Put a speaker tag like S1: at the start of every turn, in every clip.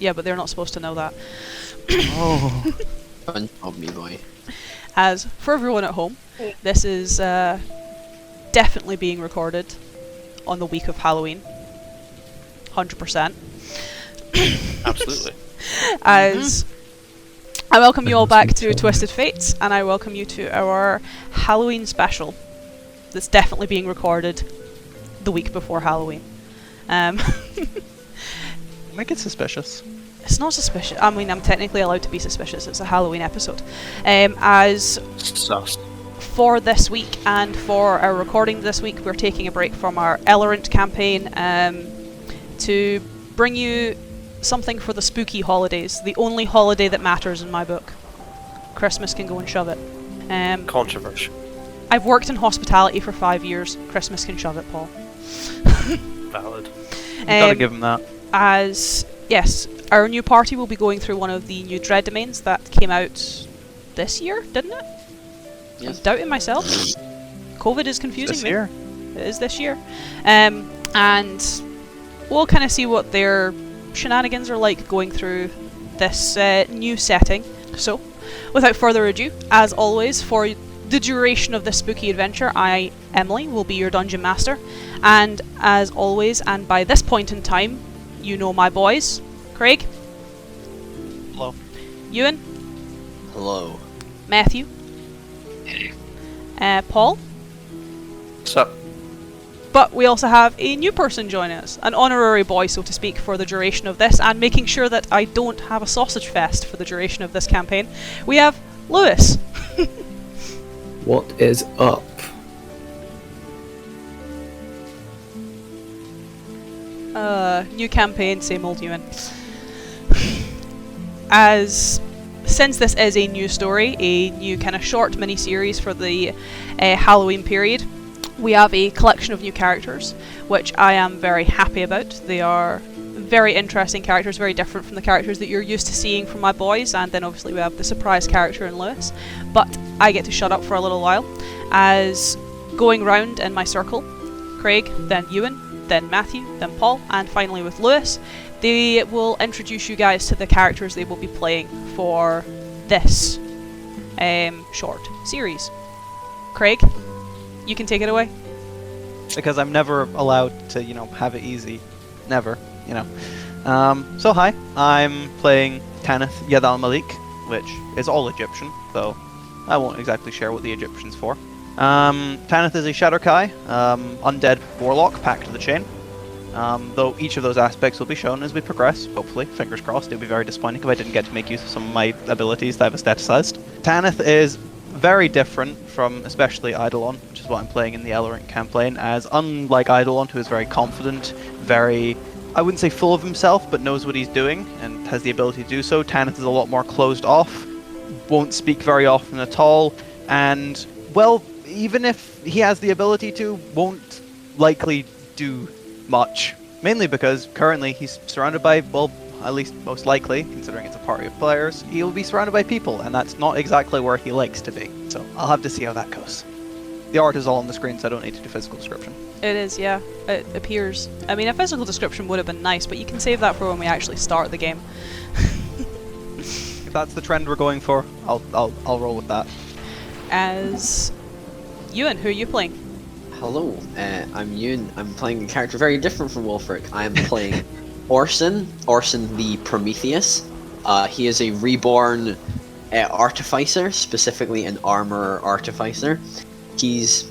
S1: Yeah, but they're not supposed to know that.
S2: Oh.
S3: Fun of me, boy.
S1: As for everyone at home, this is definitely being recorded on the week of Halloween. 100%.
S2: Absolutely.
S1: As I welcome you all back to Twisted Fates, and I welcome you to our Halloween special that's definitely being recorded the week before Halloween.
S2: Make it suspicious.
S1: It's not suspicious. I mean, I'm technically allowed to be suspicious. It's a Halloween episode. As
S2: Sus.
S1: for this week and for our recording this week, we're taking a break from our Ellerant campaign to bring you something for the spooky holidays. The only holiday that matters in my book. Christmas can go and shove it.
S2: Controversial.
S1: I've worked in hospitality for 5 years. Christmas can shove it, Paul.
S2: Valid. You gotta give him that.
S1: As yes, our new party will be going through one of the new Dread domains that came out this year, didn't it?
S3: Yes.
S1: I'm doubting myself. COVID is confusing
S2: This
S1: me.
S2: year.
S1: It is this year. And we'll kind of see what their shenanigans are like going through this new setting. So, without further ado, as always, for the duration of this spooky adventure, I, Emily, will be your dungeon master. And as always, and by this point in time, you know my boys. Craig.
S2: Hello.
S1: Ewan.
S3: Hello.
S1: Matthew.
S3: Hey.
S1: Paul.
S2: What's up?
S1: But we also have a new person joining us, an honorary boy, so to speak, for the duration of this, and making sure that I don't have a sausage fest for the duration of this campaign. We have Lewis.
S4: What is up?
S1: New campaign, same old Ewan. As since this is a new story, a new kind of short mini-series for the Halloween period, we have a collection of new characters, which I am very happy about. They are very interesting characters, very different from the characters that you're used to seeing from my boys, and then obviously we have the surprise character in Lewis. But I get to shut up for a little while, as going round in my circle, Craig, then Ewan, then Matthew, then Paul, and finally with Lewis, they will introduce you guys to the characters they will be playing for this short series. Craig, you can take it away.
S2: Because I'm never allowed to, have it easy. Never, So hi, I'm playing Tanith Yadal Malik, which is all Egyptian, though I won't exactly share what the Egyptian's for. Tanith is a Shadowkai, undead warlock, packed to the chain. Though each of those aspects will be shown as we progress, hopefully, fingers crossed. It would be very disappointing if I didn't get to make use of some of my abilities that I've aestheticized. Tanith is very different from especially Eidolon, which is what I'm playing in the Ellerant campaign, as unlike Eidolon, who is very confident, very, I wouldn't say full of himself, but knows what he's doing and has the ability to do so, Tanith is a lot more closed off, won't speak very often at all, and, well, even if he has the ability to, won't likely do much. Mainly because currently he's surrounded by, well, at least most likely, considering it's a party of players, he'll be surrounded by people, and that's not exactly where he likes to be. So I'll have to see how that goes. The art is all on the screen, so I don't need to do physical description.
S1: It is, yeah. It appears. I mean, a physical description would have been nice, but you can save that for when we actually start the game.
S2: If that's the trend we're going for, I'll roll with that.
S1: As Ewan, who are you playing?
S3: Hello, I'm Yoon. I'm playing a character very different from Wulfric. I am playing Orson the Prometheus. He is a reborn artificer, specifically an armor artificer. He's,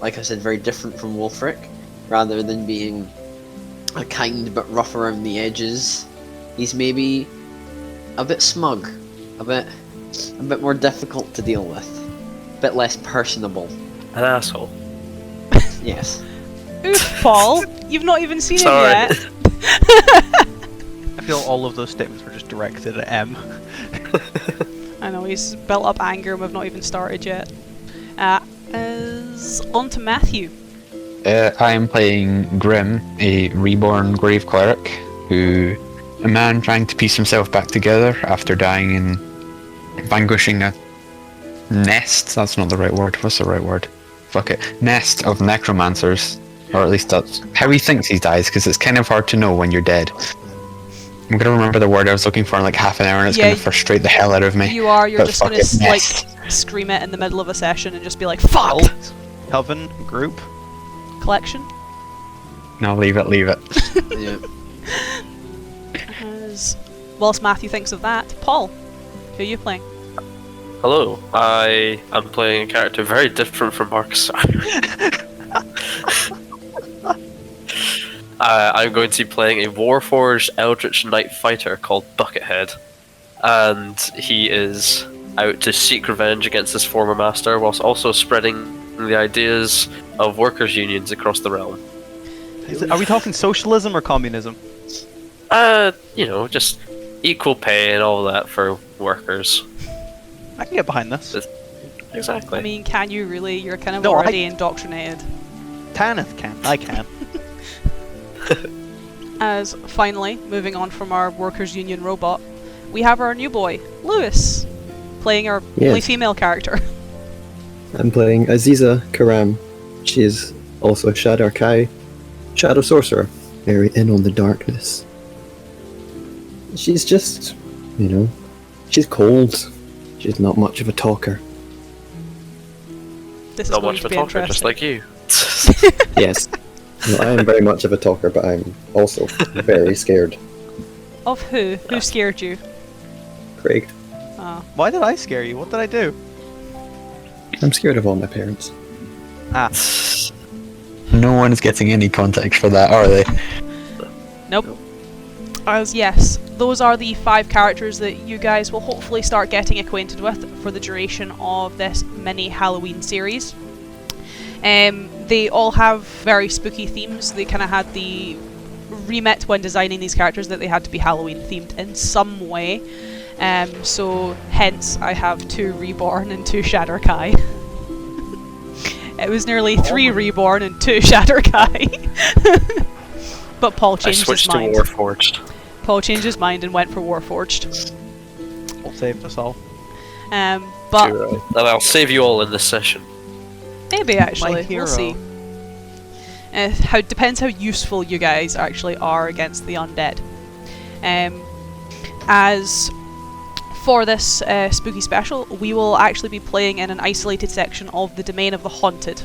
S3: like I said, very different from Wulfric. Rather than being a kind but rough around the edges, he's maybe a bit smug, a bit more difficult to deal with, a bit less personable.
S5: An asshole.
S3: Yes.
S1: Oof, Paul, you've not even seen him
S5: Sorry.
S1: yet.
S2: I feel all of those statements were just directed at M.
S1: I know, he's built up anger and we've not even started yet. On to Matthew.
S4: I am playing Grim, a reborn grave cleric, who a man trying to piece himself back together after dying and vanquishing a nest. That's not the right word. What's the right word? Fuck it. Nest of necromancers. Or at least that's how he thinks he dies, because it's kind of hard to know when you're dead. I'm gonna remember the word I was looking for in like half an hour, and it's gonna frustrate the hell out of me.
S1: You are. You're
S4: But
S1: just
S4: fuck
S1: gonna
S4: it,
S1: like
S4: nest.
S1: scream it in the middle of a session and just be like, "Fuck!"
S2: Cult, coven, group.
S1: Collection.
S4: No, leave it.
S3: Yeah.
S1: As whilst Matthew thinks of that, Paul, who are you playing?
S5: Hello, I am playing a character very different from Marcus. I'm going to be playing a Warforged Eldritch Knight fighter called Buckethead, and he is out to seek revenge against his former master, whilst also spreading the ideas of workers' unions across the realm.
S2: Are we talking socialism or communism?
S5: Just equal pay and all that for workers.
S2: I can get behind this.
S5: Exactly.
S1: I mean, can you really? You're kind of
S2: No,
S1: already indoctrinated.
S2: Tanith can. I can.
S1: As finally, moving on from our workers' union robot, we have our new boy, Lewis, playing our only
S4: Yes.
S1: female character.
S4: I'm playing Aziza Karam. She is also a Shadow Kai, Shadow Sorcerer, very in on the darkness. She's just, she's cold. She's not much of a talker.
S1: This is
S5: Not
S1: going
S5: much
S1: to
S5: of a
S1: be
S5: talker,
S1: interesting.
S5: just like you.
S4: Yes. No, I am very much of a talker, but I'm also very scared.
S1: Of who? Who scared you?
S4: Craig.
S1: Oh.
S2: Why did I scare you? What did I do?
S4: I'm scared of all my parents.
S2: Ah,
S4: No one's getting any context for that, are they?
S1: Nope. As yes, those are the 5 characters that you guys will hopefully start getting acquainted with for the duration of this mini Halloween series. They all have very spooky themes. They kind of had the remit when designing these characters that they had to be Halloween themed in some way. So hence I have 2 Reborn and 2 Shatterkai. It was nearly 3 Reborn and 2 Shatterkai. But Paul
S5: I
S1: changed his
S5: switched to
S1: mind.
S5: Warforged.
S1: Paul changed his mind and went for Warforged.
S2: will save us all.
S1: But
S5: And I'll save you all in this session.
S1: maybe actually,
S2: hero.
S1: we'll see. Depends how useful you guys actually are against the undead. As for this spooky special, we will actually be playing in an isolated section of the Domain of the Haunted,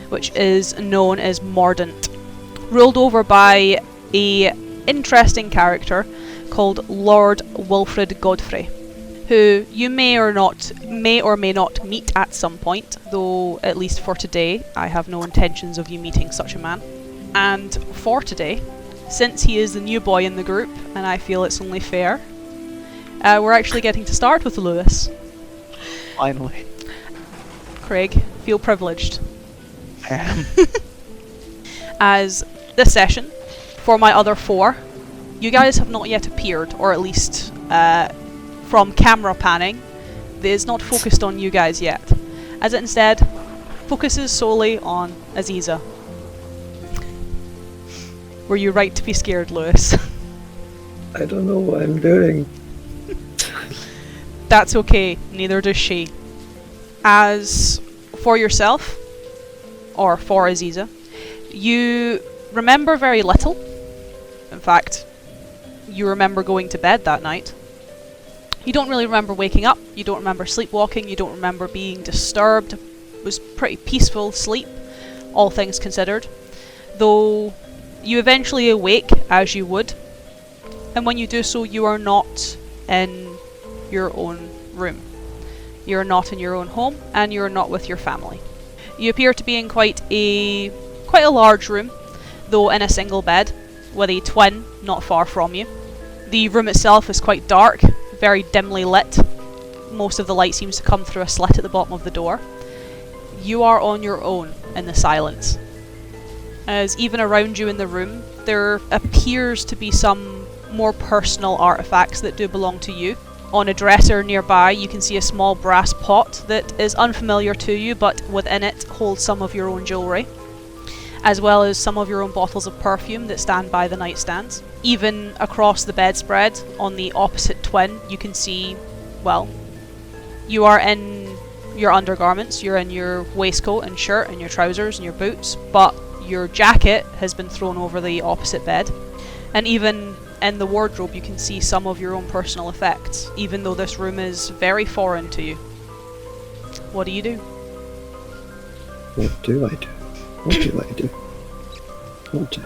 S1: which is known as Mordant, ruled over by a interesting character called Lord Wilfred Godefroy, who you may or may not meet at some point, though at least for today I have no intentions of you meeting such a man. And for today, since he is the new boy in the group, and I feel it's only fair, we're actually getting to start with Lewis.
S2: Finally.
S1: Craig, feel privileged.
S2: I am.
S1: As this session, for my other 4, you guys have not yet appeared, or at least from camera panning, it is not focused on you guys yet, as it instead focuses solely on Aziza. Were you right to be scared, Lewis?
S4: I don't know what I'm doing.
S1: That's okay, neither does she. As for yourself, or for Aziza, you remember very little. In fact, you remember going to bed that night. You don't really remember waking up, you don't remember sleepwalking, you don't remember being disturbed. It was pretty peaceful sleep, all things considered. Though you eventually awake as you would, and when you do so, you are not in your own room. You're not in your own home, and you're not with your family. You appear to be in quite a large room, though in a single bed, with a twin not far from you. The room itself is quite dark, very dimly lit. Most of the light seems to come through a slit at the bottom of the door. You are on your own in the silence. As even around you in the room, there appears to be some more personal artifacts that do belong to you. On a dresser nearby, you can see a small brass pot that is unfamiliar to you, but within it holds some of your own jewellery. as well as some of your own bottles of perfume that stand by the nightstands. Even across the bedspread, on the opposite twin, you can see, well, you are in your undergarments, you're in your waistcoat and shirt and your trousers and your boots, but your jacket has been thrown over the opposite bed. And even in the wardrobe you can see some of your own personal effects, even though this room is very foreign to you. What do you do?
S6: What do I do? What do I do? What do...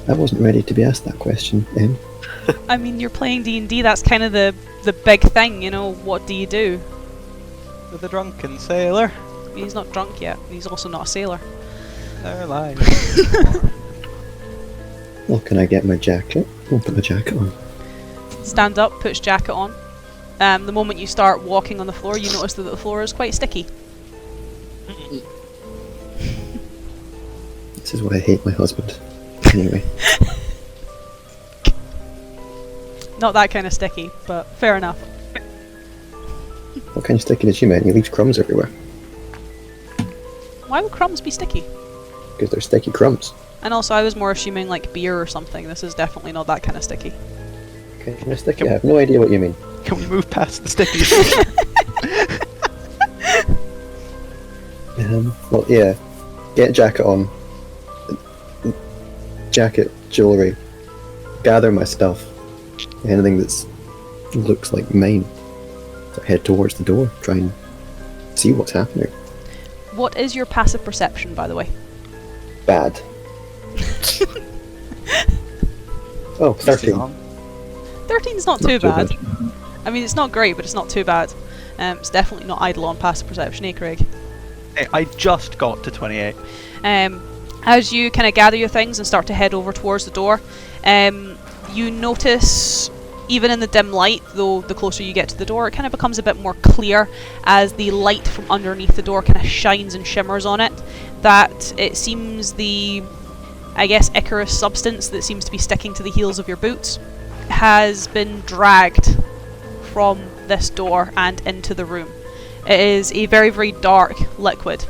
S6: I wasn't ready to be asked that question, Em.
S1: I mean, you're playing D&D, that's kind of the big thing, you know, what do you do?
S2: With a drunken sailor.
S1: He's not drunk yet, he's also not a sailor.
S2: They're lying.
S6: Well, can I get my jacket? I'll put my jacket on.
S1: Stand up, puts jacket on. The moment you start walking on the floor, you notice that the floor is quite sticky.
S6: This is why I hate my husband. Anyway.
S1: Not that kind of sticky, but fair enough.
S6: What kind of sticky did you mean? He leaves crumbs everywhere.
S1: Why would crumbs be sticky?
S6: Because they're sticky crumbs.
S1: And also, I was more assuming like beer or something. This is definitely not that kind of sticky.
S6: Okay, kind of sticky? I have no idea what you mean.
S2: Can we move past the sticky?
S6: Well, yeah. Get a jacket on. Jacket, jewellery. Gather my stuff. Anything that's looks like mine. So head towards the door. Try and see what's happening.
S1: What is your passive perception, by the way?
S6: Bad. Oh, 13.
S1: 13's not too bad. I mean, it's not great, but it's not too bad. It's definitely not idle on passive perception, eh, Craig?
S2: Hey, I just got to 28.
S1: As you kind of gather your things and start to head over towards the door, you notice, even in the dim light, though the closer you get to the door, it kind of becomes a bit more clear as the light from underneath the door kind of shines and shimmers on it, that it seems the, I guess, Icarus substance that seems to be sticking to the heels of your boots has been dragged from this door and into the room. It is a very, very dark liquid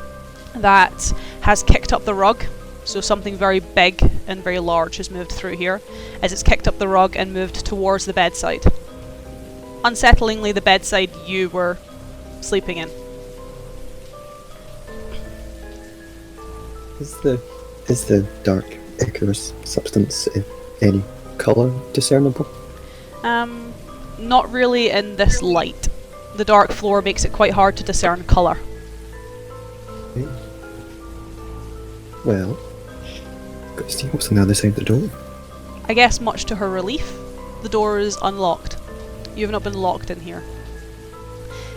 S1: that has kicked up the rug, so something very big and very large has moved through here as it's kicked up the rug and moved towards the bedside. Unsettlingly, the bedside you were sleeping in.
S6: Is the dark Icarus substance any colour discernible?
S1: Not really in this light. The dark floor makes it quite hard to discern colour.
S6: Okay. Well, got to see what's on the other side of the door.
S1: I guess much to her relief, the door is unlocked. You have not been locked in here.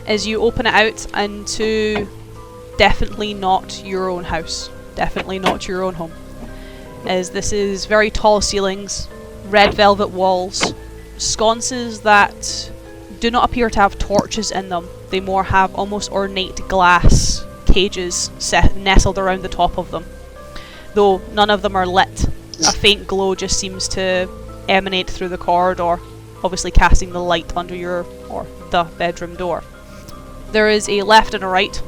S1: As you open it out into definitely not your own house. Definitely not your own home. As this is very tall ceilings, red velvet walls, sconces that do not appear to have torches in them. They more have almost ornate glass cages nestled around the top of them. Though none of them are lit. A faint glow just seems to emanate through the corridor, obviously casting the light under the bedroom door. There is a left and a right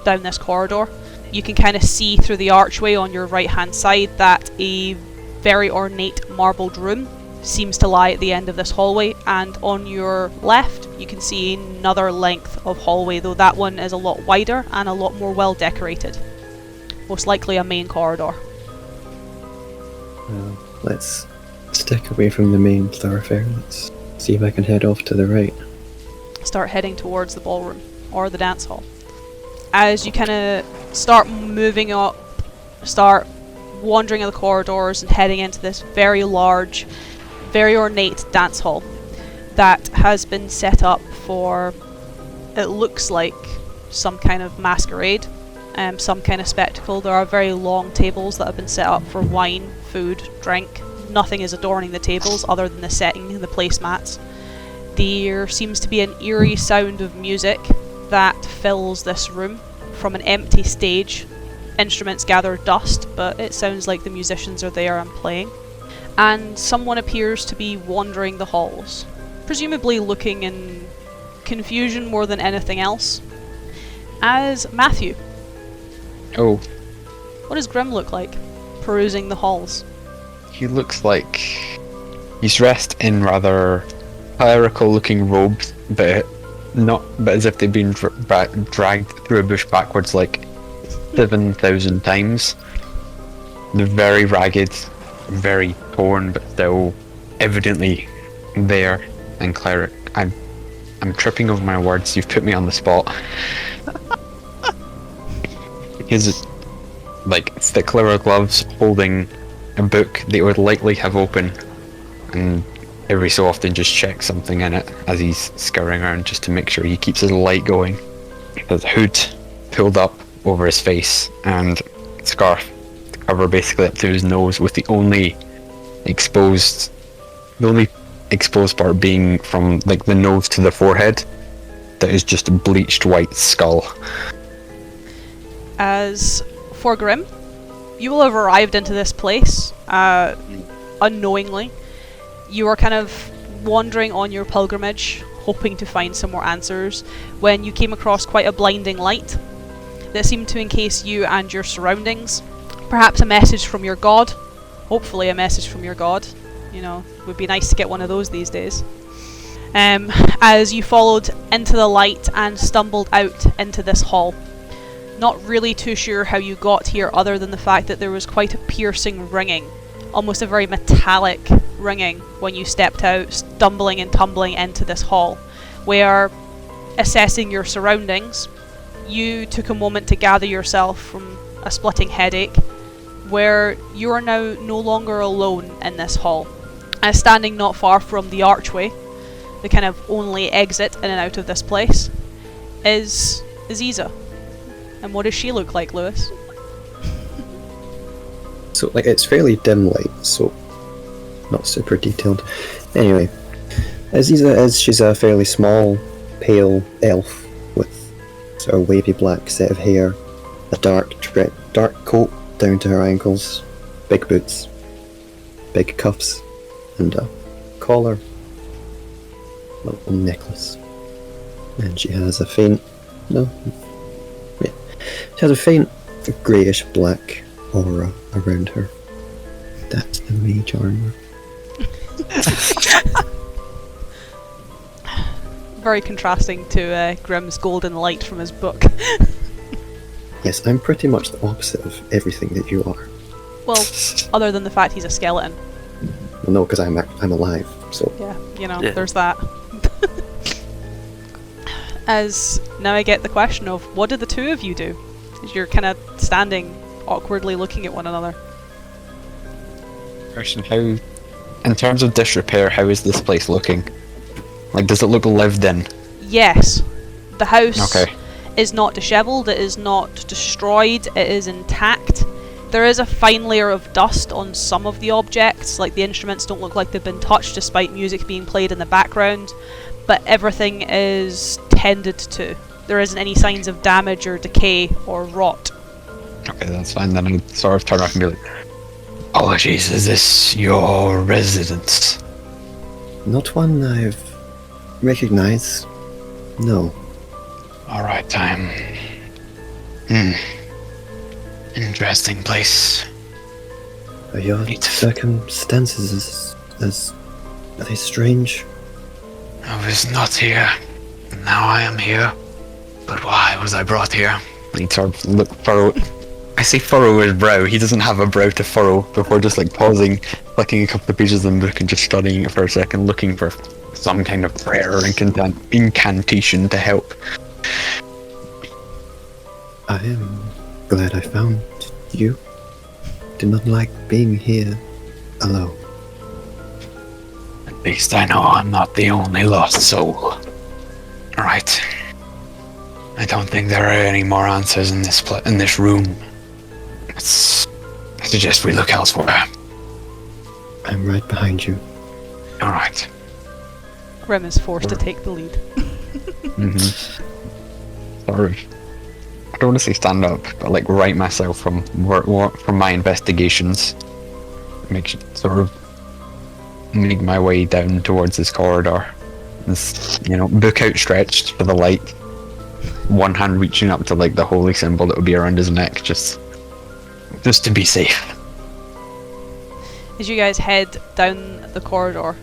S1: down this corridor. You can kind of see through the archway on your right hand side that a very ornate marbled room seems to lie at the end of this hallway, and on your left you can see another length of hallway, though that one is a lot wider and a lot more well decorated. Most likely a main corridor.
S6: Well, let's stick away from the main thoroughfare. Let's see if I can head off to the right.
S1: Start heading towards the ballroom or the dance hall. As you kind of start moving up, start wandering in the corridors and heading into this very large, very ornate dance hall that has been set up for, it looks like, some kind of masquerade, some kind of spectacle. There are very long tables that have been set up for wine, food, drink. Nothing is adorning the tables other than the setting and the placemats. There seems to be an eerie sound of music that fills this room from an empty stage. Instruments gather dust, but it sounds like the musicians are there and playing. And someone appears to be wandering the halls, presumably looking in confusion more than anything else, as Matthew.
S4: Oh,
S1: What does Grim look like? perusing the halls.
S4: He looks like he's dressed in rather clerical-looking robes, but as if they've been dragged through a bush backwards like 7,000 times. They're very ragged, very torn, but still evidently there. And cleric, I'm tripping over my words. You've put me on the spot. His like thick leather gloves, holding a book that he would likely have open, and every so often just check something in it as he's scurrying around just to make sure he keeps his light going. His hood pulled up over his face and scarf to cover basically up to his nose, with the only exposed part being from like the nose to the forehead that is just a bleached white skull.
S1: As for Grim, you will have arrived into this place unknowingly. You are kind of wandering on your pilgrimage, hoping to find some more answers, when you came across quite a blinding light that seemed to encase you and your surroundings. Perhaps a message from your god. Hopefully a message from your god. You know, would be nice to get one of those these days. As you followed into the light and stumbled out into this hall. Not really too sure how you got here, other than the fact that there was quite a piercing ringing, almost a very metallic ringing when you stepped out, stumbling and tumbling into this hall, where, assessing your surroundings, you took a moment to gather yourself from a splitting headache, where you are now no longer alone in this hall. As standing not far from the archway, the kind of only exit in and out of this place, is Aziza. And what does she look like, Lewis?
S6: So, like, it's fairly dim light, so not super detailed. Anyway, she's a fairly small, pale elf with sort of wavy black set of hair, a dark coat down to her ankles, big boots, big cuffs, and a collar, little necklace. And she has a faint, she has a faint greyish black aura around her. That's the mage armour.
S1: Very contrasting to Grim's golden light from his book.
S6: Yes, I'm pretty much the opposite of everything that you are.
S1: Well, other than the fact he's a skeleton.
S6: Well, no, because I'm alive, so...
S1: Yeah, you know, there's that. As now I get the question of, what did the two of you do? As you're kind of standing awkwardly looking at one another.
S4: Question, how, in terms of disrepair, how is this place looking? Like, does it look lived in?
S1: Yes. The house is not dishevelled, it is not destroyed, it is intact. There is a fine layer of dust on some of the objects, like the instruments don't look like they've been touched despite music being played in the background, but everything is tended to. There isn't any signs of damage or decay or rot.
S4: Okay, that's fine. Then I'll sort of turn off and be like, apologies, is this your residence?
S6: Not one I've recognized. No.
S4: Alright, interesting place.
S6: Are your circumstances are they strange?
S4: I was not here. Now I am here. But why was I brought here? He sort of furrow. I say furrow his brow. He doesn't have a brow to furrow before just like pausing, flicking a couple of pages of the book and just studying it for a second, looking for some kind of prayer or incantation to help.
S6: I am glad I found you. Do not like being here alone.
S4: At least I know I'm not the only lost soul. Right. I don't think there are any more answers in this room. I suggest we look elsewhere.
S6: I'm right behind you.
S4: Alright.
S1: Grim is forced to take the lead.
S4: Sorry. I don't want to say stand up, but like write myself from my investigations. Sort of make my way down towards this corridor. This, book outstretched for the light. One hand reaching up to like the holy symbol that would be around his neck, just to be safe.
S1: as you guys head down the corridor,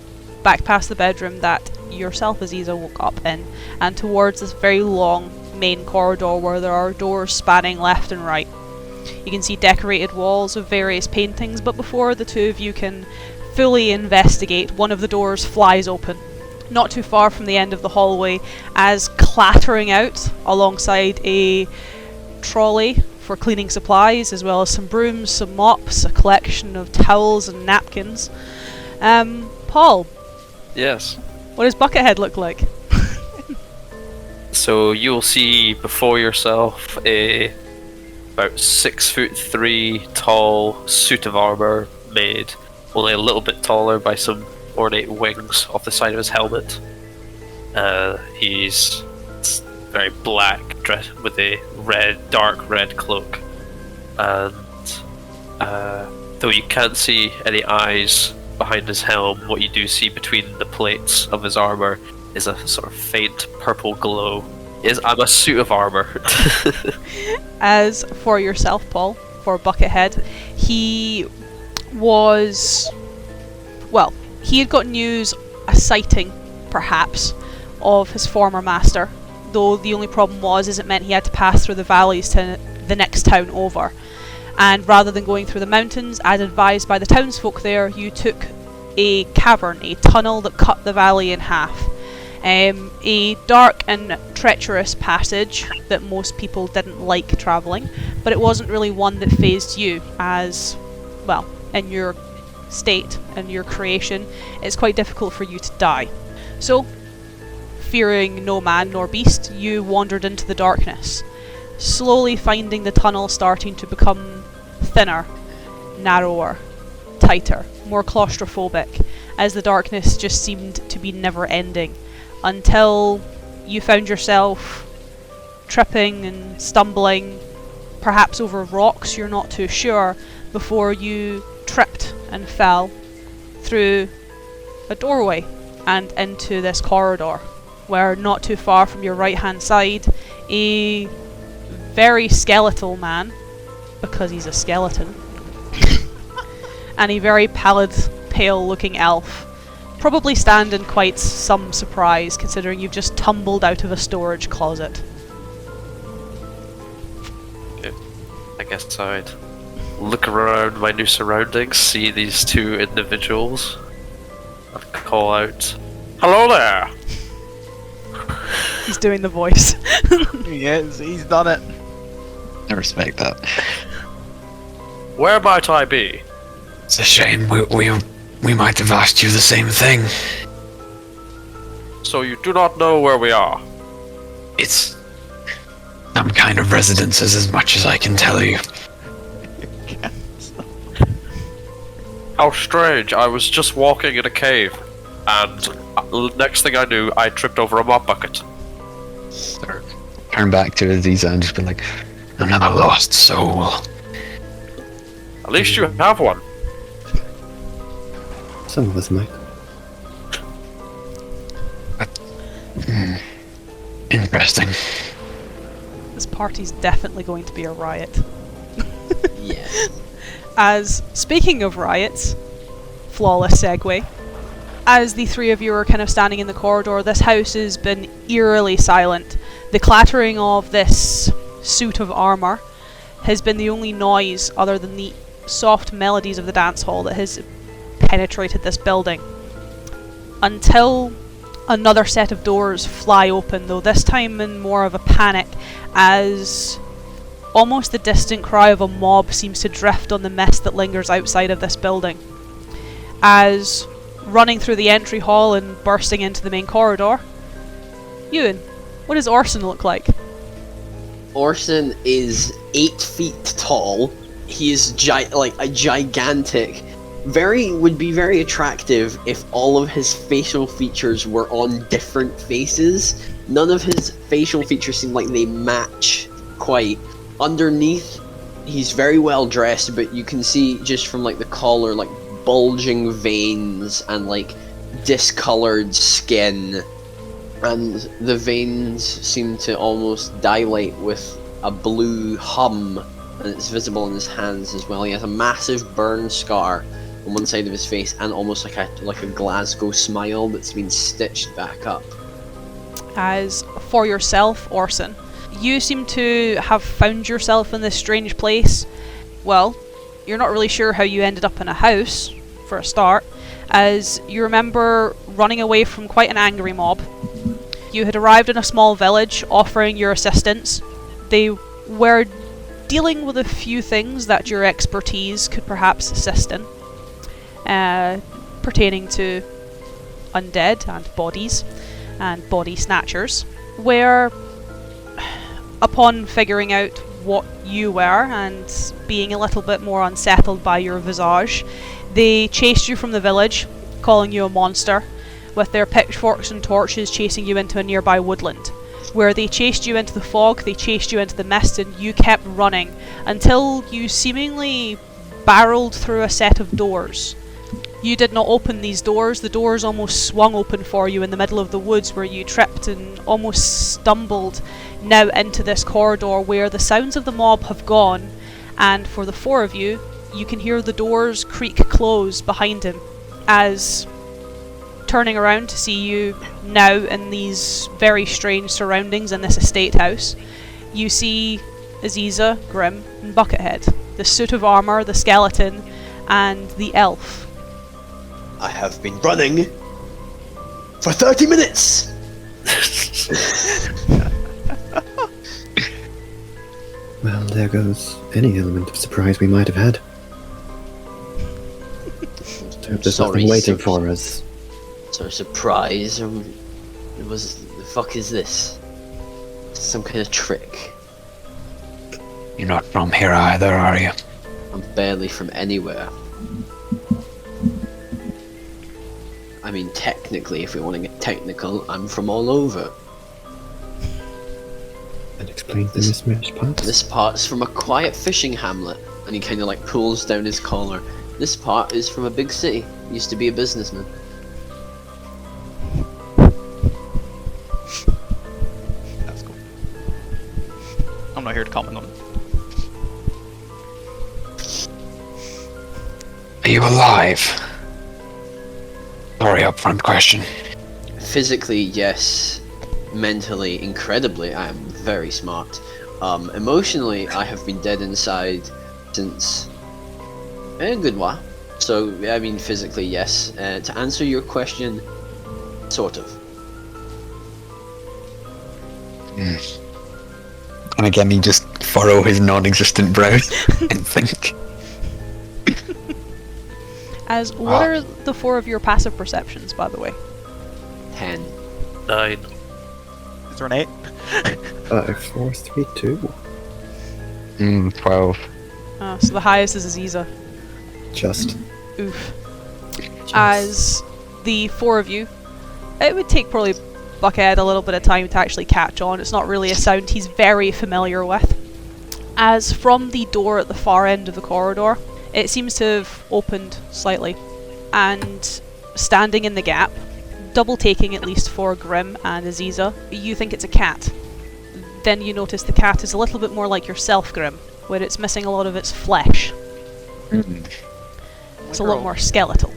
S1: back past the bedroom that yourself, Aziza, woke up in, and towards this very long main corridor where there are doors spanning left and right. You can see decorated walls of various paintings, but before the two of you can fully investigate, one of the doors flies open, not too far from the end of the hallway, as clattering out alongside a trolley for cleaning supplies, as well as some brooms, some mops, a collection of towels and napkins. Paul,
S5: Yes.
S1: what does Buckethead look like?
S5: So you'll see before yourself a about 6'3" tall suit of armor made only a little bit taller by some ornate wings off the side of his helmet. He's very black, dressed with a dark red cloak, and though you can't see any eyes behind his helm, what you do see between the plates of his armor is a sort of faint purple glow. I'm a suit of armor.
S1: As for yourself, Paul, for Buckethead, he had got news, a sighting, perhaps, of his former master, though the only problem is it meant he had to pass through the valleys to the next town over. And rather than going through the mountains, as advised by the townsfolk there, you took a cavern, a tunnel that cut the valley in half. A dark and treacherous passage that most people didn't like travelling, but it wasn't really one that fazed you, as, well, in your state and your creation, it's quite difficult for you to die. So, fearing no man nor beast, you wandered into the darkness, slowly finding the tunnel starting to become thinner, narrower, tighter, more claustrophobic, as the darkness just seemed to be never ending, until you found yourself tripping and stumbling, perhaps over rocks, you're not too sure, before you tripped and fell through a doorway and into this corridor, where not too far from your right hand side, a very skeletal man, because he's a skeleton, and a very pallid, pale looking elf probably stand in quite some surprise, considering you've just tumbled out of a storage closet.
S5: Okay. I guess I'd look around my new surroundings, see these two individuals, and call out, "Hello there!"
S1: He's doing the voice.
S2: Yes, he's done it.
S4: I respect that.
S5: Where might I be?
S4: It's a shame. We might have asked you the same thing.
S5: So you do not know where we are?
S4: It's some kind of residences, as much as I can tell you.
S5: How strange. I was just walking in a cave, and next thing I knew, I tripped over a mop bucket.
S4: Turn back to Aziza and just be like, another lost soul.
S5: At least you have one.
S6: Some of us might.
S4: Interesting.
S1: This party's definitely going to be a riot.
S3: Yes.
S1: As, speaking of riots, flawless segue, as the three of you are kind of standing in the corridor, this house has been eerily silent. The clattering of this suit of armour has been the only noise, other than the soft melodies of the dance hall, that has penetrated this building. Until another set of doors fly open, though this time in more of a panic, as almost the distant cry of a mob seems to drift on the mist that lingers outside of this building. As running through the entry hall and bursting into the main corridor, Ewan, what does Orson look like?
S3: Orson is 8 feet tall. He is like a gigantic. Would be very attractive if all of his facial features were on different faces. None of his facial features seem like they match quite. Underneath, he's very well dressed, but you can see just from like the collar, like bulging veins and like discolored skin, and the veins seem to almost dilate with a blue hum, and it's visible in his hands as well. He has a massive burn scar on one side of his face, and almost like a Glasgow smile that's been stitched back up.
S1: As for yourself, Orson, you seem to have found yourself in this strange place. Well, you're not really sure how you ended up in a house, for a start, as you remember running away from quite an angry mob. You had arrived in a small village offering your assistance. They were dealing with a few things that your expertise could perhaps assist in, pertaining to undead and bodies and body snatchers, where upon figuring out what you were and being a little bit more unsettled by your visage, they chased you from the village, calling you a monster, with their pitchforks and torches chasing you into a nearby woodland, where they chased you into the fog, they chased you into the mist, and you kept running until you seemingly barreled through a set of doors. You did not open these doors. The doors almost swung open for you in the middle of the woods, where you tripped and almost stumbled now into this corridor where the sounds of the mob have gone, and for the four of you, you can hear the doors creak close behind him, as turning around to see you now in these very strange surroundings in this estate house, you see Aziza, Grim, and Buckethead, the suit of armour, the skeleton, and the elf.
S3: I have been running for 30 minutes!
S6: Well, there goes any element of surprise we might have had. There's nothing waiting for us.
S3: So surprise, it was, the fuck is this? Some kind of trick.
S4: You're not from here either, are you?
S3: I'm barely from anywhere. I mean, technically, if we want to get technical, I'm from all over.
S6: That explains the mismatched parts.
S3: This part's from a quiet fishing hamlet, and he kind of like pulls down his collar. This part is from a big city. Used to be a businessman.
S2: That's cool. I'm not here to comment on it.
S4: Are you alive? Sorry, upfront question.
S3: Physically, yes. Mentally, incredibly, I am very smart. Emotionally, I have been dead inside since a good while. So, I mean, physically, yes. To answer your question, sort of.
S4: And again, he just furrow his non-existent brow and think.
S1: As what are the four of your passive perceptions, by the way?
S3: 10.
S5: 9.
S2: Is there an 8?
S6: 5, 4, 3, 2.
S4: 12.
S1: So the highest is Aziza.
S6: Just.
S1: Oof. As the four of you, it would take probably Buckethead a little bit of time to actually catch on. It's not really a sound he's very familiar with. As from the door at the far end of the corridor, it seems to have opened slightly, and standing in the gap, double taking at least for Grim and Aziza, you think it's a cat. Then you notice the cat is a little bit more like yourself, Grim, where it's missing a lot of its flesh. It's a lot more skeletal.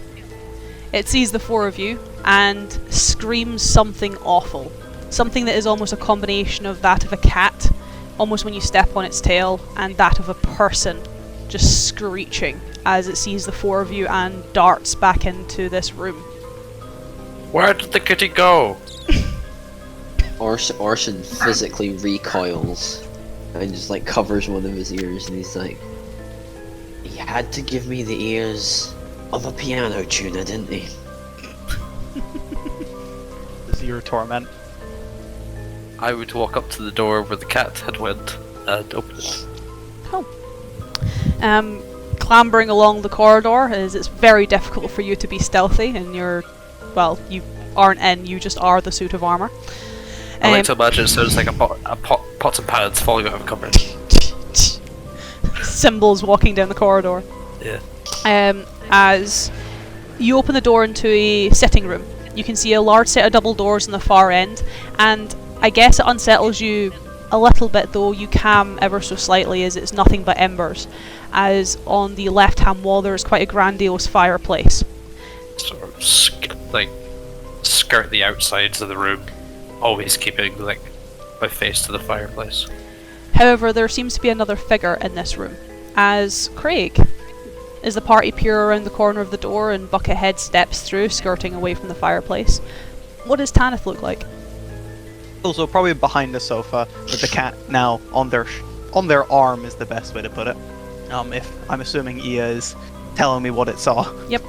S1: It sees the four of you and screams something awful. Something that is almost a combination of that of a cat, almost when you step on its tail, and that of a person, just screeching as it sees the four of you and darts back into this room.
S5: Where did the kitty go?
S3: Orson physically recoils and just like covers one of his ears, and he's like, he had to give me the ears of a piano tuner, didn't he?
S2: This is your torment.
S5: I would walk up to the door where the cat had went and open it.
S1: Cool. Clambering along the corridor, as it's very difficult for you to be stealthy, and you aren't in, you just are the suit of armour.
S5: I like to imagine it sounds like a pots and pans falling out of a cupboard.
S1: Symbols walking down the corridor.
S5: Yeah.
S1: As you open the door into a sitting room, you can see a large set of double doors on the far end, and I guess it unsettles you a little bit though, you can ever so slightly, as it's nothing but embers, as on the left hand wall there is quite a grandiose fireplace.
S7: Sort of skirt the outsides of the room, always keeping like my face to the fireplace.
S1: However, there seems to be another figure in this room, as Craig, as the party peer around the corner of the door and Buckethead steps through, skirting away from the fireplace. What does Tanith look like?
S2: Also, probably behind the sofa with the cat now on their arm is the best way to put it. If I'm assuming Ia is telling me what it saw.
S1: Yep.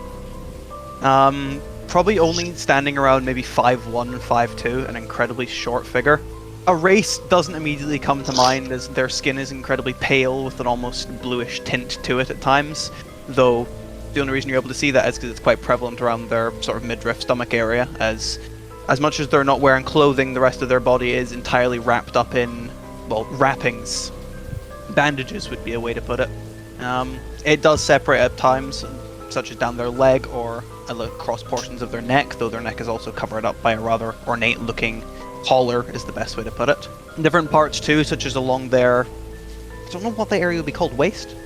S2: Probably only standing around maybe 5'1", 5'2", an incredibly short figure. A race doesn't immediately come to mind, as their skin is incredibly pale with an almost bluish tint to it at times, though the only reason you're able to see that is because it's quite prevalent around their sort of midriff stomach area, as much as they're not wearing clothing, the rest of their body is entirely wrapped up in, well, wrappings. Bandages would be a way to put it. It does separate at times, such as down their leg or across portions of their neck, though their neck is also covered up by a rather ornate-looking collar, is the best way to put it. Different parts too, such as along their... I don't know what the area would be called, waist?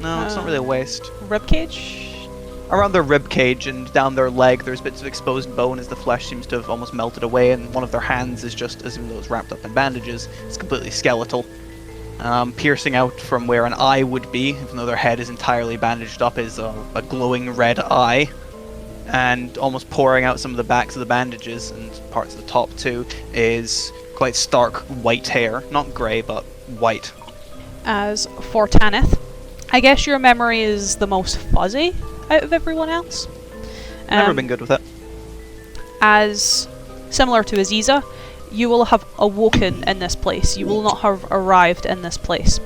S2: No, it's not really a waist.
S1: Ribcage?
S2: Around their rib cage and down their leg, there's bits of exposed bone as the flesh seems to have almost melted away, and one of their hands is just, as even though it's wrapped up in bandages, it's completely skeletal. Piercing out from where an eye would be, even though their head is entirely bandaged up, is a glowing red eye. And almost pouring out some of the backs of the bandages and parts of the top too is quite stark white hair. Not grey, but white.
S1: As for Tanith, I guess your memory is the most fuzzy out of everyone else.
S2: Never been good with it.
S1: As similar to Aziza, you will have awoken in this place. You will not have arrived in this place.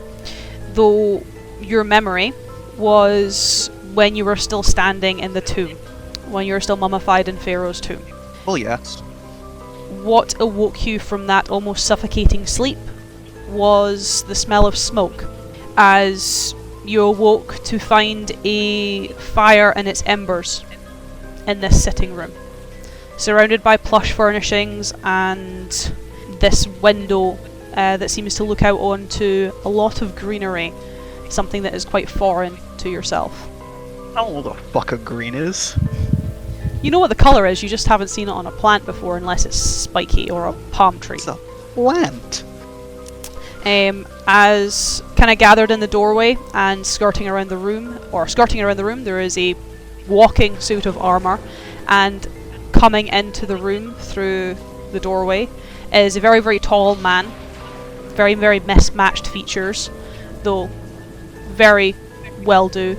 S1: Though your memory was when you were still standing in the tomb. When you were still mummified in Pharaoh's tomb.
S2: Well, yes.
S1: What awoke you from that almost suffocating sleep was the smell of smoke, as you awoke to find a fire and its embers in this sitting room, surrounded by plush furnishings and this window that seems to look out onto a lot of greenery, something that is quite foreign to yourself.
S2: I don't know what the fuck a green is.
S1: You know what the colour is, you just haven't seen it on a plant before unless it's spiky or a palm tree.
S2: It's a plant.
S1: As kind of gathered in the doorway and skirting around the room, there is a walking suit of armour, and coming into the room through the doorway is a very, very tall man, very, very mismatched features, though very well-do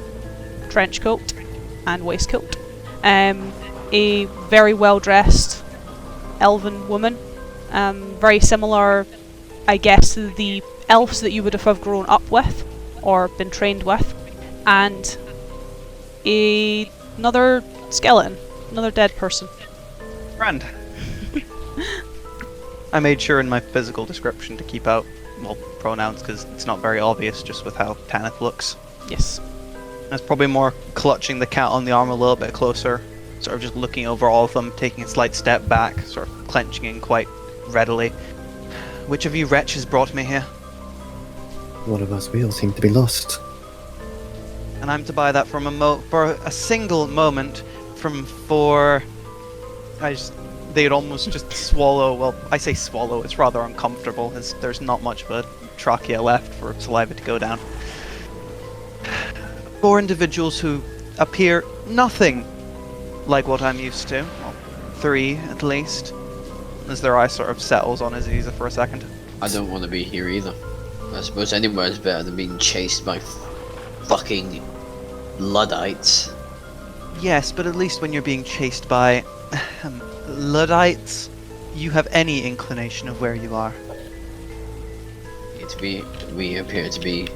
S1: trench coat and waistcoat. A very well-dressed elven woman, very similar, I guess, to the elves that you would have grown up with or been trained with, and another skeleton, another dead person.
S2: Grand. I made sure in my physical description to keep out, well, pronouns, because it's not very obvious just with how Tanith looks.
S1: Yes.
S2: That's probably more clutching the cat on the arm a little bit closer, sort of just looking over all of them, taking a slight step back, sort of clenching in quite readily. Which of you wretches brought me here?
S6: One of us, we all seem to be lost.
S2: And I'm to buy that from for a single moment they'd almost just swallow. Well, I say swallow, it's rather uncomfortable, as there's not much of a trachea left for saliva to go down. 4 individuals who appear nothing like what I'm used to. Well, 3 at least. As their eye sort of settles on Aziza for a second.
S3: I don't want to be here either. I suppose anywhere's better than being chased by fucking Luddites.
S2: Yes, but at least when you're being chased by Luddites, you have any inclination of where you are.
S3: We appear to be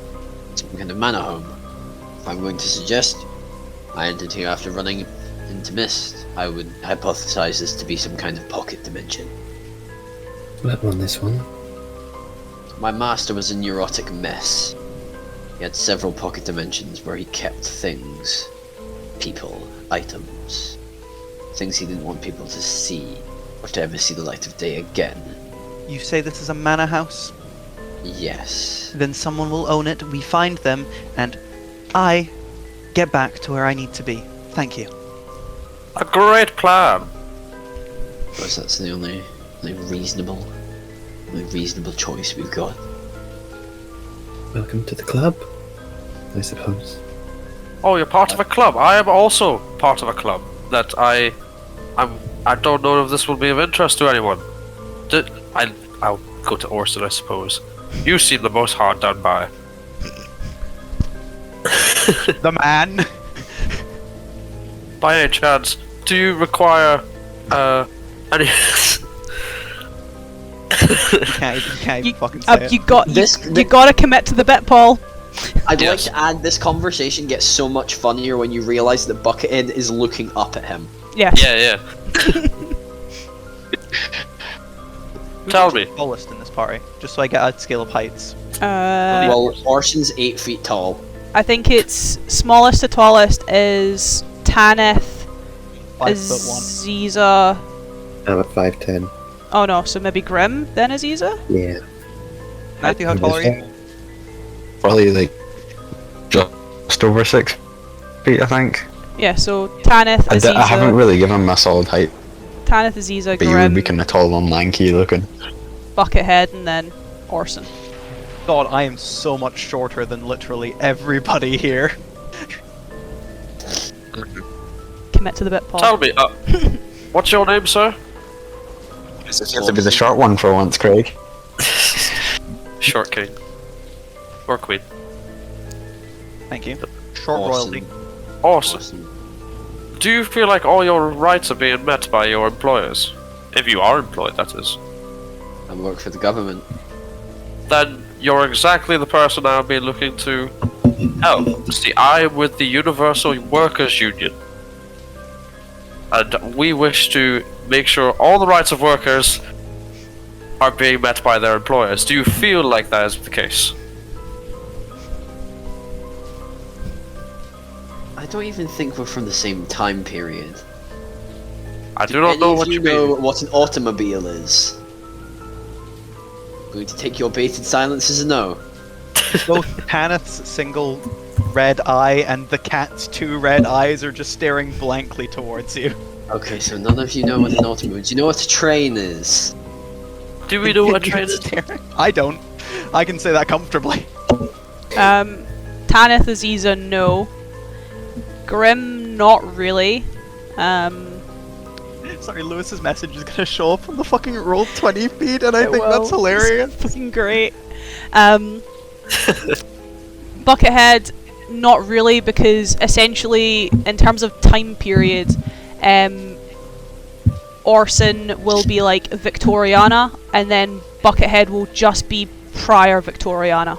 S3: some kind of manor home. If I'm going to suggest, I entered here after running into mist. I would hypothesize this to be some kind of pocket dimension.
S6: Let on this one.
S3: My master was a neurotic mess. He had several pocket dimensions where he kept things, people, items, things he didn't want people to see, or to ever see the light of day again.
S2: You say this is a manor house?
S3: Yes.
S2: Then someone will own it, we find them, and I get back to where I need to be. Thank you.
S5: A great plan.
S3: Because that's the only reasonable choice we've got.
S6: Welcome to the club, I suppose.
S5: Oh, you're part of a club. I am also part of a club. That I don't know if this will be of interest to anyone. I'll go to Orson, I suppose. You seem the most hard done by.
S2: The man.
S5: By any chance, do you require any?
S2: You can't even fucking say it.
S1: You gotta commit to the bit, Paul.
S3: I'd
S5: Yes.
S3: like to add, this conversation gets so much funnier when you realise that Buckethead is looking up at him.
S1: Yes.
S5: Yeah. Tell me.
S2: Tallest in this party, just so I get a scale of heights.
S3: Well, Orson's 8 feet tall.
S1: I think it's smallest to tallest is Tanith,
S2: 5'1".
S1: Aziza.
S6: I'm at 5'10".
S1: Oh no, so maybe Grim then Aziza?
S6: Yeah.
S2: Matthew, how tall are you?
S4: Probably like just over 6 feet, I think.
S1: Yeah, so Tanith, Aziza.
S4: I haven't really given him a solid height,
S1: Tanith, Aziza,
S4: but you would
S1: Grim,
S4: be kind of tall and lanky looking.
S1: Buckethead, and then Orson.
S2: God, I am so much shorter than literally everybody here.
S1: Commit to the bit, Paul.
S5: Tell me. What's your name, sir?
S4: You have to be the short one for once, Craig.
S5: Short King. Or Queen.
S2: Thank you. Short royalty.
S5: Awesome. Do you feel like all your rights are being met by your employers? If you are employed, that is.
S3: I work for the government.
S5: Then you're exactly the person I'll be looking to help. See, I'm with the Universal Workers Union. And we wish to make sure all the rights of workers are being met by their employers. Do you feel like that is the case?
S3: I don't even think we're from the same time period.
S5: I do not know what you
S3: know
S5: mean.
S3: what an automobile is. Going to take your baited silence as a no.
S2: Both Tanith's single red eye and the cat's 2 red eyes are just staring blankly towards you.
S3: Okay, so none of you know what an automobile is. Do you know what a train is?
S5: Do we know what a train is?
S2: Staring. I don't. I can say that comfortably.
S1: Tanith, Aziza, no. Grim, not really.
S2: Sorry, Lewis's message is gonna show up on the fucking roll 20 feet, and I think
S1: will.
S2: that's hilarious.
S1: It's fucking great. Buckethead, not really, because essentially, in terms of time period, Orson will be like Victoriana, and then Buckethead will just be prior Victoriana.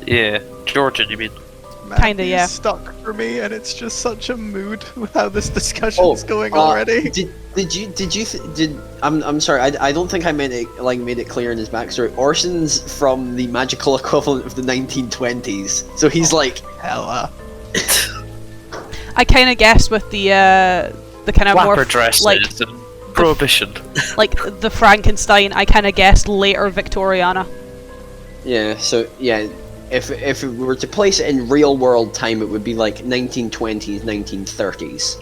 S5: Yeah, Georgian, you mean?
S1: Kinda, yeah.
S2: Stuck for me, and it's just such a mood with how this discussion's going already.
S3: I'm sorry, I don't think I made it clear in his backstory. Orson's from the magical equivalent of the 1920s, so he's like
S2: Hella.
S1: I kind of guessed with the kind of more
S5: Flapper dresses
S1: like
S5: and prohibition.
S1: like the Frankenstein. I kind of guessed later Victoriana.
S3: yeah. So yeah, if we were to place it in real world time, it would be like 1920s, 1930s.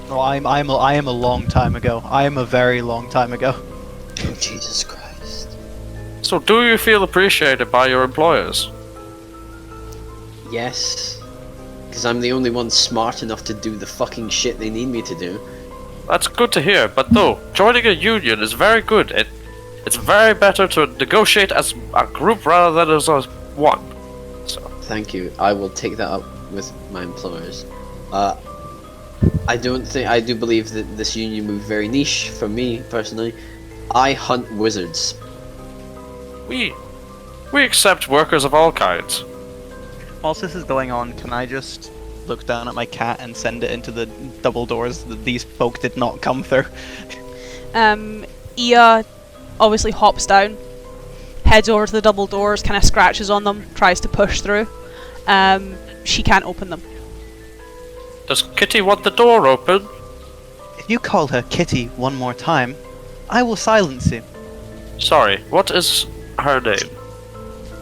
S2: No, I am a long time ago. I am a very long time ago.
S3: Oh Jesus Christ!
S5: So, do you feel appreciated by your employers?
S3: Yes, because I'm the only one smart enough to do the fucking shit they need me to do.
S5: That's good to hear, but no, joining a union is very good. It's very better to negotiate as a group rather than as one. So,
S3: Thank you. I will take that up with my employers. I do believe that this union moved very niche for me personally. I hunt wizards.
S5: we accept workers of all kinds.
S2: Whilst this is going on, can I just look down at my cat and send it into the double doors that these folk did not come through?
S1: Ia obviously hops down, heads over to the double doors, kind of scratches on them, tries to push through. She can't open them.
S5: Does Kitty want the door open?
S2: If you call her Kitty one more time, I will silence you.
S5: Sorry, what is her name?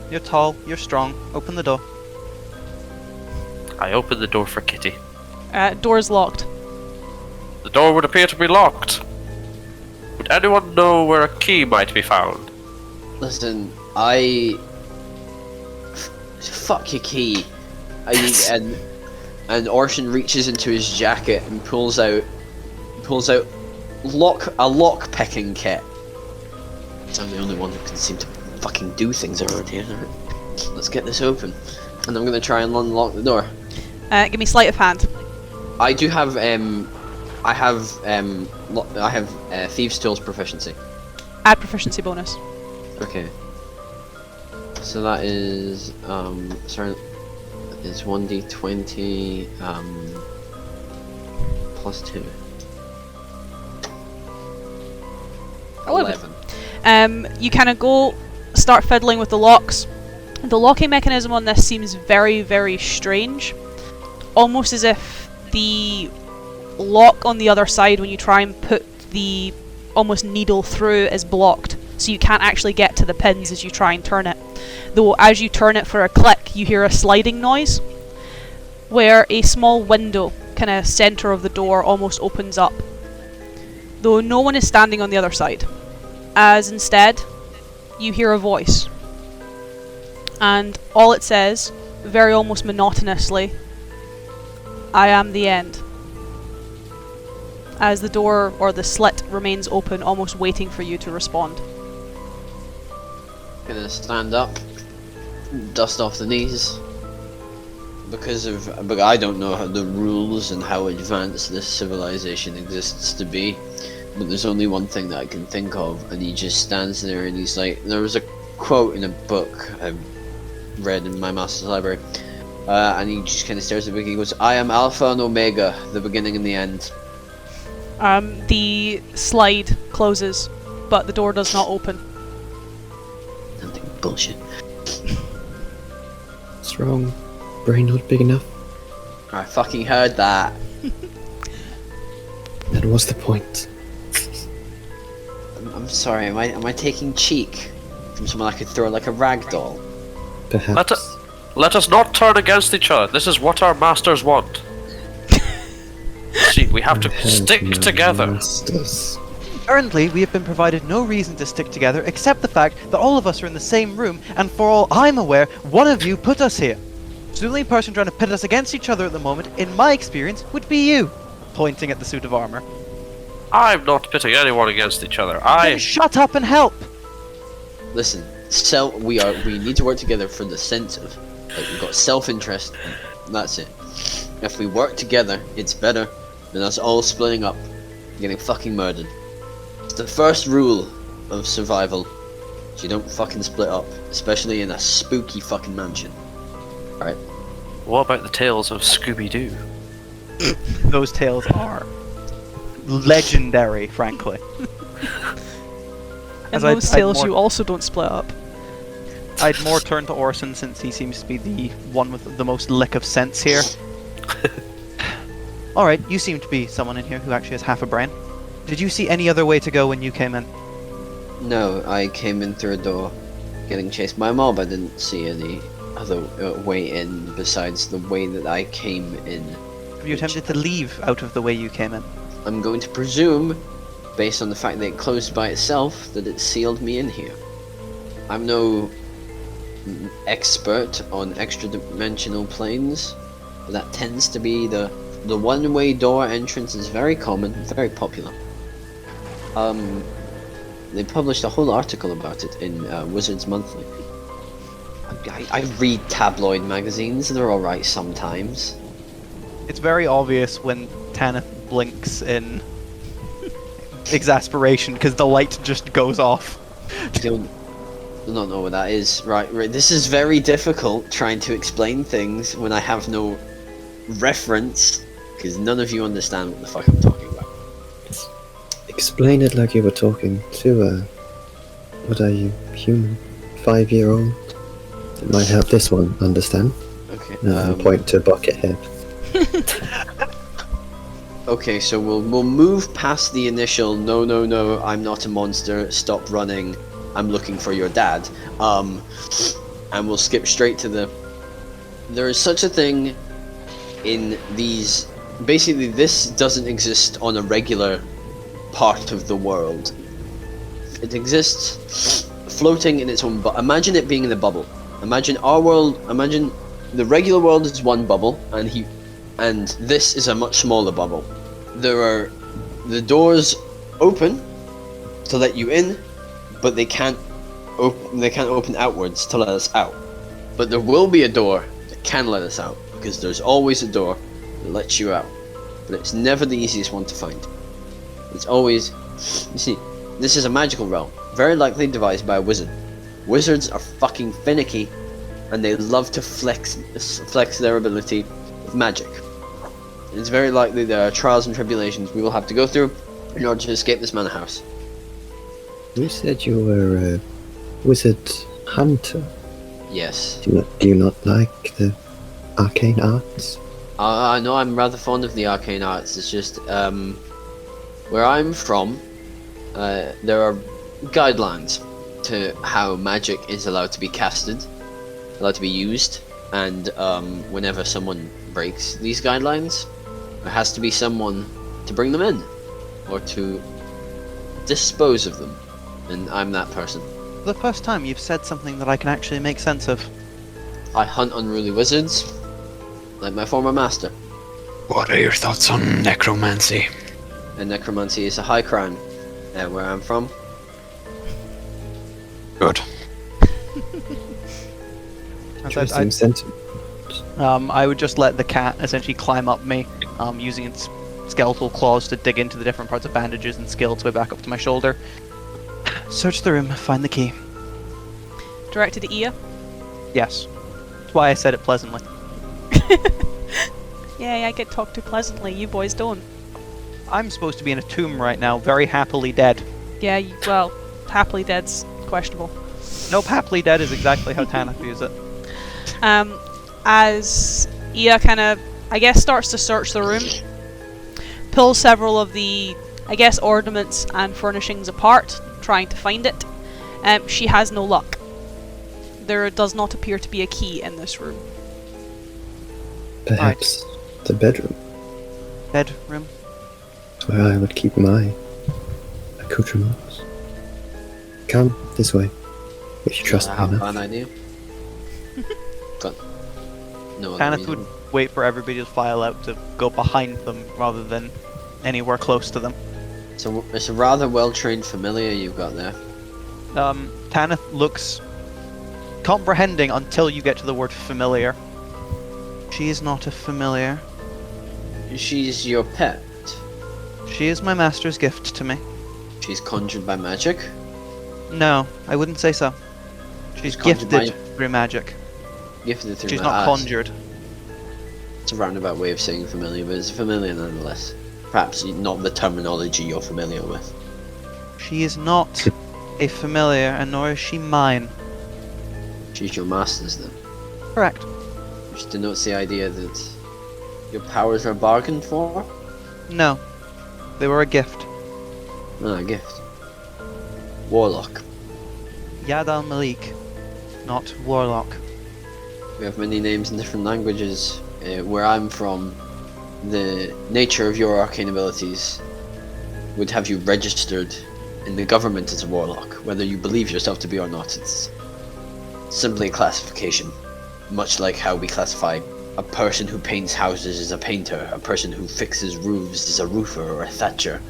S2: You're tall. You're strong. Open the door.
S5: I open the door for Kitty.
S1: Door's locked.
S5: The door would appear to be locked. Would anyone know where a key might be found?
S3: Listen, fuck your key. And Orson reaches into his jacket and pulls out a lock picking kit. I'm the only one who can seem to fucking do things around here. Let's get this open, and I'm gonna try and unlock the door.
S1: Give me sleight of hand.
S3: I do have I have thieves' tools proficiency.
S1: Add proficiency bonus.
S3: Okay. So that is sorry, it's 1d20 plus 2. 11.
S1: You kind of start fiddling with the locks. The locking mechanism on this seems very, very strange. Almost as if the lock on the other side, when you try and put the almost needle through, is blocked. So you can't actually get to the pins as you try and turn it. Though as you turn it for a click, you hear a sliding noise, where a small window, kind of centre of the door, almost opens up. Though no one is standing on the other side. As instead, you hear a voice. And all it says, very almost monotonously, "I am the end." As the door, or the slit, remains open, almost waiting for you to respond.
S3: Gonna stand up, dust off the knees. But I don't know how the rules and how advanced this civilization exists to be. But there's only one thing that I can think of, and he just stands there and he's like, there was a quote in a book I read in my master's library, and he just kind of stares at the book. He goes, "I am Alpha and Omega, the beginning and the end."
S1: The slide closes, but the door does not open.
S3: Nothing bullshit.
S6: What's wrong? Brain not big enough?
S3: I fucking heard that.
S6: Then what's the point?
S3: I'm sorry, am I taking cheek from someone I could throw like a rag doll?
S6: Perhaps.
S5: Let us not turn against each other. This is what our masters want. See, we have to stick together.
S6: Masters.
S2: Currently, we have been provided no reason to stick together except the fact that all of us are in the same room, and for all I'm aware, one of you put us here. So the only person trying to pit us against each other at the moment, in my experience, would be you. Pointing at the suit of armor.
S5: I'm not pitting anyone against each other.
S2: Then shut up and help!
S3: Listen, we need to work together for the sense of, like, we've got self-interest. That's it. If we work together, it's better than us all splitting up, getting fucking murdered. It's the first rule of survival. You don't fucking split up, especially in a spooky fucking mansion. Alright.
S5: What about the tales of Scooby-Doo?
S2: Those tales are legendary, frankly.
S1: In those tales, you also don't split up.
S2: I'd more turn to Orson since he seems to be the one with the most lick of sense here. Alright, you seem to be someone in here who actually has half a brain. Did you see any other way to go when you came in?
S3: No, I came in through a door, getting chased by a mob. I didn't see any other way in besides the way that I came in.
S2: Have you attempted to leave out of the way you came in?
S3: I'm going to presume, based on the fact that it closed by itself, that it sealed me in here. I'm no expert on extra-dimensional planes, but that tends to be the one-way door entrance is very common, very popular. They published a whole article about it in Wizards Monthly. I read tabloid magazines, they're alright sometimes.
S2: It's very obvious when Tanith blinks in exasperation because the light just goes off.
S3: Do not know what that is. Right, this is very difficult trying to explain things when I have no reference, because none of you understand what the fuck I'm talking about.
S6: Explain it like you were talking to what are you, human? 5-year-old? It might help this one understand.
S3: Okay.
S6: Point to Buckethead.
S3: Okay, so we'll move past the initial no, I'm not a monster, stop running, I'm looking for your dad. and we'll skip straight to the. There is such a thing in these. Basically, this doesn't exist on a regular part of the world. It exists floating in its own. Imagine it being in a bubble. Imagine our world. Imagine the regular world is one bubble, and this is a much smaller bubble. There are the doors open to let you in, but they can't open outwards to let us out. But there will be a door that can let us out, because there's always a door that lets you out. But it's never the easiest one to find. It's always, you see, this is a magical realm, very likely devised by a wizard. Wizards are fucking finicky, and they love to flex their ability with magic. It's very likely there are trials and tribulations we will have to go through in order to escape this manor house.
S6: You said you were a wizard hunter.
S3: Yes.
S6: Do you not like the arcane arts?
S3: I know I'm rather fond of the arcane arts. It's just, where I'm from, there are guidelines to how magic is allowed to be casted, allowed to be used, and whenever someone breaks these guidelines, there has to be someone to bring them in, or to dispose of them, and I'm that person.
S2: For the first time, you've said something that I can actually make sense of.
S3: I hunt unruly wizards, like my former master.
S4: What are your thoughts on necromancy?
S3: And necromancy is a high crime, where I'm from.
S4: Good.
S6: Interesting sentiment.
S2: I would just let the cat essentially climb up me, using its skeletal claws to dig into the different parts of bandages and scale its way back up to my shoulder. Search the room, find the key.
S1: Directed at Ia.
S2: Yes. That's why I said it pleasantly.
S1: Yay, I get talked to pleasantly, you boys don't.
S2: I'm supposed to be in a tomb right now, very happily dead.
S1: Yeah, well, happily dead's questionable.
S2: Nope, happily dead is exactly how Tanith views it.
S1: As Ia kind of, I guess, starts to search the room, pulls several of the, I guess, ornaments and furnishings apart, trying to find it, she has no luck. There does not appear to be a key in this room.
S6: Perhaps the bedroom.
S2: Bedroom?
S6: That's where I would keep my accoutrements. Come this way, if you trust me
S3: I have
S6: enough.
S3: an idea. Got no other
S2: Tanith
S3: reason.
S2: would wait for everybody to file out to go behind them rather than anywhere close to them.
S3: So it's a rather well-trained familiar you've got there.
S2: Tanith looks comprehending until you get to the word familiar. She is not a familiar.
S3: She's your pet.
S2: She is my master's gift to me.
S3: She's conjured by magic.
S2: No, I wouldn't say so. She's
S3: conjured
S2: gifted
S3: by-
S2: through magic.
S3: Gifted through
S2: She's
S3: my
S2: not
S3: eyes.
S2: conjured.
S3: It's a roundabout way of saying familiar, but it's familiar nonetheless. Perhaps not the terminology you're familiar with.
S2: She is not a familiar, and nor is she mine.
S3: She's your master's then.
S2: Correct.
S3: Which denotes the idea that your powers are bargained for?
S2: No. They were a gift.
S3: Ah, a gift. Warlock.
S2: Yad al-Malik, not Warlock.
S3: We have many names in different languages. Where I'm from, the nature of your arcane abilities would have you registered in the government as a warlock, whether you believe yourself to be or not. It's simply a classification, much like how we classify a person who paints houses as a painter, a person who fixes roofs as a roofer or a thatcher,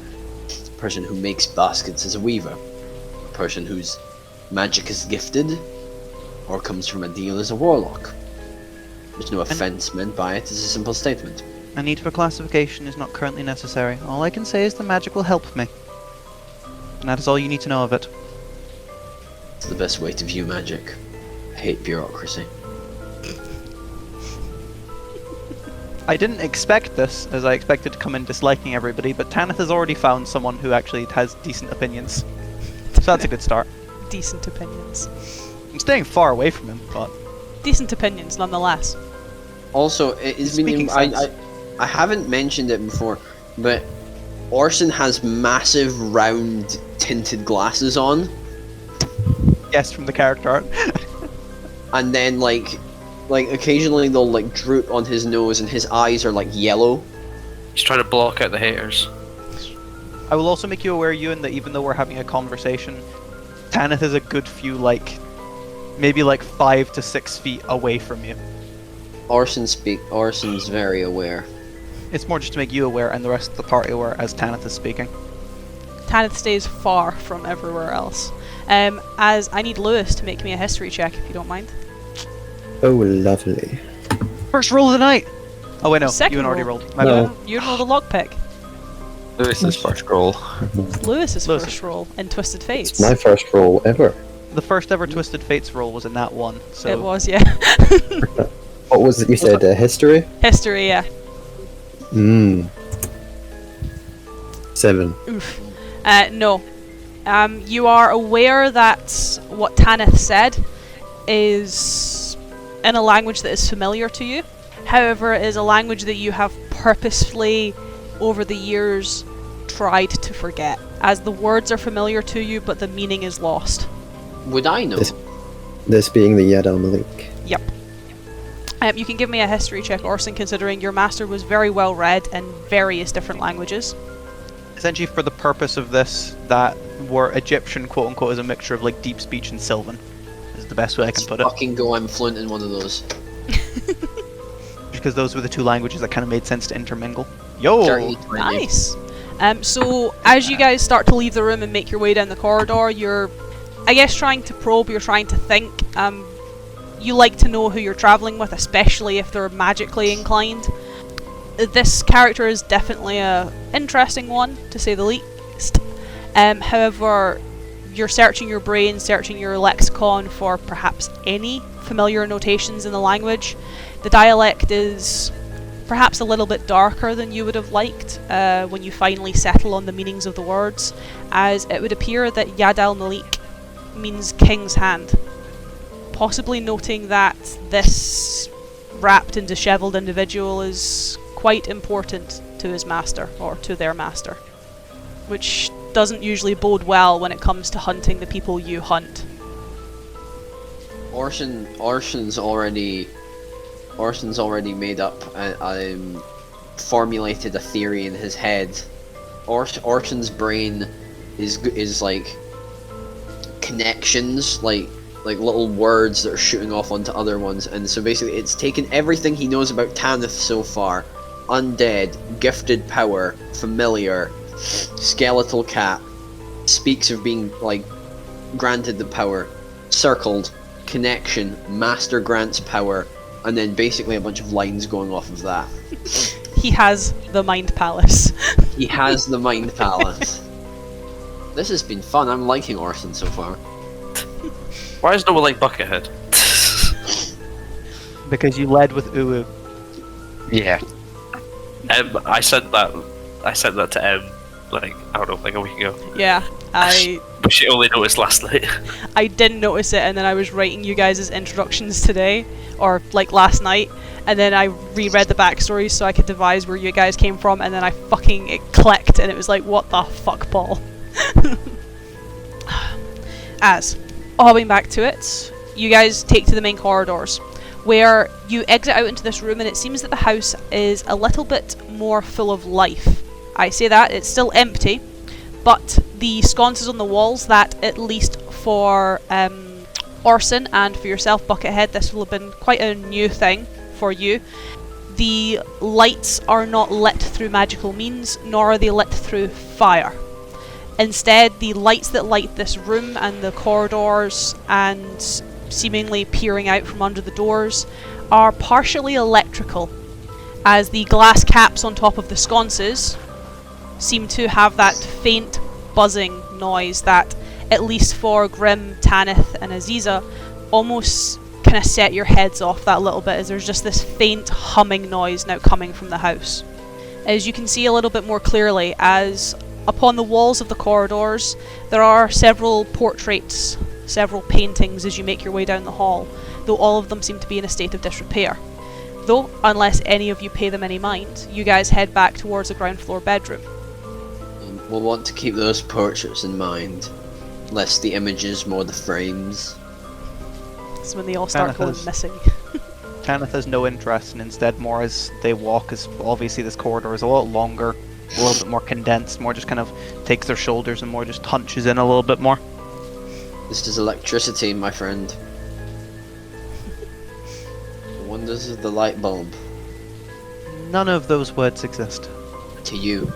S3: a person who makes baskets as a weaver, a person whose magic is gifted or comes from a deal as a warlock. There's no offense meant by it, it's a simple statement.
S2: A need for classification is not currently necessary. All I can say is the magic will help me. And that is all you need to know of it.
S3: It's the best way to view magic. I hate bureaucracy.
S2: I didn't expect this, as I expected to come in disliking everybody, but Tanith has already found someone who actually has decent opinions. So that's a good start.
S1: Decent opinions.
S2: I'm staying far away from him, but...
S1: Decent opinions, nonetheless.
S3: Also, it's been, I haven't mentioned it before, but Orson has massive round tinted glasses on.
S2: Guessed from the character art.
S3: and then like occasionally they'll like droop on his nose, and his eyes are like yellow.
S5: He's trying to block out the haters.
S2: I will also make you aware, Ewan, that even though we're having a conversation, Tanith is a good few, maybe 5 to 6 feet away from you.
S3: Orson's very aware.
S2: It's more just to make you aware and the rest of the party aware as Tanith is speaking.
S1: Tanith stays far from everywhere else. As I need Lewis to make me a history check, if you don't mind.
S6: Oh, lovely.
S2: First roll of the night! Oh wait, no,
S1: Second
S2: Ewan already
S1: roll.
S2: rolled. My
S6: No.
S2: bad.
S1: You rolled a lockpick.
S4: Lewis's first roll.
S1: Lewis's
S2: Lewis.
S1: first roll in Twisted Fates.
S6: It's my first roll ever.
S2: The first ever Twisted Fates roll was a nat 1, so...
S1: It was, yeah.
S6: What was it you said? History?
S1: History, yeah.
S6: 7.
S1: Oof. No. You are aware that what Tanith said is in a language that is familiar to you. However, it is a language that you have purposefully, over the years, tried to forget. As the words are familiar to you, but the meaning is lost.
S3: Would I know?
S6: This being the Yad al-Malik.
S1: Yep. You can give me a history check, Orson, considering your master was very well read in various different languages.
S2: Essentially, for the purpose of this, that word Egyptian, quote-unquote, is a mixture of, deep speech and Sylvan. Is the best way I can put it.
S3: Fucking go, I'm fluent in one of those.
S2: Because those were the two languages that kind of made sense to intermingle. Yo!
S3: Dirty 20.
S1: Nice! So, as you guys start to leave the room and make your way down the corridor, you're, I guess, trying to probe, you're trying to think. You like to know who you're travelling with, especially if they're magically inclined. This character is definitely a interesting one, to say the least. However, you're searching your brain, searching your lexicon for perhaps any familiar notations in the language. The dialect is perhaps a little bit darker than you would have liked when you finally settle on the meanings of the words, as it would appear that Yad al-Malik means king's hand. Possibly noting that this wrapped and dishevelled individual is quite important to his master, or to their master, which doesn't usually bode well when it comes to hunting the people you hunt.
S3: Orson's already made up formulated a theory in his head. Orson's brain is like connections, like little words that are shooting off onto other ones, and so basically it's taken everything he knows about Tanith so far: undead, gifted power, familiar, skeletal cat, speaks of being granted the power, circled, connection, master grants power, and then basically a bunch of lines going off of that.
S1: He has the Mind Palace.
S3: He has the Mind Palace. This has been fun. I'm liking Orson so far.
S5: Why is no one like Buckethead?
S2: Because you led with Uwu.
S4: Yeah.
S5: I sent that to Em, I don't know, a week ago.
S1: Yeah,
S5: But she only noticed last night.
S1: I didn't notice it, and then I was writing you guys' introductions today, or last night, and then I reread the backstories so I could devise where you guys came from, and then it clicked, and it was like, what the fuck, Paul? Hopping back to it, you guys take to the main corridors, where you exit out into this room, and it seems that the house is a little bit more full of life. I say that, it's still empty, but the sconces on the walls that, at least for Orson and for yourself, Buckethead, this will have been quite a new thing for you. The lights are not lit through magical means, nor are they lit through fire. Instead, the lights that light this room and the corridors and seemingly peering out from under the doors are partially electrical, as the glass caps on top of the sconces seem to have that faint buzzing noise that, at least for Grim, Tanith and Aziza, almost kind of set your heads off that little bit, as there's just this faint humming noise now coming from the house. As you can see a little bit more clearly, as upon the walls of the corridors there are several portraits, several paintings as you make your way down the hall, though all of them seem to be in a state of disrepair. Though, unless any of you pay them any mind, you guys head back towards the ground floor bedroom.
S3: We'll want to keep those portraits in mind, less the images, more the frames.
S1: It's when they all start
S2: Kenneth
S1: going
S2: is-
S1: missing.
S2: Kenneth has no interest, and instead more as they walk, as obviously this corridor is a lot longer, a little bit more condensed, more just kind of takes their shoulders and more just hunches in a little bit more.
S3: This is electricity, my friend. The wonders of the light bulb.
S2: None of those words exist.
S3: To you.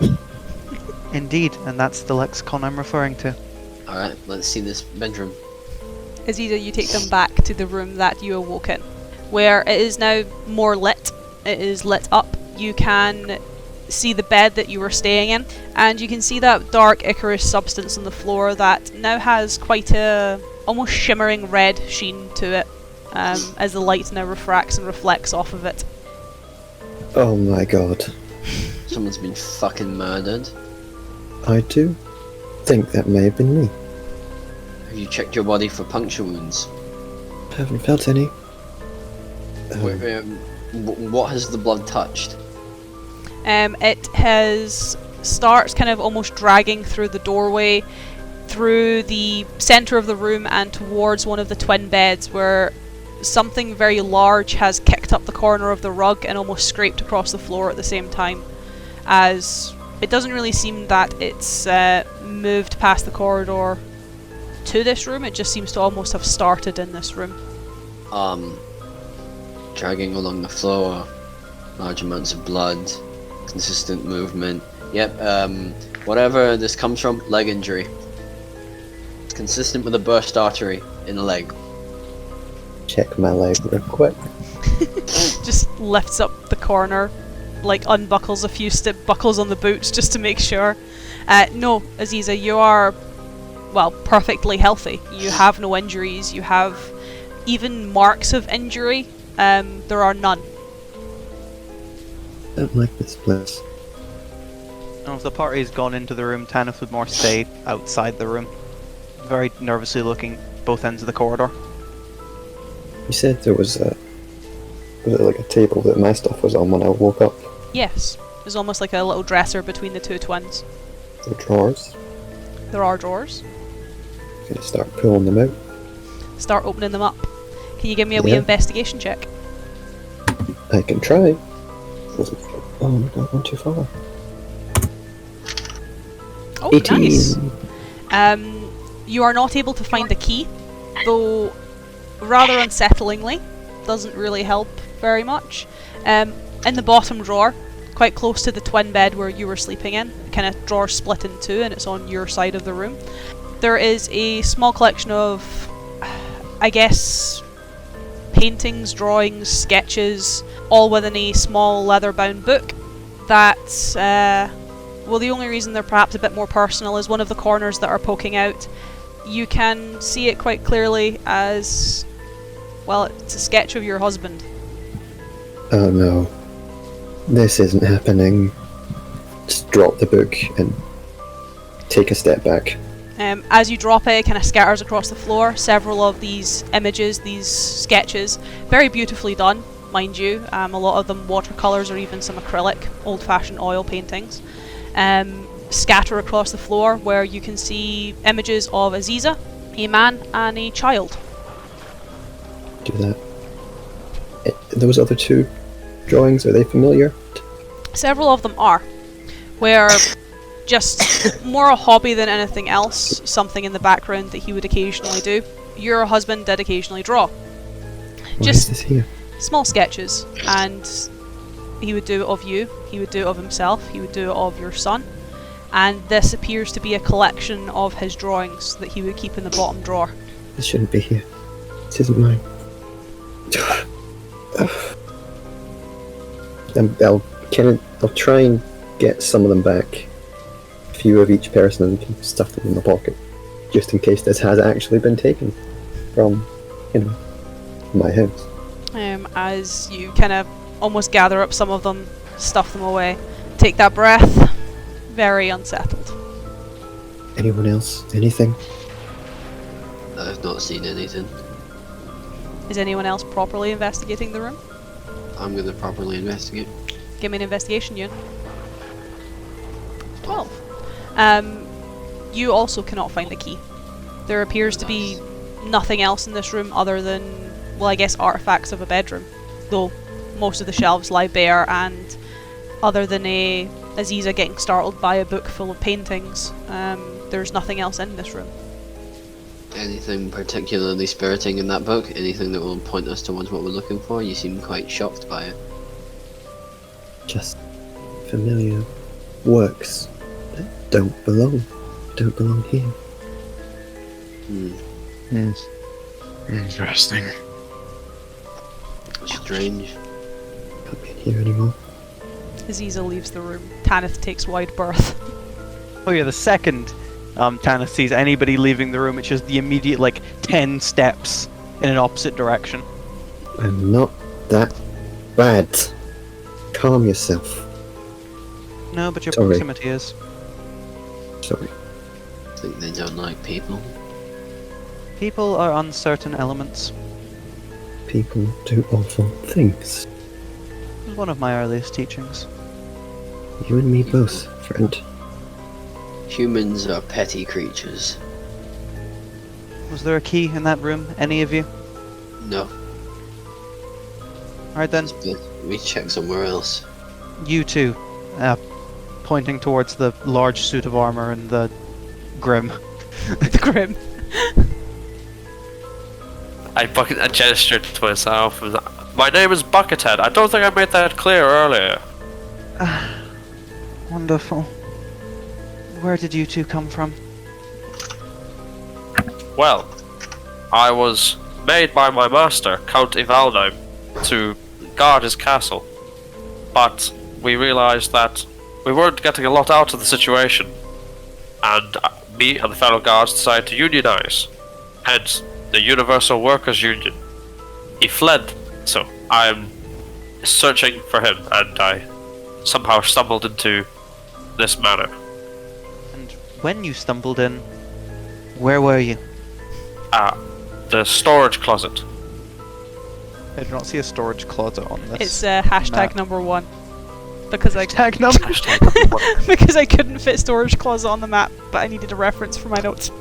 S2: Indeed, and that's the lexicon I'm referring to.
S3: Alright, let's see this bedroom.
S1: Aziza, you take them back to the room that you awoke in, where it is now more lit. It is lit up. You can see the bed that you were staying in, and you can see that dark ichorous substance on the floor that now has quite a almost shimmering red sheen to it, as the light now refracts and reflects off of it.
S6: Oh my god.
S3: Someone's been fucking murdered.
S6: I do think that may have been me.
S3: Have you checked your body for puncture wounds?
S6: I haven't felt any.
S3: What has the blood touched?
S1: It starts kind of almost dragging through the doorway, through the centre of the room and towards one of the twin beds, where something very large has kicked up the corner of the rug and almost scraped across the floor at the same time, as it doesn't really seem that it's moved past the corridor to this room. It just seems to almost have started in this room.
S3: Dragging along the floor, large amounts of blood, consistent movement. Yep, whatever this comes from, leg injury. It's consistent with a burst artery in the leg.
S6: Check my leg real quick.
S1: Just lifts up the corner, like unbuckles a few buckles on the boots just to make sure. No, Aziza, you are, well, perfectly healthy. You have no injuries. You have even marks of injury. There are none.
S6: I don't like this place.
S2: And if the party's gone into the room, Tanith would more stay outside the room, very nervously looking both ends of the corridor.
S6: You said there was it like a table that my stuff was on when I woke up?
S1: Yes, there's almost like a little dresser between the two twins.
S6: The drawers?
S1: There are drawers.
S6: Gonna start pulling them out.
S1: Start opening them up. Can you give me a wee
S6: Yeah.
S1: investigation check?
S6: I can try. Oh my god, I went too far.
S1: Oh,
S6: 18.
S1: nice. You are not able to find the key, though rather unsettlingly. Doesn't really help very much. In the bottom drawer, quite close to the twin bed where you were sleeping in, kind of drawer split in two and it's on your side of the room, there is a small collection of, I guess, paintings, drawings, sketches, all within a small leather-bound book that, well, the only reason they're perhaps a bit more personal is one of the corners that are poking out. You can see it quite clearly as, well, it's a sketch of your husband.
S6: Oh no. This isn't happening. Just drop the book and take a step back.
S1: As you drop it, it kind of scatters across the floor. Several of these images, these sketches, very beautifully done, mind you. A lot of them watercolours or even some acrylic, old-fashioned oil paintings. Scatter across the floor where you can see images of Aziza, a man and a child.
S6: Do that. Those other two drawings, are they familiar?
S1: Several of them are, where just more a hobby than anything else, something in the background that he would occasionally do. Your husband did occasionally draw.
S6: Why
S1: Just
S6: is this here?
S1: small sketches, and he would do it of you, he would do it of himself, he would do it of your son, and this appears to be a collection of his drawings that he would keep in the bottom drawer.
S6: This shouldn't be here. This isn't mine. I'll try and get some of them back. A few of each person and stuff them in my pocket. Just in case this has actually been taken from, my house.
S1: As you kind of almost gather up some of them, stuff them away, take that breath, very unsettled.
S6: Anyone else? Anything?
S3: I've not seen anything.
S1: Is anyone else properly investigating the room?
S3: I'm gonna properly investigate.
S1: Give me an investigation, Ewan. 12. You also cannot find the key. There appears to be nothing else in this room other than well, I guess artifacts of a bedroom, though most of the shelves lie bare, and other than Aziza getting startled by a book full of paintings, there's nothing else in this room.
S3: Anything particularly spiriting in that book? Anything that will point us towards what we're looking for? You seem quite shocked by it.
S6: Just familiar works that don't belong here.
S4: Interesting.
S3: Strange.
S6: Can't be in here anymore.
S1: Aziza leaves the room. Tanith takes wide berth.
S2: Oh yeah, the second Tanith sees anybody leaving the room, it's just the immediate, 10 steps in an opposite direction.
S6: I'm not that bad. Calm yourself.
S2: No, but your
S6: Sorry.
S2: proximity is.
S6: Sorry.
S3: I think they don't like people.
S2: People are uncertain elements.
S6: People do awful things.
S2: It was one of my earliest teachings.
S6: You and me both, friend.
S3: Humans are petty creatures.
S2: Was there a key in that room? Any of you?
S3: No.
S2: Alright then,
S3: We check somewhere else.
S2: you two. Pointing towards the large suit of armor and the Grim.
S1: The Grim.
S5: I gestured to myself. And my name is Buckethead. I don't think I made that clear earlier.
S2: Wonderful. Where did you two come from?
S5: Well, I was made by my master, Count Ivaldheim, to guard his castle. But we realized that we weren't getting a lot out of the situation. And me and the fellow guards decided to unionize. Hence, the Universal Workers' Union. He fled, so I'm searching for him, and I somehow stumbled into this manor.
S2: And when you stumbled in, where were you?
S5: The storage closet.
S2: I do not see a storage closet on this.
S1: It's hashtag
S2: map.
S1: number 1. Because I
S2: Tag number.
S1: because I couldn't fit storage closet on the map, but I needed a reference for my notes.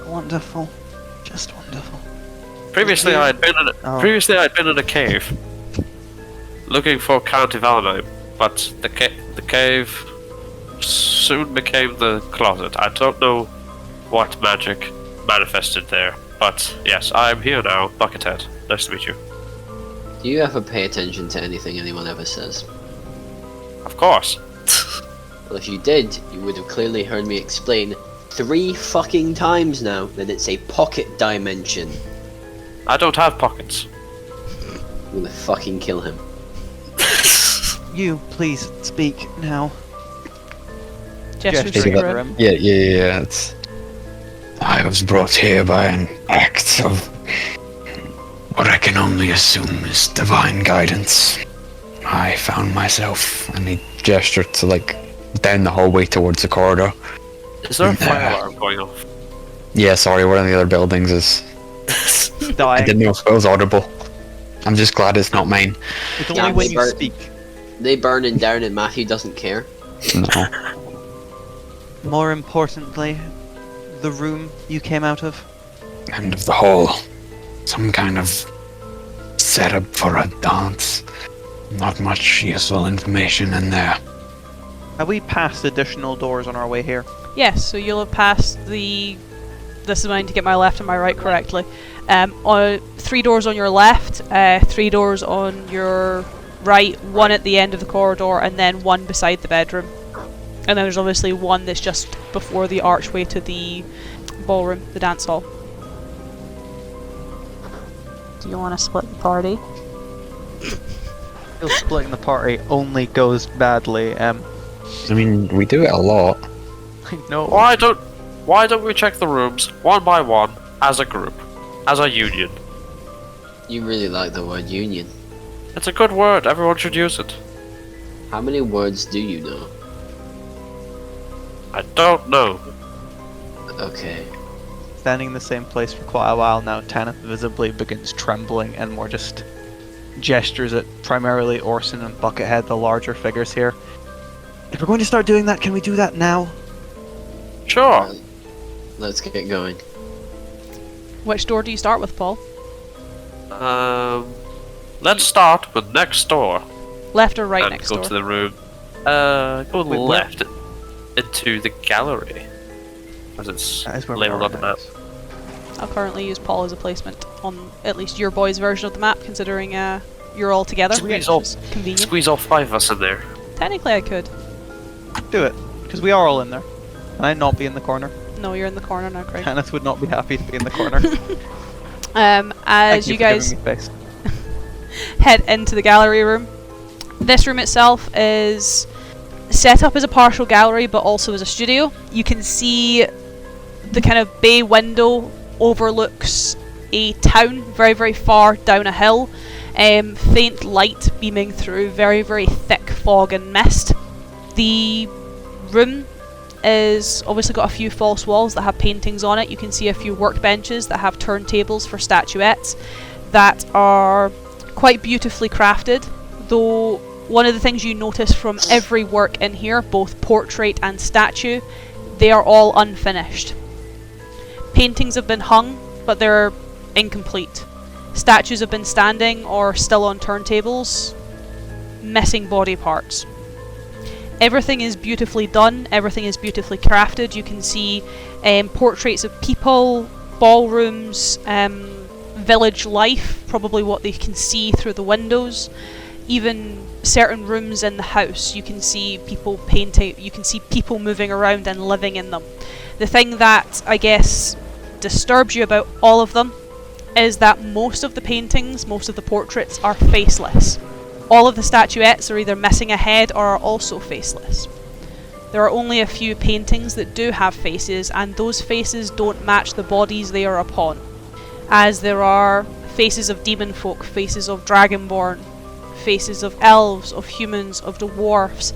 S2: Wonderful. Just wonderful.
S5: Previously, I had been in
S2: Oh.
S5: a cave, looking for Count Ivaldheim, but the cave soon became the closet. I don't know what magic manifested there, but yes, I am here now, Buckethead. Nice to meet you.
S3: Do you ever pay attention to anything anyone ever says?
S5: Of course.
S3: Well, if you did, you would have clearly heard me explain 3 fucking times now that it's a pocket dimension.
S5: I don't have pockets.
S3: I'm gonna fucking kill him.
S2: You, please, speak now.
S1: Gestures
S2: Gestures
S1: to
S2: at
S1: Grim.
S2: Grim.
S4: Yeah. I was brought here by an act of what I can only assume is divine guidance. I found myself, and he gestured to down the hallway towards the corridor.
S5: Is there a fire alarm going off?
S4: Yeah, sorry, one of the other buildings is. I
S2: Dying.
S4: didn't know if it was audible. I'm just glad it's not mine.
S2: It's
S3: Yeah,
S2: only when
S3: they
S2: you
S3: burn-
S2: speak.
S3: They burning down and Matthew doesn't care.
S4: No.
S2: More importantly, the room you came out of.
S4: End of the hall. Some kind of setup for a dance. Not much useful information in there.
S2: Have we passed additional doors on our way here?
S1: Yes, so you'll have passed the... This is mine to get my left and my right correctly. 3 doors on your left, 3 doors on your right, 1 at the end of the corridor, and then 1 beside the bedroom. And then there's obviously 1 that's just before the archway to the ballroom, the dance hall. Do you want to split the party?
S2: Feel splitting the party only goes badly.
S4: I mean, we do it a lot.
S2: No.
S5: Why don't we check the rooms one by one as a group, as a union?
S3: You really like the word union.
S5: It's a good word. Everyone should use it.
S3: How many words do you know?
S5: I don't know.
S3: Okay.
S2: Standing in the same place for quite a while now, Tanith visibly begins trembling and more just gestures at primarily Orson and Buckethead, the larger figures here. If we're going to start doing that, can we do that now?
S5: Sure.
S3: Let's get going.
S1: Which door do you start with, Paul?
S5: Let's start with next door.
S1: Left or right
S5: and
S1: next
S5: go
S1: door?
S5: to the room. Go
S2: Wait,
S5: left into the gallery, as it's
S2: That is where
S5: labelled on the map.
S1: I'll currently use Paul as a placement on at least your boys' version of the map, considering you're all together,
S5: Squeeze
S1: which
S5: all-
S1: is convenient.
S5: Squeeze all 5 of us in there.
S1: Technically, I could.
S2: Do it, because we are all in there. And I'd not be in the corner.
S1: No, you're in the corner now, Craig.
S2: Kenneth would not be happy to be in the corner.
S1: As
S2: Thank
S1: you
S2: for
S1: guys
S2: giving me space.
S1: head into the gallery room, this room itself is set up as a partial gallery, but also as a studio. You can see the kind of bay window overlooks a town very, very far down a hill. Faint light beaming through very, very thick fog and mist. The room is obviously got a few false walls that have paintings on it. You can see a few workbenches that have turntables for statuettes that are quite beautifully crafted, though one of the things you notice from every work in here, both portrait and statue, they are all unfinished. Paintings have been hung, but they're incomplete. Statues have been standing or still on turntables, missing body parts. Everything is beautifully done, everything is beautifully crafted. You can see portraits of people, ballrooms, village life, probably what they can see through the windows. Even certain rooms in the house, you can see people painting, you can see people moving around and living in them. The thing that, I guess, disturbs you about all of them is that most of the paintings, most of the portraits are faceless. All of the statuettes are either missing a head or are also faceless. There are only a few paintings that do have faces, and those faces don't match the bodies they are upon, as there are faces of demon folk, faces of dragonborn, faces of elves, of humans, of dwarfs,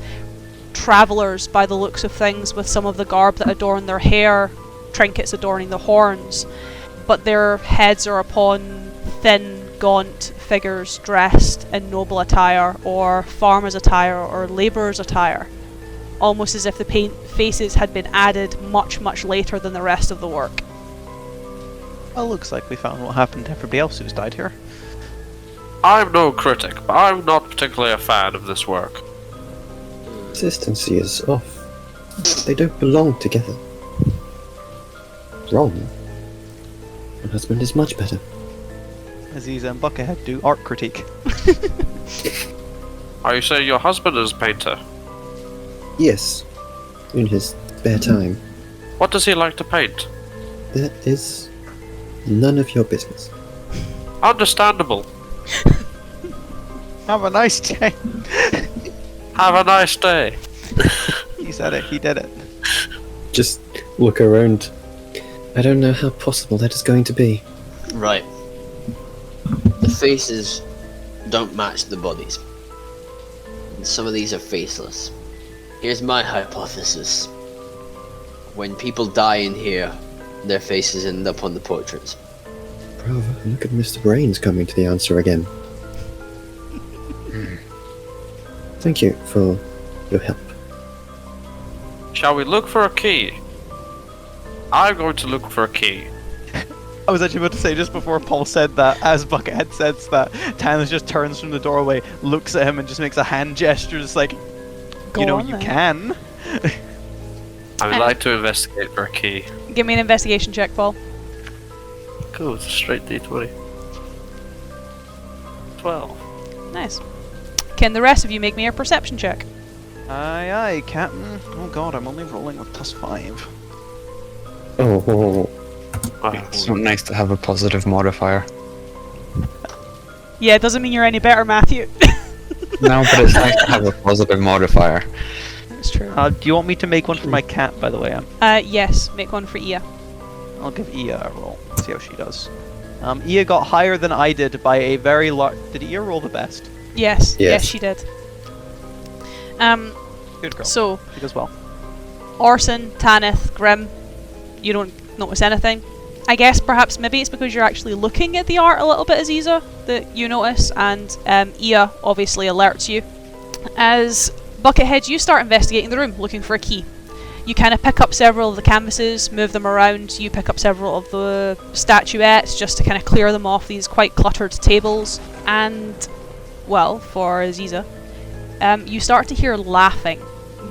S1: travellers by the looks of things, with some of the garb that adorn their hair, trinkets adorning the horns, but their heads are upon thin, gaunt figures dressed in noble attire, or farmers' attire, or labourers' attire, almost as if the faces had been added much, much later than the rest of the work.
S2: Well, looks like we found what happened to everybody else who's died here.
S5: I'm no critic, but I'm not particularly a fan of this work.
S6: Consistency is off. They don't belong together. Wrong. My husband is much better.
S2: Aziz and Buckethead do art critique.
S5: Are you saying your husband is a painter?
S6: Yes, in his spare time.
S5: What does he like to paint?
S6: That is none of your business.
S5: Understandable.
S2: Have a nice day.
S5: Have a nice day.
S2: He said it, he did it.
S6: Just look around. I don't know how possible that is going to be.
S3: Right. The faces don't match the bodies. And some of these are faceless. Here's my hypothesis. When people die in here, their faces end up on the portraits.
S6: Bravo, look at Mr. Brains coming to the answer again. Thank you for your help.
S5: Shall we look for a key? I'm going to look for a key.
S2: I was actually about to say, just before Paul said that, as Buckethead says that, Tannis just turns from the doorway, looks at him, and just makes a hand gesture, just like,
S1: Go
S2: you know,
S1: on
S2: you
S1: then.
S2: can.
S5: I would like to investigate for a key.
S1: Give me an investigation check, Paul.
S5: Cool, it's a straight D20. 12.
S1: Nice. Can the rest of you make me a perception check?
S2: Aye, aye, Captain. Oh god, I'm only rolling with +5.
S6: Oh,
S4: It's so nice to have a positive modifier.
S1: Yeah, it doesn't mean you're any better, Matthew.
S4: No, but it's nice to have a positive modifier.
S1: That's true.
S2: Do you want me to make one for my cat, by the way?
S1: Yes, make one for Ia.
S2: I'll give Ia a roll. See how she does. Ia got higher than I did by a very large... Did Ia roll the best?
S1: Yes,
S6: Yes.
S1: she did.
S2: Good girl.
S1: So,
S2: She does well.
S1: Orson, Tanith, Grim, you don't notice anything. I guess perhaps maybe it's because you're actually looking at the art a little bit, Aziza, that you notice, and Ia obviously alerts you. As Buckethead, you start investigating the room, looking for a key. You kind of pick up several of the canvases, move them around. You pick up several of the statuettes just to kind of clear them off these quite cluttered tables. And, well, for Aziza, you start to hear laughing,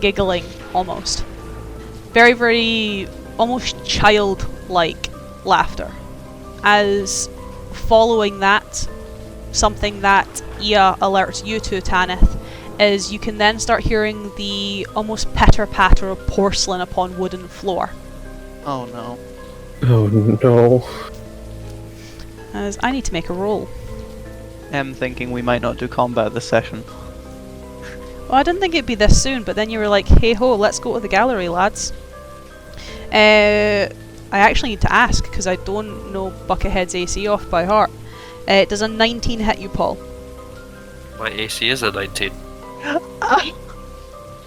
S1: giggling almost. Very, very almost childlike laughter. As following that, something that Ia alerts you to, Tanith, is you can then start hearing the almost pitter-patter of porcelain upon wooden floor.
S2: Oh no.
S6: Oh no.
S1: As I need to make a roll.
S2: I'm thinking we might not do combat this session.
S1: Well, I didn't think it'd be this soon, but then you were like, hey ho, let's go to the gallery, lads. I actually need to ask, because I don't know Buckethead's AC off by heart. Does a 19 hit you, Paul?
S5: My AC is a 19.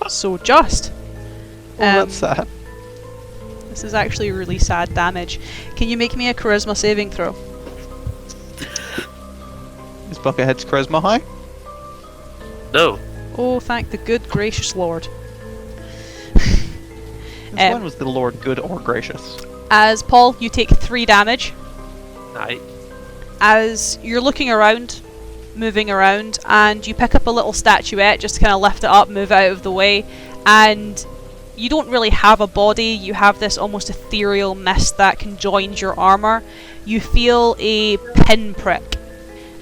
S1: So just.
S2: That's sad.
S1: This is actually really sad damage. Can you make me a charisma saving throw?
S2: Is Buckethead's charisma high?
S5: No.
S1: Oh, thank the good gracious Lord.
S2: This one was the Lord good or gracious.
S1: As Paul, you take 3 damage.
S5: Aye.
S1: As you're looking around, moving around, and you pick up a little statuette just to kind of lift it up, move it out of the way, and you don't really have a body, you have this almost ethereal mist that conjoins your armour. You feel a pinprick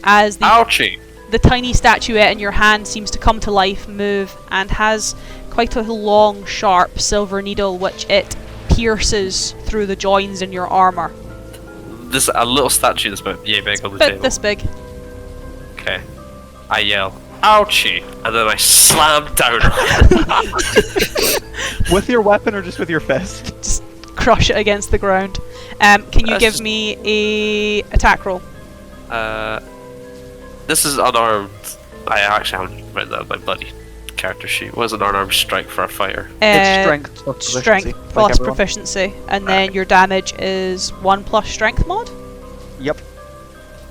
S1: as
S5: Ouchie!
S1: the tiny statuette in your hand seems to come to life, move, and has quite a long, sharp silver needle which it pierces through the joins in your armour.
S5: This a little statue that's about yay big on the
S1: Bit
S5: table.
S1: this big.
S5: Okay. I yell, ouchie! And then I slam down.
S2: With your weapon or just with your fist?
S1: Just crush it against the ground. Can you
S5: That's
S1: give
S5: just-
S1: me a attack roll?
S5: This is unarmed. I actually haven't written that on my bloody character sheet. What is an unarmed strike for a fighter?
S2: It's strength plus proficiency,
S1: Strength
S2: like
S1: plus
S2: everyone.
S1: proficiency, and then your damage is 1 plus strength mod.
S2: Yep.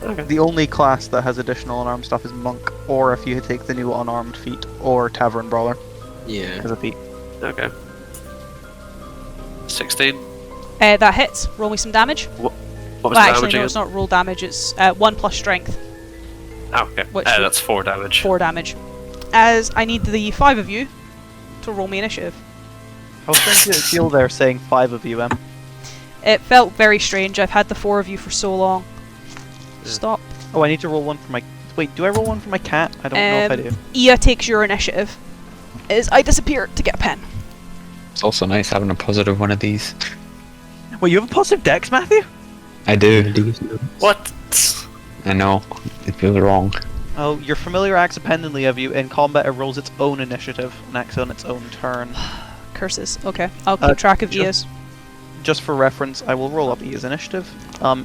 S5: Okay.
S2: The only class that has additional unarmed stuff is monk, or if you take the new unarmed feat, or tavern brawler
S3: Yeah.
S2: as a feat.
S5: Okay. 16.
S1: That hits. Roll me some damage.
S5: What
S1: Well,
S5: was the
S1: actually,
S5: damage
S1: no,
S5: again?
S1: it's not roll damage. It's 1 plus strength,
S5: Oh, okay.
S1: Which
S5: That's 4 damage.
S1: 4 damage. As I need the 5 of you to roll me initiative.
S2: How strange did it feel there saying 5 of you, Em?
S1: It felt very strange. I've had the 4 of you for so long. Stop.
S2: Oh, I need to roll one for my... Wait, do I roll one for my cat? I don't know if I do.
S1: Ia takes your initiative. As I disappear to get a pen.
S4: It's also nice having a positive one of these.
S2: Wait, you have a positive dex, Matthew?
S4: I do.
S5: What?
S4: I know. It feels wrong.
S2: Oh, your familiar acts independently of you. In combat, it rolls its own initiative and acts on its own turn.
S1: Curses. Okay, I'll keep track of Ia's.
S2: Just for reference, I will roll up Ia's initiative.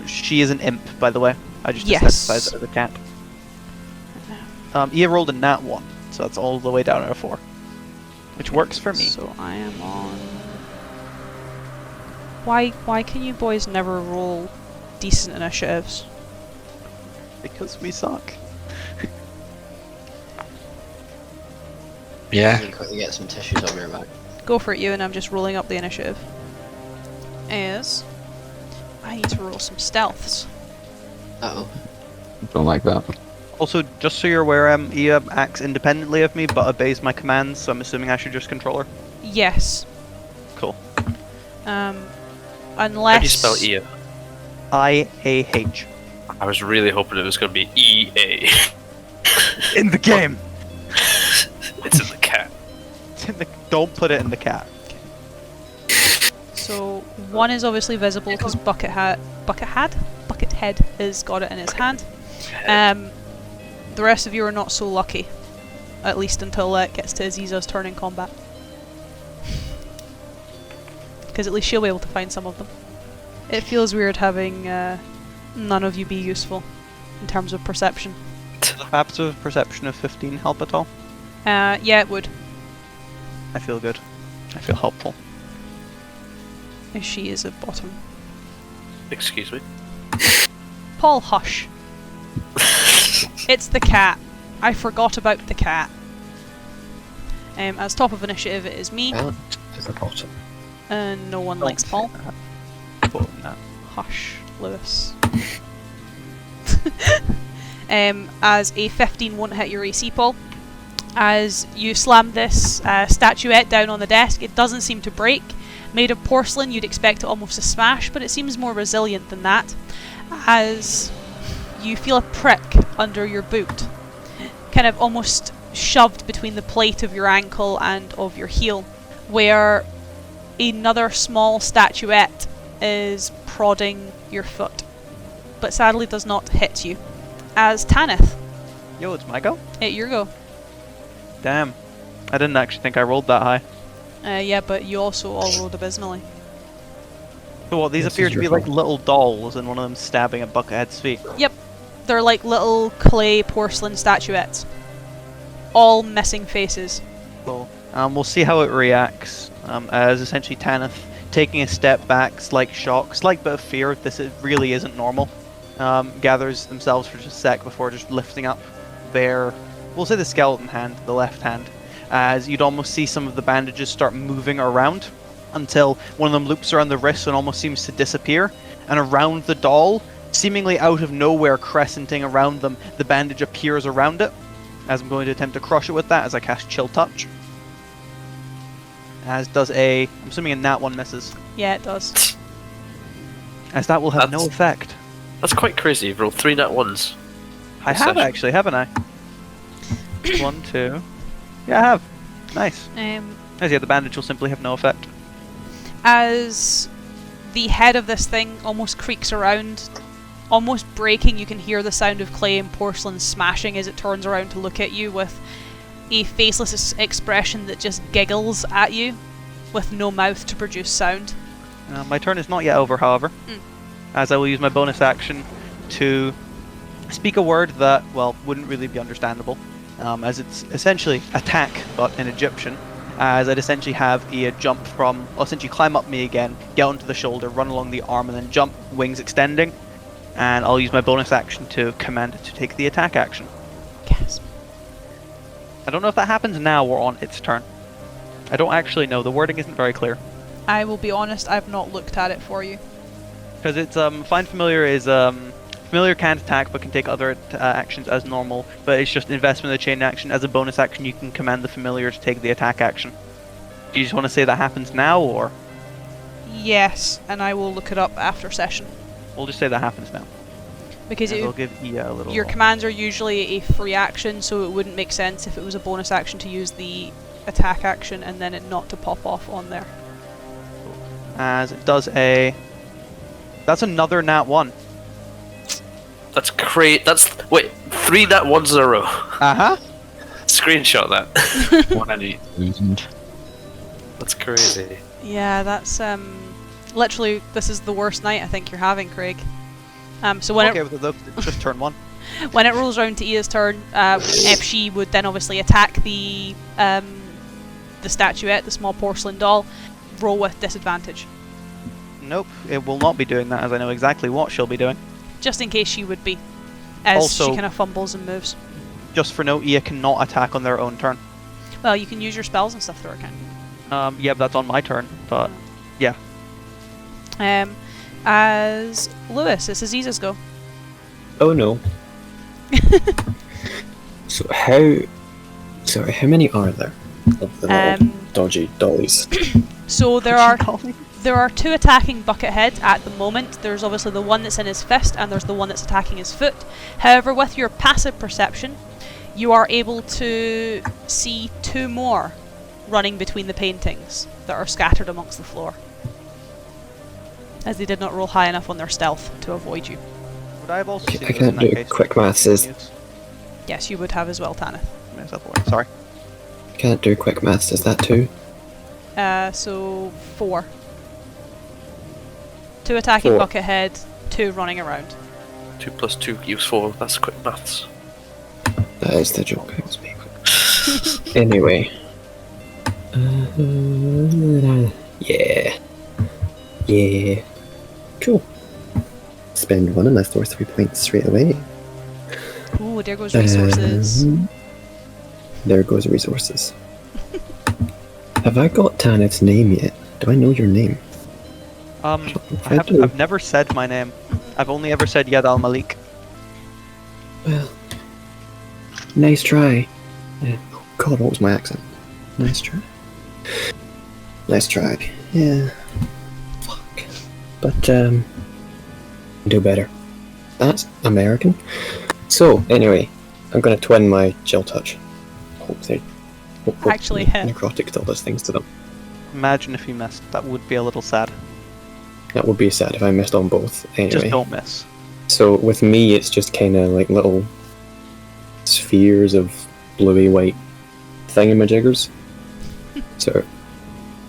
S2: She is an imp, by the way. I just
S1: Yes.
S2: specified it as a cat. Ia rolled a nat 1, so that's all the way down at a 4. Which works for me.
S1: So I am on... Why can you boys never roll decent initiatives?
S2: Because we suck.
S4: Yeah.
S3: You can quickly get some tissues on your back.
S1: Go for it, you, and I'm just rolling up the initiative. Is... I need to roll some stealths.
S3: Uh-oh.
S4: Don't like that.
S2: Also, just so you're aware, Ia acts independently of me, but obeys my commands, so I'm assuming I should just control her.
S1: Yes.
S2: Cool.
S1: Unless...
S5: How do you spell Ia?
S2: I-A-H.
S5: I was really hoping it was going to be EA.
S2: In the game!
S5: It's in the cat.
S2: Don't put it in the cat.
S1: So, 1 is obviously visible because Buckethead has got it in his hand. The rest of you are not so lucky. At least until it gets to Aziza's turn in combat. Because at least she'll be able to find some of them. It feels weird having none of you be useful in terms of perception.
S2: Perhaps a perception of 15 help at all?
S1: Yeah, it would.
S2: I feel good. I feel helpful.
S1: She is at bottom.
S5: Excuse me.
S1: Paul, hush. It's the cat. I forgot about the cat. As top of initiative, it is me.
S6: Down to the bottom.
S1: And no one
S2: Don't
S1: likes Paul.
S2: say that. But, no.
S1: Hush, Lewis. As a 15 won't hit your AC, Paul. As you slam this statuette down on the desk, it doesn't seem to break. Made of porcelain, you'd expect it almost to smash, but it seems more resilient than that. As you feel a prick under your boot, kind of almost shoved between the plate of your ankle and of your heel, where another small statuette is prodding your foot, but sadly does not hit you. As Tanith,
S2: Yo, it's my go?
S1: your go.
S2: Damn. I didn't actually think I rolled that high.
S1: Yeah, but you also all rolled abysmally.
S2: So what, these
S6: This
S2: appear
S6: is
S2: to be
S6: your
S2: like
S6: fault.
S2: little dolls and one of them stabbing at Buckethead's feet.
S1: Yep, they're like little clay porcelain statuettes, all missing faces.
S2: So, we'll see how it reacts, as essentially Tanith, taking a step back, slight shock, slight bit of fear, really isn't normal, gathers themselves for just a sec before just lifting up their, we'll say the skeleton hand, the left hand, as you'd almost see some of the bandages start moving around until one of them loops around the wrist and almost seems to disappear, and around the doll, seemingly out of nowhere, crescenting around them, the bandage appears around it, as I'm going to attempt to crush it with that as I cast Chill Touch. As does I'm assuming a nat 1 misses,
S1: Yeah, it does.
S2: as that will have no
S5: That's-
S2: effect.
S5: That's quite crazy. You've rolled 3 nat 1s.
S2: I have
S5: Session.
S2: actually, haven't I? 1, 2. Yeah, I have. Nice. As yeah, the bandage will simply have no effect.
S1: As the head of this thing almost creaks around, almost breaking, you can hear the sound of clay and porcelain smashing as it turns around to look at you with a faceless expression that just giggles at you with no mouth to produce sound.
S2: My turn is not yet over, however, as I will use my bonus action to speak a word that, well, wouldn't really be understandable, as it's essentially attack, but in Egyptian, as I'd essentially have Ia jump from, essentially climb up me again, get onto the shoulder, run along the arm, and then jump, wings extending, and I'll use my bonus action to command it to take the attack action.
S1: Yes.
S2: I don't know if that happens now or on its turn. I don't actually know, the wording isn't very clear.
S1: I will be honest, I've not looked at it for you.
S2: Because it's, Find Familiar is, Familiar can't attack but can take other actions as normal, but it's just investment of the chain action. As a bonus action, you can command the Familiar to take the attack action. Do you just want to say that happens now, or?
S1: Yes, and I will look it up after session.
S2: We'll just say that happens now.
S1: Because
S2: And we'll give Ia a little...
S1: your commands are usually a free action, so it wouldn't make sense if it was a bonus action to use the attack action and then it not to pop off on there.
S2: As it does that's another nat 1.
S5: That's great. Wait, 3 nat 1s in a row.
S2: Uh-huh.
S5: Screenshot that.
S4: 1 in 8,000.
S5: That's crazy.
S1: Yeah, that's literally, this is the worst night I think you're having, Craig. So when
S2: Okay with it though, it's just turn 1.
S1: when it rolls around to Ia's turn, if she would then obviously attack the statuette, the small porcelain doll, roll with disadvantage.
S2: Nope, it will not be doing that, as I know exactly what she'll be doing.
S1: Just in case she would be. As
S2: Also-
S1: she kind of fumbles and moves.
S2: Just for note, Ia cannot attack on their own turn.
S1: Well, you can use your spells and stuff through her can.
S2: Yeah, but that's on my turn, but... Yeah.
S1: As Lewis, it's Aziza's go.
S6: Oh no. So how many are there of the little dodgy dollies?
S1: So there are 2 attacking Buckethead at the moment. There's obviously the one that's in his fist and there's the one that's attacking his foot. However, with your passive perception, you are able to see 2 more running between the paintings that are scattered amongst the floor, as they did not roll high enough on their stealth to avoid you.
S2: Would I have also
S6: I
S2: seen those
S6: can't
S2: in that
S6: do
S2: case?
S6: quick maths,
S1: Yes, you would have as well, Tanith.
S2: Myself away. Sorry.
S6: Can't do quick maths, is that 2?
S1: So 4. 2 attacking
S6: 4.
S1: Buckethead, 2 running around.
S5: 2 plus 2 gives 4. That's quick maths.
S6: That is the joke I was making. Anyway. Yeah. Yeah. Cool. Spend 1 and I store 3 points straight away.
S1: Ooh, there goes resources.
S6: There goes resources. Have I got Tanith's name yet? Do I know your name?
S2: I've never said my name. I've only ever said Yad al-Malik.
S6: Well, nice try. Oh God, what was my accent? Nice try. Nice try. Yeah. Fuck. But, do better. That's American. So, anyway, I'm gonna twin my chill touch. Hope
S1: Actually hit.
S6: necrotic still does things to them.
S2: Imagine if you missed. That would be a little sad.
S6: That would be sad if I missed on both. Anyway.
S2: Just don't miss.
S6: So with me, it's just kind of like little spheres of bluey white thingamajiggers sort of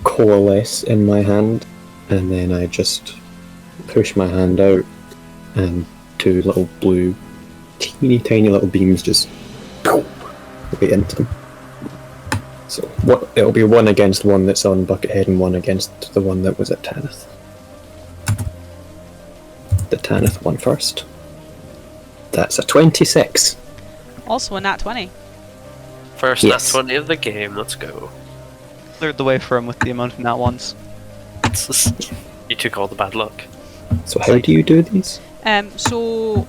S6: coalesce in my hand, and then I just push my hand out, and two little blue, teeny tiny little beams just go right into them. So it'll be one against one that's on Buckethead and one against the one that was at Tanith. The Tanith one first. That's a 26.
S1: Also a nat 20.
S5: First
S6: Yes.
S5: nat 20 of the game, let's go.
S2: Cleared the way for him with the amount of nat ones.
S5: You took all the bad luck.
S6: So how do you do these?
S1: So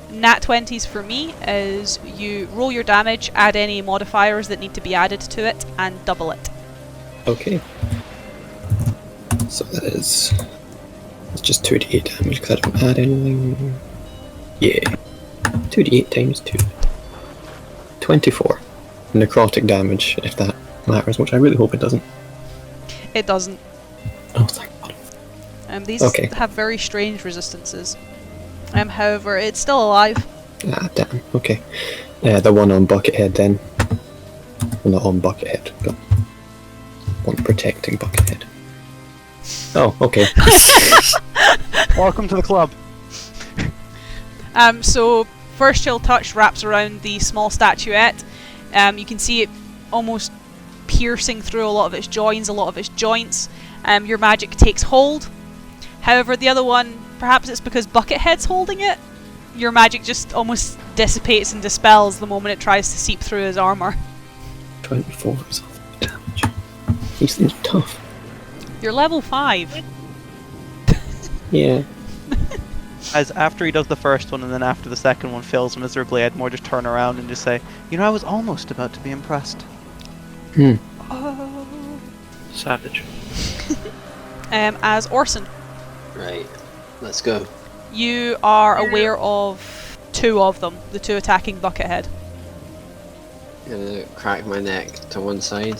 S1: nat 20s for me is you roll your damage, add any modifiers that need to be added to it, and double it.
S6: Okay. So that is... It's just 2d8 damage because I don't add anything. Yeah. 2d8 times 2. 24. Necrotic damage, if that matters, which I really hope it doesn't.
S1: It doesn't.
S6: Oh, thank God.
S1: These
S6: Okay.
S1: have very strange resistances. However, it's still alive.
S6: Ah, damn. Okay. The one on Buckethead then. Well, not on Buckethead, but one protecting Buckethead. Oh, okay.
S2: Welcome to the club.
S1: So first chill touch wraps around the small statuette. You can see it almost piercing through a lot of its joins, a lot of its joints. Your magic takes hold. However, the other one, perhaps it's because Buckethead's holding it, your magic just almost dissipates and dispels the moment it tries to seep through his armour.
S6: 24 is all the damage. These things are tough.
S1: You're level 5.
S6: Yeah.
S2: As after he does the first one and then after the second one fails miserably, I'd more just turn around and just say, you know, I was almost about to be impressed.
S1: Oh.
S5: Savage.
S1: As Orson,
S3: Right. Let's go.
S1: you are aware of two of them, the two attacking Buckethead.
S3: Gonna crack my neck to one side.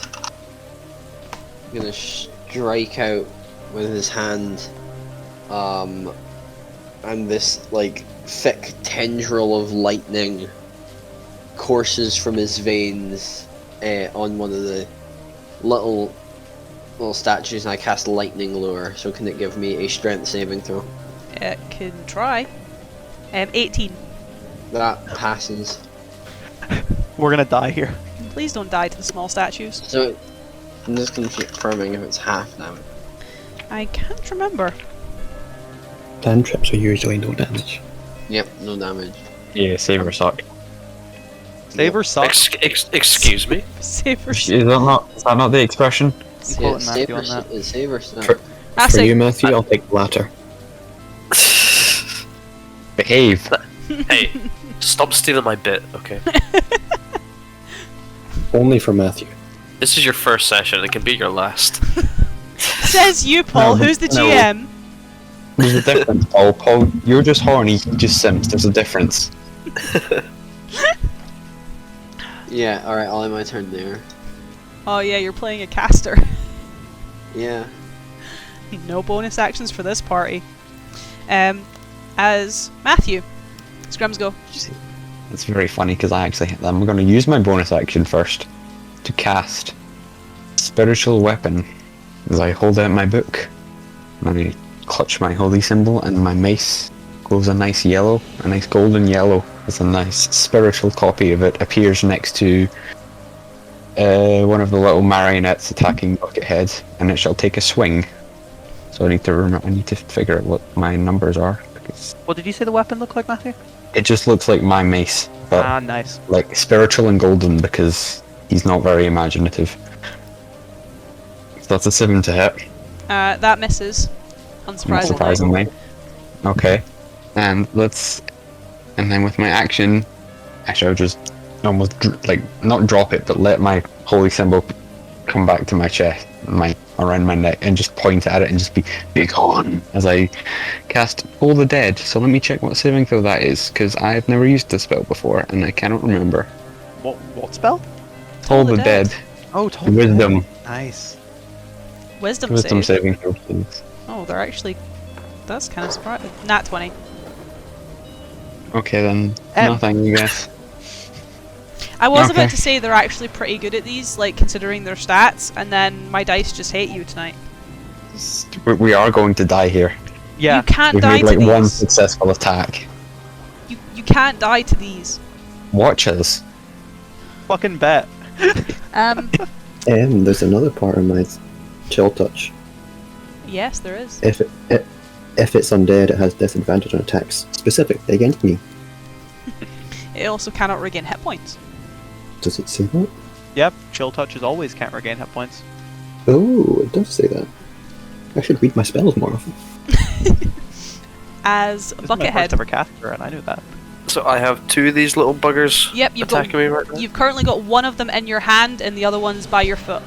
S3: Gonna strike out with his hand. And this like thick tendril of lightning courses from his veins on one of the little statues, and I cast lightning lure. So can it give me a strength saving throw?
S1: It can try. 18.
S3: That passes.
S2: We're gonna die here.
S1: Please don't die to the small statues.
S3: So I'm just confirming if it's half damage.
S1: I can't remember.
S6: Cantrips are usually no damage.
S3: Yep, no damage.
S4: Yeah, saber suck.
S2: Saber sucks.
S5: Excuse me?
S1: Saber.
S4: Is that not the expression?
S2: I'm quoting Matthew on that.
S3: Saber stuff.
S6: For
S1: That's
S6: you,
S1: it.
S6: Matthew, I'll take the latter.
S4: Behave.
S5: Hey, stop stealing my bit, okay?
S6: Only for Matthew.
S5: This is your first session, it can be your last.
S1: Says you, Paul.
S4: No,
S1: Who's the
S4: no.
S1: GM?
S4: There's a difference, Paul. Paul, you're just horny, you just simps. There's a difference.
S3: Yeah, alright, I'll end my turn there.
S1: Oh yeah, you're playing a caster.
S3: Yeah.
S1: No bonus actions for this party. As Matthew. Scrums go.
S4: It's very funny because I'm going to use my bonus action first to cast Spiritual Weapon as I hold out my book. And I clutch my holy symbol, and my mace goes a nice yellow, a nice golden yellow, as a nice spiritual copy of it appears next to one of the little marionettes attacking Buckethead, and it shall take a swing. So I need to figure out what my numbers are. Because
S2: What did you say the weapon looked like, Matthew?
S4: it just looks like my mace, but
S2: Ah, nice.
S4: like spiritual and golden because he's not very imaginative. So that's a 7 to hit.
S1: That misses,
S4: Not
S1: unsurprisingly.
S4: surprisingly. Okay. And then with my action, actually I'll just almost not drop it, but let my holy symbol come back to my chest, around my neck, and just point at it and just be gone as I cast Toll the Dead. So let me check what saving throw that is, because I've never used this spell before and I cannot remember.
S2: What spell?
S4: Toll the Dead.
S2: Oh,
S4: Wisdom.
S2: Nice.
S1: Wisdom
S4: Wisdom
S1: save.
S4: saving throw, please.
S1: Oh, they're actually... That's kind of surprising. Nat 20.
S4: Okay then,
S2: M.
S4: nothing, I guess.
S1: I was
S4: Okay.
S1: about to say they're actually pretty good at these, like, considering their stats, and then my dice just hate you tonight.
S4: We are going to die here.
S2: Yeah.
S1: You can't
S4: We've
S1: die
S4: made
S1: to
S4: like one
S1: these.
S4: successful attack.
S1: You can't die to these.
S4: Watch us.
S2: Fucking bet.
S6: There's another part of my chill touch.
S1: Yes, there is.
S6: If it's undead, it has disadvantage on attacks specifically against me.
S1: It also cannot regain hit points.
S6: Does it say that?
S2: Yep. Chill touches always can't regain hit points.
S6: Oh, it does say that. I should read my spells more often.
S1: As
S2: This is my
S1: Buckethead.
S2: first ever caster, and I knew that.
S5: So I have two of these little buggers
S1: Yep,
S5: attacking me right now.
S1: you've currently got one of them in your hand, and the other one's by your foot.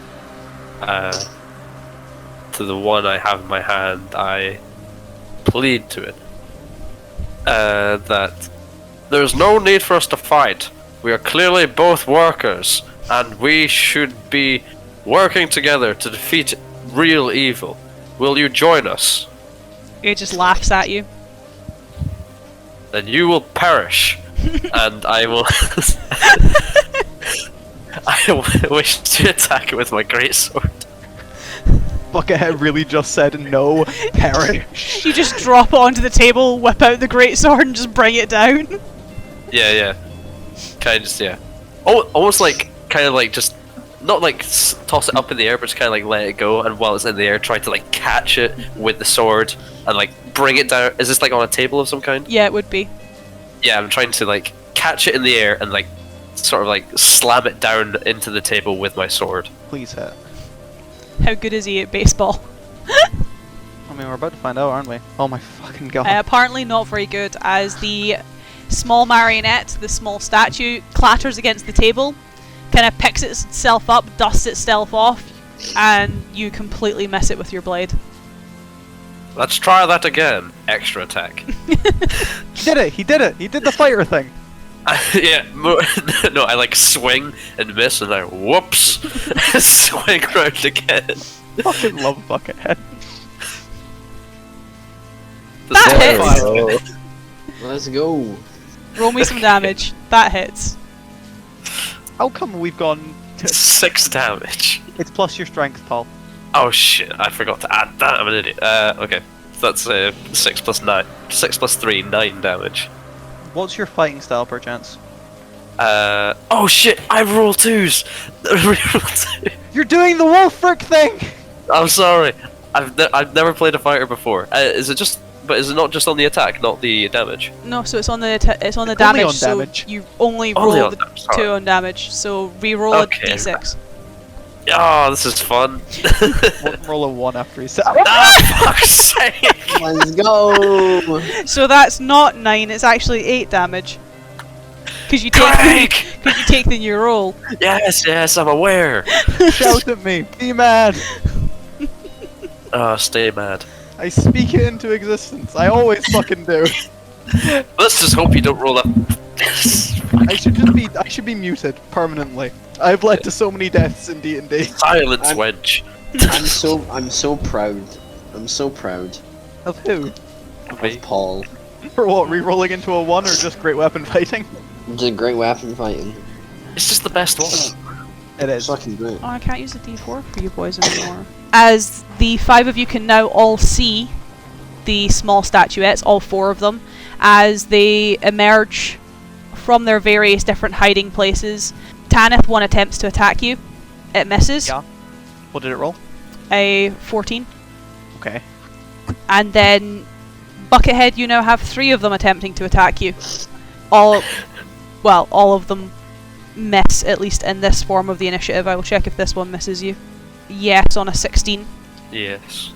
S5: To the one I have in my hand, I plead to it that there's no need for us to fight. We are clearly both workers, and we should be working together to defeat real evil. Will you join us?
S1: It just laughs at you.
S5: Then you will perish, and I will. I wish to attack it with my greatsword.
S2: Buckethead really just said no, perish.
S1: You just drop it onto the table, whip out the greatsword, and just bring it down.
S5: Yeah. Kind of just, yeah. Oh, almost like, kind of like just, not like toss it up in the air, but just kind of like let it go, and while it's in the air, try to like catch it with the sword, and like bring it down. Is this like on a table of some kind?
S1: Yeah, it would be.
S5: Yeah, I'm trying to like catch it in the air and like sort of like slam it down into the table with my sword.
S2: Please hit.
S1: How good is he at baseball?
S2: I mean, we're about to find out, aren't we? Oh my fucking god.
S1: Apparently not very good, as the small marionette, the small statue, clatters against the table, kind of picks itself up, dusts itself off, and you completely miss it with your blade.
S5: Let's try that again. Extra attack.
S2: He did it! He did the fighter thing!
S5: Yeah, no, I like swing and miss, and I whoops, swing round again.
S2: Fucking love Buckethead.
S1: That hits!
S3: Let's go.
S1: Roll me some damage. That hits.
S2: How come we've gone...
S5: 6 damage.
S2: It's plus your strength, Paul.
S5: Oh shit, I forgot to add that, I'm an idiot. Okay, so that's 6 plus 9. 6 plus 3, 9 damage.
S2: What's your fighting style, perchance?
S5: Oh shit, I roll 2s! Reroll 2.
S2: You're doing the Wolfric thing!
S5: I'm sorry, I've never played a fighter before. Is it not just on the attack, not the damage?
S1: No, so it's on the
S2: Only
S1: damage.
S2: on
S1: So
S2: damage.
S1: you only
S5: Only
S1: roll
S5: on
S1: the
S5: damage, sorry.
S1: 2 on damage. So re-roll
S5: Okay.
S1: a d6.
S5: Oh, this is fun.
S2: Roll a 1 after he said...
S5: Ah, fuck's sake!
S3: Let's go.
S1: So that's not 9. It's actually 8 damage. Because you
S5: Craig!
S1: take the new roll.
S5: Yes, I'm aware.
S2: Shout at me! Be mad!
S5: Stay mad.
S2: I speak it into existence. I always fucking do.
S5: Let's just hope you don't roll up.
S2: I should be muted permanently. I've led to so many deaths in D&D.
S5: Silence, wench.
S3: I'm so proud. I'm so proud
S2: Of who?
S3: of Paul.
S2: For what, re-rolling into a 1 or just great weapon fighting?
S3: Just a great weapon fighting.
S5: It's just the best one.
S2: It
S3: It's
S2: is.
S3: fucking great.
S1: Oh, I can't use a d4 for you boys anymore. As the 5 of you can now all see the small statuettes, all 4 of them, as they emerge from their various different hiding places. Tanith 1 attempts to attack you. It misses.
S2: Yeah. What did it roll?
S1: A 14.
S2: Okay.
S1: And then Buckethead, you now have 3 of them attempting to attack you. All of them miss, at least in this form of the initiative. I will check if this one misses you. Yes, on a 16.
S5: Yes.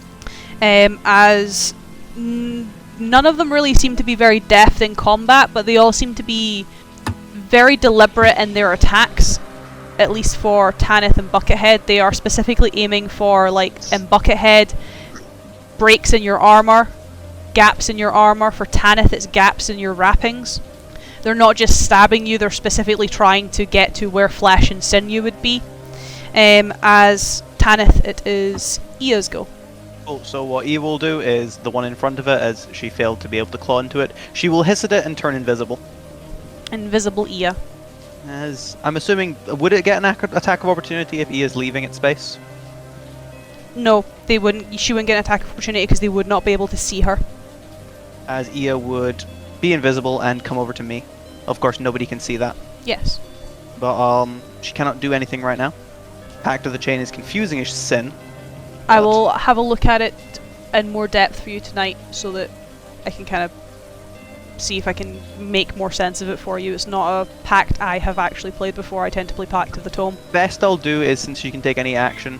S1: as none of them really seem to be very deft in combat, but they all seem to be very deliberate in their attacks. At least for Tanith and Buckethead, they are specifically aiming for, like, in Buckethead, breaks in your armour, gaps in your armour. For Tanith, it's gaps in your wrappings. They're not just stabbing you, they're specifically trying to get to where flesh and sinew would be. As Tanith, it is Ia's go.
S2: Oh, so what Ia will do is, the one in front of it, as she failed to be able to claw into it, she will hiss at it and turn invisible.
S1: Invisible Ia.
S2: As I'm assuming, would it get an attack of opportunity if Ia's leaving its space?
S1: No, they wouldn't. She wouldn't get an attack of opportunity because they would not be able to see her.
S2: As Ia would be invisible and come over to me. Of course, nobody can see that.
S1: Yes.
S2: But she cannot do anything right now. Pact of the Chain is confusing as sin.
S1: I will have a look at it in more depth for you tonight so that I can kind of see if I can make more sense of it for you. It's not a pact I have actually played before. I tend to play Pact of the Tome.
S2: Best I'll do is, since she can take any action,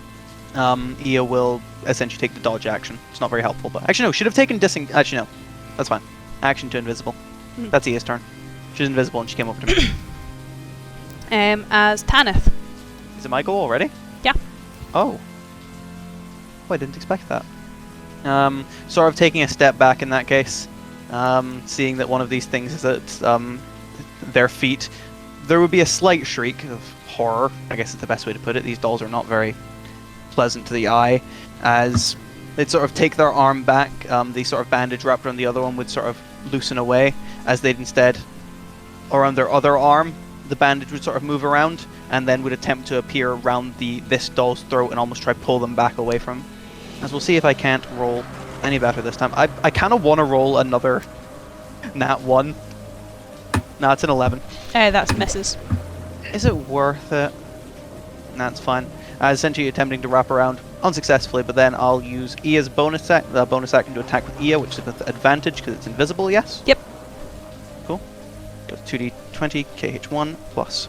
S2: Ia will essentially take the dodge action. It's not very helpful, but actually no, should have taken actually no, that's fine. Action to invisible. That's Ia's turn. She's invisible and she came over to me.
S1: As Tanith.
S2: Is it my go already?
S1: Yeah.
S2: Oh, I didn't expect that. Sort of taking a step back in that case. Seeing that one of these things is at their feet, there would be a slight shriek of horror. I guess is the best way to put it. These dolls are not very pleasant to the eye. As they'd sort of take their arm back, the sort of bandage wrapped around the other one would sort of loosen away, as they'd instead, around their other arm, the bandage would sort of move around, and then would attempt to appear around this doll's throat and almost try to pull them back away from. As we'll see if I can't roll any better this time. I kind of want to roll another nat 1. Nah, it's an 11.
S1: That's misses.
S2: Is it worth it? Nah, it's fine. Essentially attempting to wrap around unsuccessfully, but then I'll use Ia's bonus action to attack with Ia, which is with advantage because it's invisible, yes?
S1: Yep.
S2: Cool. Goes 2d20 KH1 plus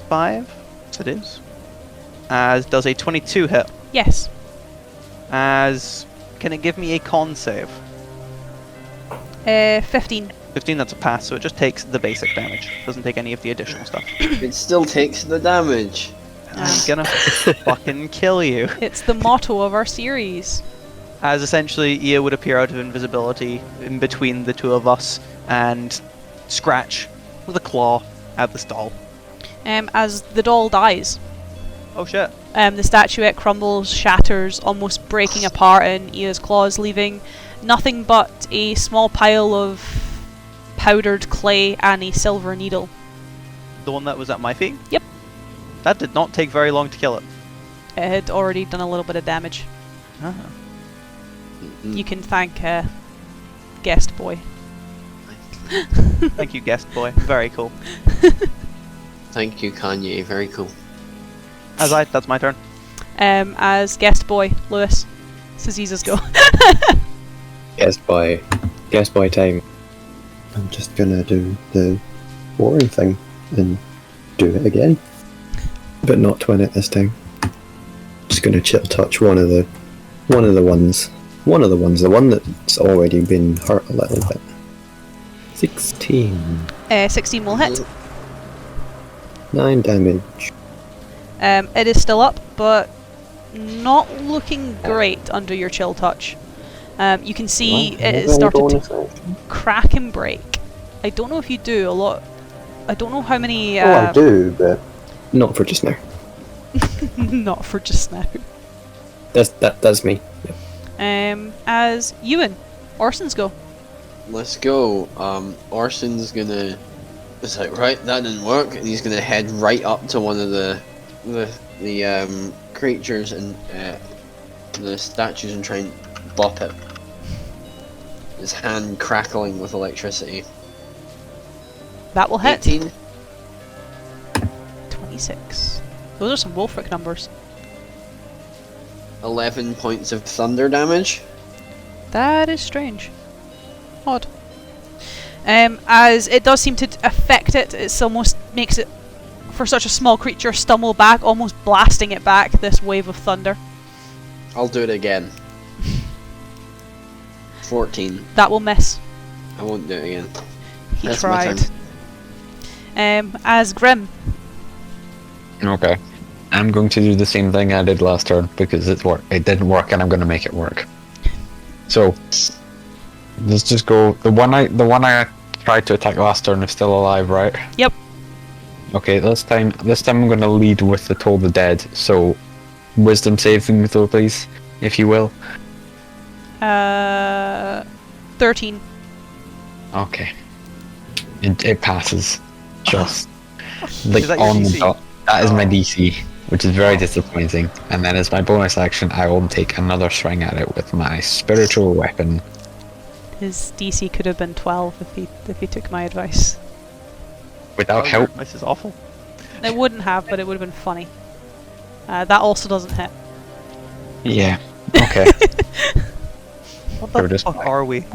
S2: 5. Yes, it is. As does a 22 hit.
S1: Yes.
S2: As can it give me a con save?
S1: 15.
S2: 15, that's a pass, so it just takes the basic damage. Doesn't take any of the additional stuff.
S3: It still takes the damage.
S2: I'm gonna fucking kill you.
S1: It's the motto of our series.
S2: As essentially Ia would appear out of invisibility in between the two of us and scratch with a claw at the doll.
S1: As the doll dies.
S2: Oh shit.
S1: The statuette crumbles, shatters, almost breaking apart in Ia's claws, leaving nothing but a small pile of powdered clay and a silver needle.
S2: The one that was at my feet?
S1: Yep.
S2: That did not take very long to kill it.
S1: It had already done a little bit of damage.
S2: Ah.
S1: You can thank Guest Boy.
S2: Thank you, guest boy. Very cool.
S3: Thank you, Kanye. Very cool.
S2: That's my turn.
S1: As Guest Boy, Lewis. This is Aziza's go.
S6: Guest boy time. I'm just gonna do the boring thing and do it again, but not twin it this time. Just gonna chill touch one of the ones, the one that's already been hurt a little bit. 16.
S1: 16 will hit.
S6: 9 damage.
S1: It is still up, but not looking great under your chill touch. You can see it has started to crack and break. I don't know if you do a lot. I don't know how many.
S6: I do, but not for just now.
S1: Not for just now.
S6: That's me.
S1: As Ewan, Orson's go.
S3: Let's go. Orson's gonna. It's like, right, that didn't work, and he's gonna head right up to one of the creatures and the statues and try and bop it. His hand crackling with electricity.
S1: That will hit.
S3: 18.
S1: 26. Those are some Wolfric numbers.
S3: 11 points of thunder damage.
S1: That is strange. Odd. As it does seem to affect it, it almost makes it, for such a small creature, stumble back, almost blasting it back, this wave of thunder.
S3: I'll do it again. 14.
S1: That will miss.
S3: I won't do it again.
S1: He
S3: That's my
S1: tried.
S3: turn.
S1: As Grim.
S4: Okay. I'm going to do the same thing I did last turn because it didn't work, and I'm going to make it work. So let's just go. The one I tried to attack last turn is still alive, right?
S1: Yep.
S4: Okay. This time I'm going to lead with the Toll the Dead. So, wisdom saving throw, please, if you will.
S1: 13.
S4: Okay. It passes. Just like
S2: Is that your
S4: on the
S2: DC?
S4: dot. That is my
S2: Oh.
S4: DC, which is very disappointing. And then as my bonus action, I will take another swing at it with my spiritual weapon.
S1: His DC could have been 12 if he took my advice.
S4: Without
S2: Oh,
S4: help.
S2: This is awful.
S1: It wouldn't have, but it would have been funny. That also doesn't hit.
S4: Yeah. Okay.
S2: What
S4: Or
S2: the
S4: just-
S2: fuck are we?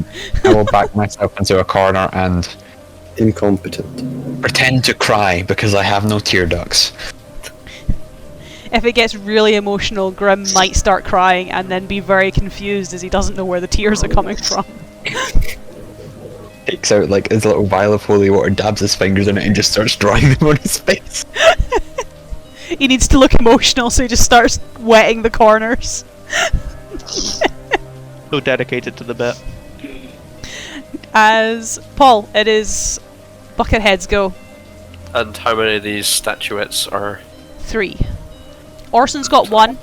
S4: I will back myself into a corner and
S6: Incompetent.
S4: pretend to cry because I have no tear ducts.
S1: If it gets really emotional, Grim might start crying and then be very confused as he doesn't know where the tears are coming from.
S4: Takes out like his little vial of holy water, dabs his fingers in it, and just starts drawing them on his face.
S1: He needs to look emotional, so he just starts wetting the corners.
S2: So dedicated to the bit.
S1: As Paul, it is Buckethead's go.
S5: And how many of these statuettes are...
S1: 3. Orson's got 1.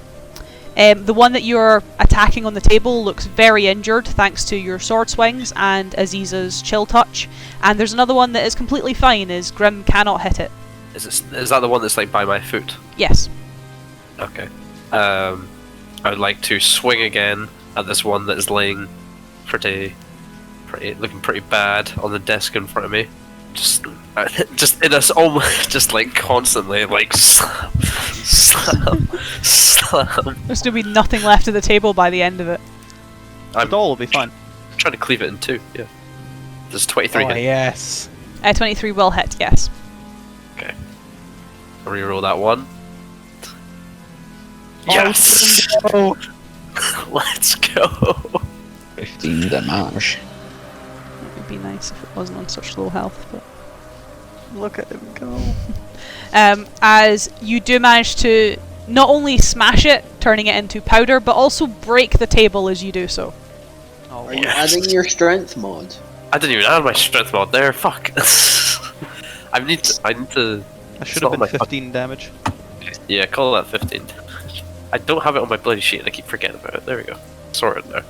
S1: The one that you're attacking on the table looks very injured thanks to your sword swings and Aziza's chill touch. And there's another one that is completely fine as Grim cannot hit it.
S5: Is that the one that's like by my foot?
S1: Yes.
S5: Okay. I would like to swing again at this one that is laying looking pretty bad on the desk in front of me. Just in us almost just like constantly like slam, slam.
S1: There's going to be nothing left of the table by the end of it.
S2: The doll will be fine.
S5: Trying to cleave it in two. Yeah. There's 23
S2: Oh
S5: hit.
S2: yes.
S1: 23 will hit, yes.
S5: Okay. I'll reroll that one. Yes.
S2: Oh,
S5: Let's go.
S4: 15 damage.
S1: It would be nice if it wasn't on such low health, but...
S2: look at him go.
S1: As you do manage to not only smash it, turning it into powder, but also break the table as you do so.
S2: Oh,
S3: Are you
S5: Yes.
S3: adding your strength mod?
S5: I didn't even add my strength mod there. Fuck. I need to.
S2: that
S5: it's
S2: should
S5: not
S2: have
S5: my
S2: been 15 damage.
S5: Yeah, call that 15. I don't have it on my bloody sheet and I keep forgetting about it. There we go. Sorted now.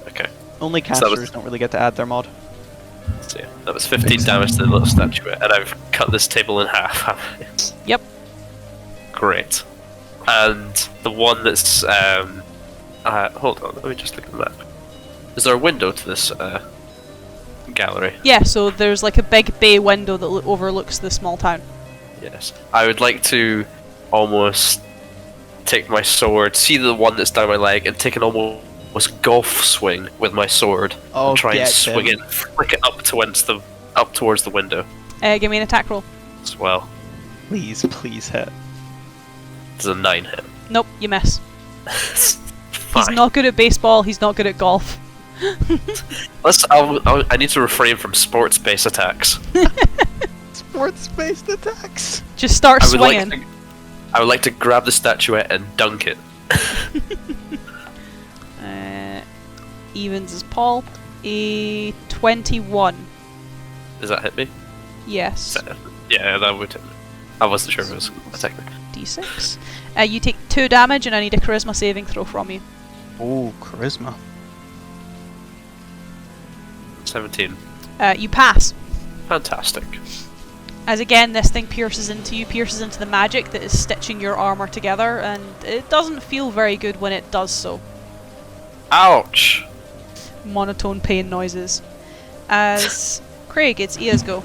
S5: Okay.
S2: Only
S5: So
S2: casters
S5: that was-
S2: don't really get to add their mod.
S5: So yeah, that was 15 damage to the little statuette, and I've cut this table in half.
S1: Yep.
S5: Great. And the one that's hold on, let me just look at the map. Is there a window to this gallery?
S1: Yeah, so there's like a big bay window that overlooks the small town.
S5: Yes. I would like to almost take my sword, see the one that's down my leg, and take an almost golf swing with my sword
S2: Oh,
S5: and try and
S2: get
S5: swing
S2: him.
S5: it, flick it up towards the window
S1: Give me an attack roll.
S5: as well.
S2: Please, please hit.
S5: There's a 9 hit.
S1: Nope, you miss. He's
S5: Fine.
S1: not good at baseball, he's not good at golf.
S5: I need to refrain from sports-based attacks.
S2: Sports-based attacks.
S1: Just start swinging.
S5: I would like to grab the statuette and dunk it.
S1: Evens is Paul. A 21.
S5: Does that hit me?
S1: Yes.
S5: Yeah, that would hit me. I wasn't sure if it was attacking.
S1: D6. You take 2 damage and I need a charisma saving throw from you.
S2: Oh, charisma.
S5: 17.
S1: You pass.
S5: Fantastic.
S1: As again, this thing pierces into the magic that is stitching your armor together, and it doesn't feel very good when it does so.
S5: Ouch!
S1: Monotone pain noises. As Craig, it's Ia's go.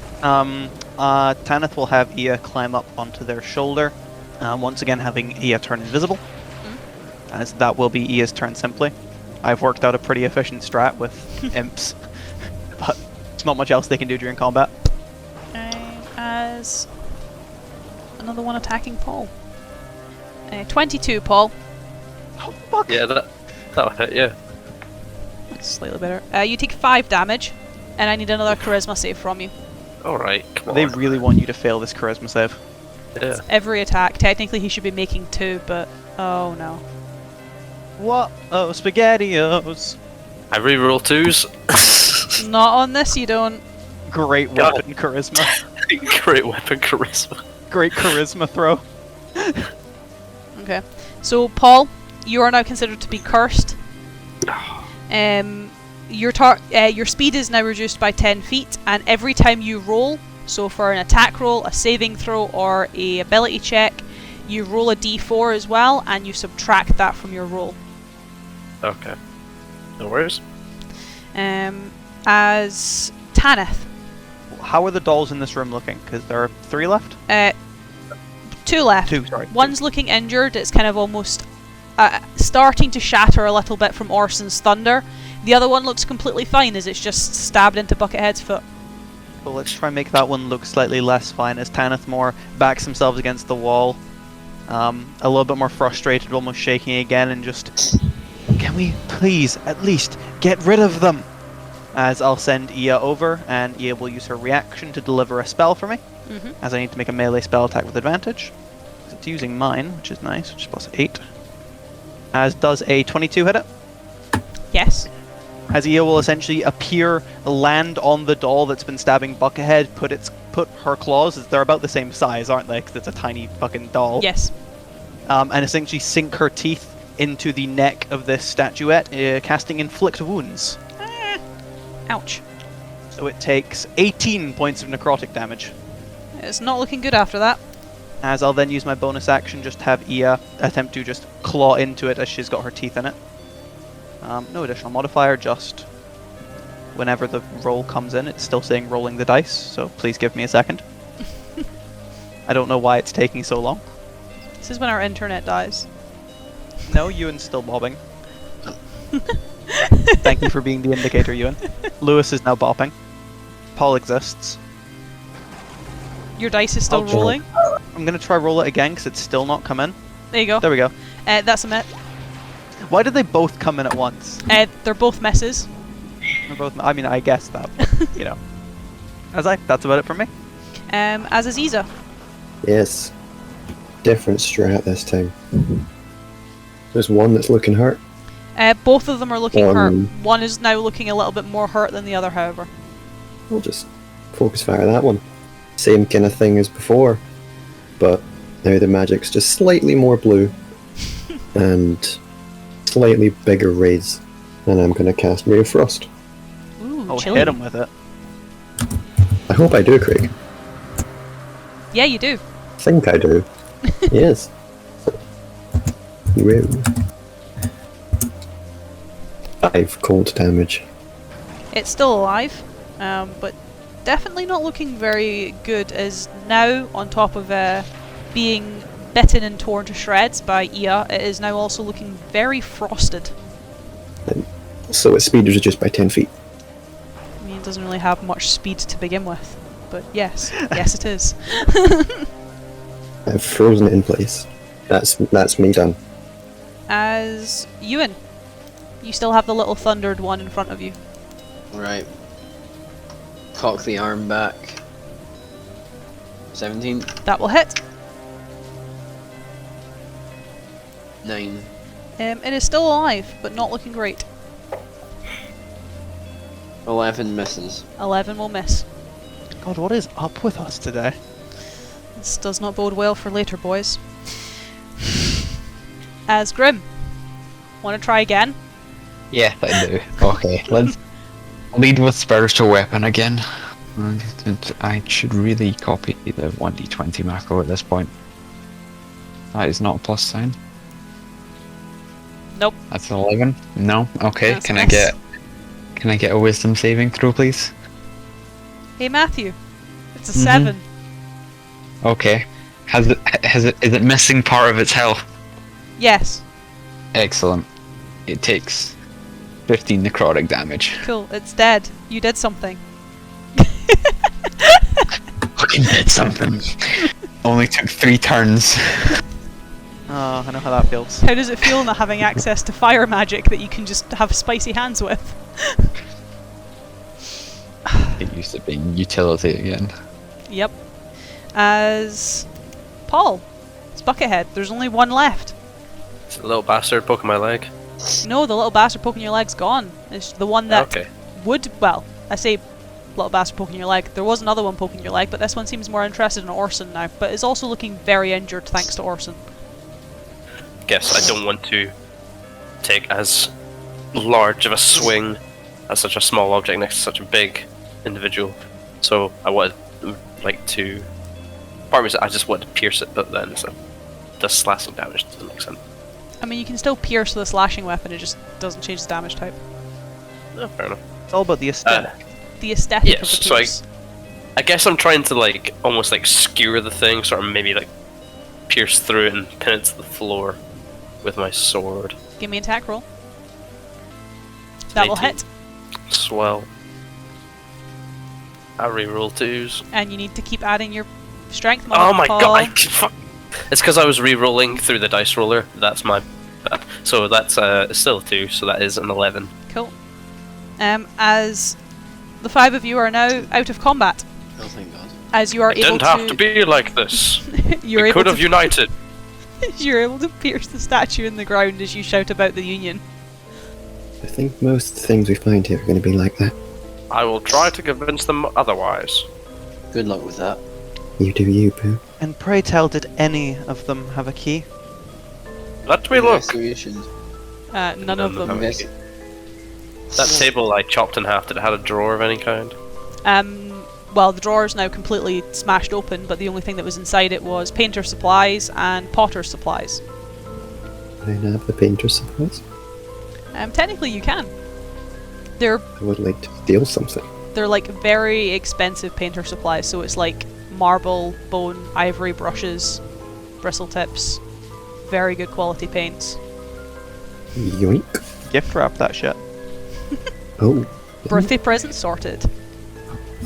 S2: Tanith will have Ia climb up onto their shoulder, once again having Ia turn invisible, as that will be Ia's turn simply. I've worked out a pretty efficient strat with imps, but there's not much else they can do during combat.
S1: As another one attacking Paul. 22, Paul.
S2: Oh, fuck!
S5: Yeah, that'll hit, yeah.
S1: Slightly better. You take 5 damage, and I need another charisma save from you.
S5: Alright, come on.
S2: They really want you to fail this charisma save.
S5: Yeah.
S1: Every attack. Technically, he should be making 2, but oh no.
S2: What? Oh, SpaghettiOs.
S5: I reroll 2s.
S1: Not on this, you don't.
S2: Great weapon charisma.
S5: Great weapon charisma.
S2: Great charisma throw.
S1: Okay. So, Paul, you are now considered to be cursed. Your speed is now reduced by 10 feet, and every time you roll, so for an attack roll, a saving throw, or a ability check, you roll a d4 as well, and you subtract that from your roll.
S5: Okay. No worries.
S1: As Tanith.
S2: How are the dolls in this room looking? Because there are 3 left?
S1: 2 left.
S2: 2, sorry.
S1: One's looking injured, it's kind of almost starting to shatter a little bit from Orson's thunder. The other one looks completely fine as it's just stabbed into Buckethead's foot.
S2: Well, let's try and make that one look slightly less fine as Tanith more backs himself against the wall. A little bit more frustrated, almost shaking again, and just... Can we please at least get rid of them? As I'll send Ia over, and Ia will use her reaction to deliver a spell for me. As I need to make a melee spell attack with advantage. It's using mine, which is nice, which is plus 8. As does a 22 hit it.
S1: Yes.
S2: As Ia will essentially appear, land on the doll that's been stabbing Buckethead, put her claws, they're about the same size, aren't they? Because it's a tiny fucking doll.
S1: Yes.
S2: And essentially sink her teeth into the neck of this statuette, casting Inflict Wounds.
S1: Ouch.
S2: So it takes 18 points of necrotic damage.
S1: It's not looking good after that.
S2: As I'll then use my bonus action, just have Ia attempt to just claw into it as she's got her teeth in it. No additional modifier, just whenever the roll comes in, it's still saying rolling the dice, so please give me a second. I don't know why it's taking so long.
S1: This is when our internet dies.
S2: No, Ewan's still bobbing. Thank you for being the indicator, Ewan. Lewis is now bopping. Paul exists.
S1: Your dice is still
S6: Okay.
S1: rolling.
S2: I'm going to try roll it again because it's still not come in.
S1: There you go.
S2: There we go.
S1: That's a miss.
S2: Why did they both come in at once?
S1: They're both misses.
S2: They're both. I mean, I guess that. But, you know. That's about it for me.
S1: As Aziza.
S6: Yes. Different strat this time. There's one that's looking hurt.
S1: Both of them are looking hurt.
S6: Um,
S1: One is now looking a little bit more hurt than the other, however.
S6: We'll just focus fire that one. Same kind of thing as before, but now the magic's just slightly more blue and slightly bigger rays. And I'm going to cast Ray of Frost.
S1: Ooh,
S2: Oh,
S1: chilly.
S2: hit him with it.
S6: I hope I do, Craig.
S1: Yeah, you do.
S6: Think I do. Yes. Woo. 5 cold damage.
S1: It's still alive, but definitely not looking very good, as now, on top of being bitten and torn to shreds by Ia, it is now also looking very frosted.
S6: So its speed was reduced by 10 feet.
S1: I mean, it doesn't really have much speed to begin with, but yes, yes it is.
S6: I've frozen it in place. That's me done.
S1: As Ewan, you still have the little thundered one in front of you.
S3: Right. Cock the arm back. 17.
S1: That will hit.
S3: 9.
S1: It is still alive, but not looking great.
S3: 11 misses.
S1: 11 will miss.
S2: God, what is up with us today?
S1: This does not bode well for later, boys. As Grim, want to try again?
S4: Yes, I do. Okay, let's lead with spiritual weapon again. I should really copy the 1d20 macro at this point. That is not a plus sign.
S1: Nope.
S4: That's an 11. No. Okay.
S1: That's
S4: Can
S1: a
S4: I
S1: miss.
S4: Can I get a wisdom saving throw, please?
S1: Hey Matthew, it's a
S4: Mhm.
S1: 7.
S4: Okay. Is it missing part of its health?
S1: Yes,
S4: Excellent. It takes 15 necrotic damage.
S1: cool, it's dead. You did something.
S4: Fucking did something. Only took 3 turns.
S2: Oh, I know how that feels.
S1: How does it feel not having access to fire magic that you can just have spicy hands with?
S4: Get used to being utility again.
S1: Yep. As Paul, it's Buckethead. There's only one left.
S5: It's a little bastard poking my leg.
S1: No, the little bastard poking your leg's gone. It's the one that
S5: Okay.
S1: would. Well, I say little bastard poking your leg. There was another one poking your leg, but this one seems more interested in Orson now. But is also looking very injured thanks to Orson.
S5: Guess I don't want to take as large of a swing as such a small object next to such a big individual. So I would like to. Part of me said I just want to pierce it, but then so does slashing damage doesn't make sense.
S1: I mean, you can still pierce with a slashing weapon. It just doesn't change the damage type.
S5: No, fair enough.
S2: It's all about the aesthetic.
S1: The aesthetic
S5: Yes,
S1: of the
S5: so
S1: pierce.
S5: I guess I'm trying to like almost like skewer the thing, sort of maybe like pierce through it and pin it to the floor with my sword.
S1: Give me an attack roll. That will
S5: 18.
S1: hit,
S5: Swell. I reroll 2s.
S1: and you need to keep adding your strength.
S5: Oh my
S1: Paul.
S5: god! Fuck. It's because I was re-rolling through the dice roller. That's my bad. So that's still a 2, so that is an 11.
S1: Cool. As the 5 of you are now out of combat,
S3: Oh, thank God.
S1: as you are
S5: It
S1: able
S5: didn't have to be like this.
S1: you're
S5: We
S1: able
S5: could have
S1: to
S5: united.
S1: you're able to pierce the statue in the ground as you shout about the Union.
S6: I think most things we find here are going to be like that.
S5: I will try to convince them otherwise.
S3: Good luck with that.
S6: You do you, Pooh.
S2: And pray tell, did any of them have a key?
S5: Let me look.
S3: Investigations.
S1: None of them.
S3: Invest-
S5: That table I chopped in half, did it have a drawer of any kind?
S1: Well, the drawer is now completely smashed open, but the only thing that was inside it was painter supplies and potter's supplies.
S6: Can I have the painter's supplies?
S1: Technically, you can. They're
S6: I would like to steal something.
S1: like very expensive painter supplies, so it's like marble, bone, ivory brushes, bristle tips, very good quality paints.
S6: Yoink.
S2: Gift wrap that shit.
S6: Oh.
S1: Birthday present sorted.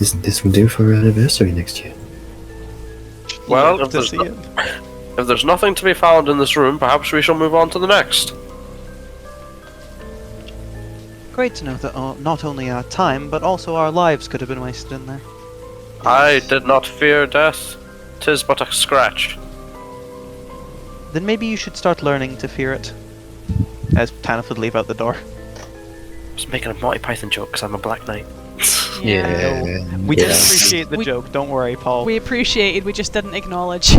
S6: Isn't this will do for our anniversary next year?
S5: Well,
S2: Love
S5: if
S2: to
S5: there's,
S2: see
S5: no-
S2: it.
S5: if there's nothing to be found in this room, perhaps we shall move on to the next.
S2: Great to know that not only our time, but also our lives could have been wasted in there.
S5: I did not fear death. 'Tis but a scratch.
S2: Then maybe you should start learning to fear it. As Tanith would leave out the door.
S5: I was making a Monty Python joke because I'm a Black Knight.
S2: We did appreciate the
S1: We-
S2: joke, don't worry, Paul.
S1: We appreciated, we just didn't acknowledge.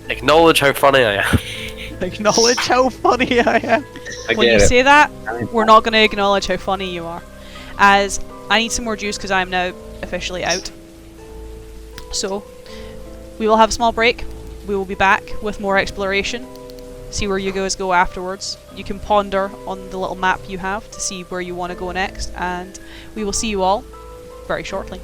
S5: Acknowledge how funny I am.
S2: acknowledge how funny I am.
S1: When you say that, we're not going to acknowledge how funny you are. As I need some more juice because I am now officially out. So, we will have a small break. We will be back with more exploration. See where you guys go afterwards. You can ponder on the little map you have to see where you want to go next. And we will see you all very shortly.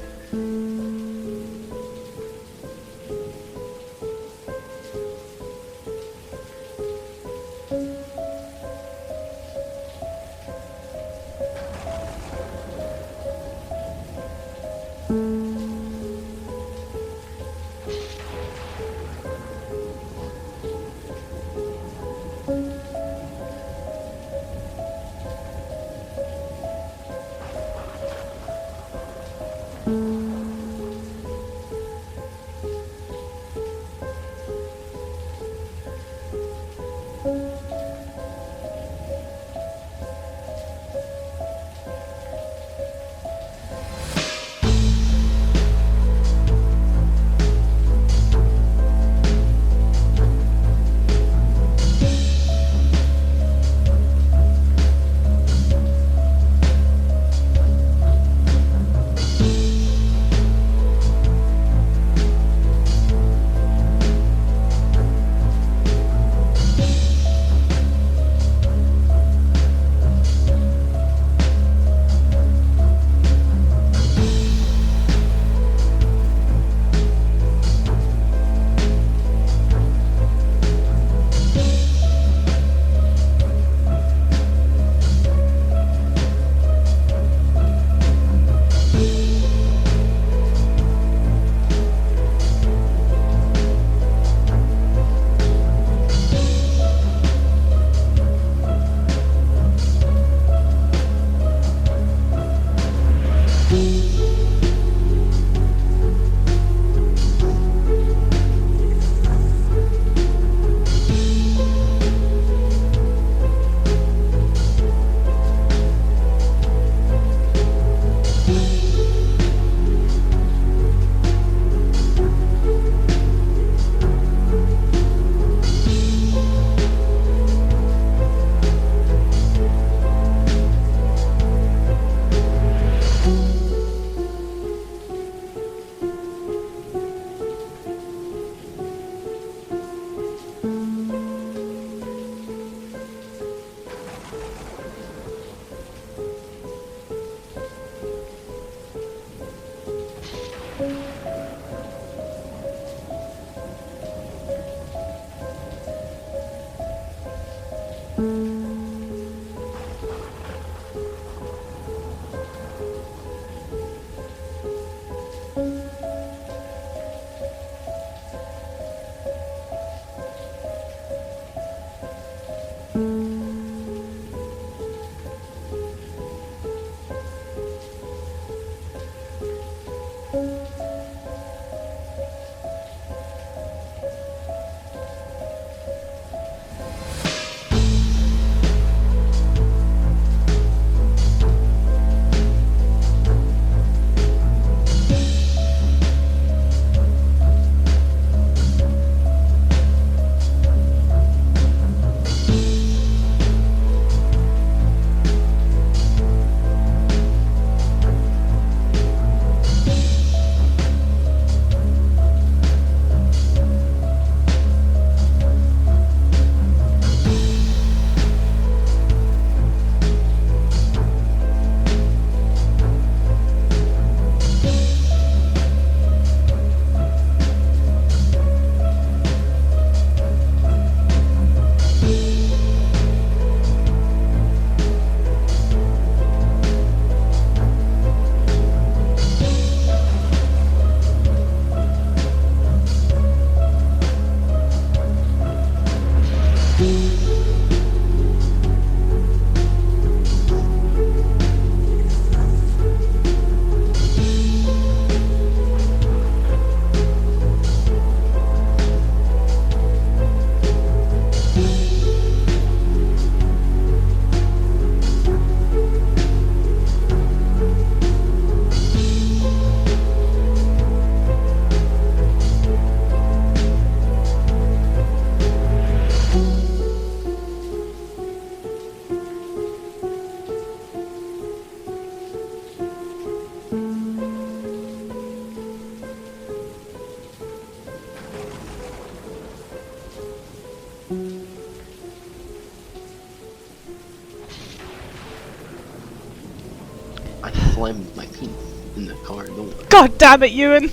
S3: I phlegmed my penis in the car door.
S1: God damn it, Ewan!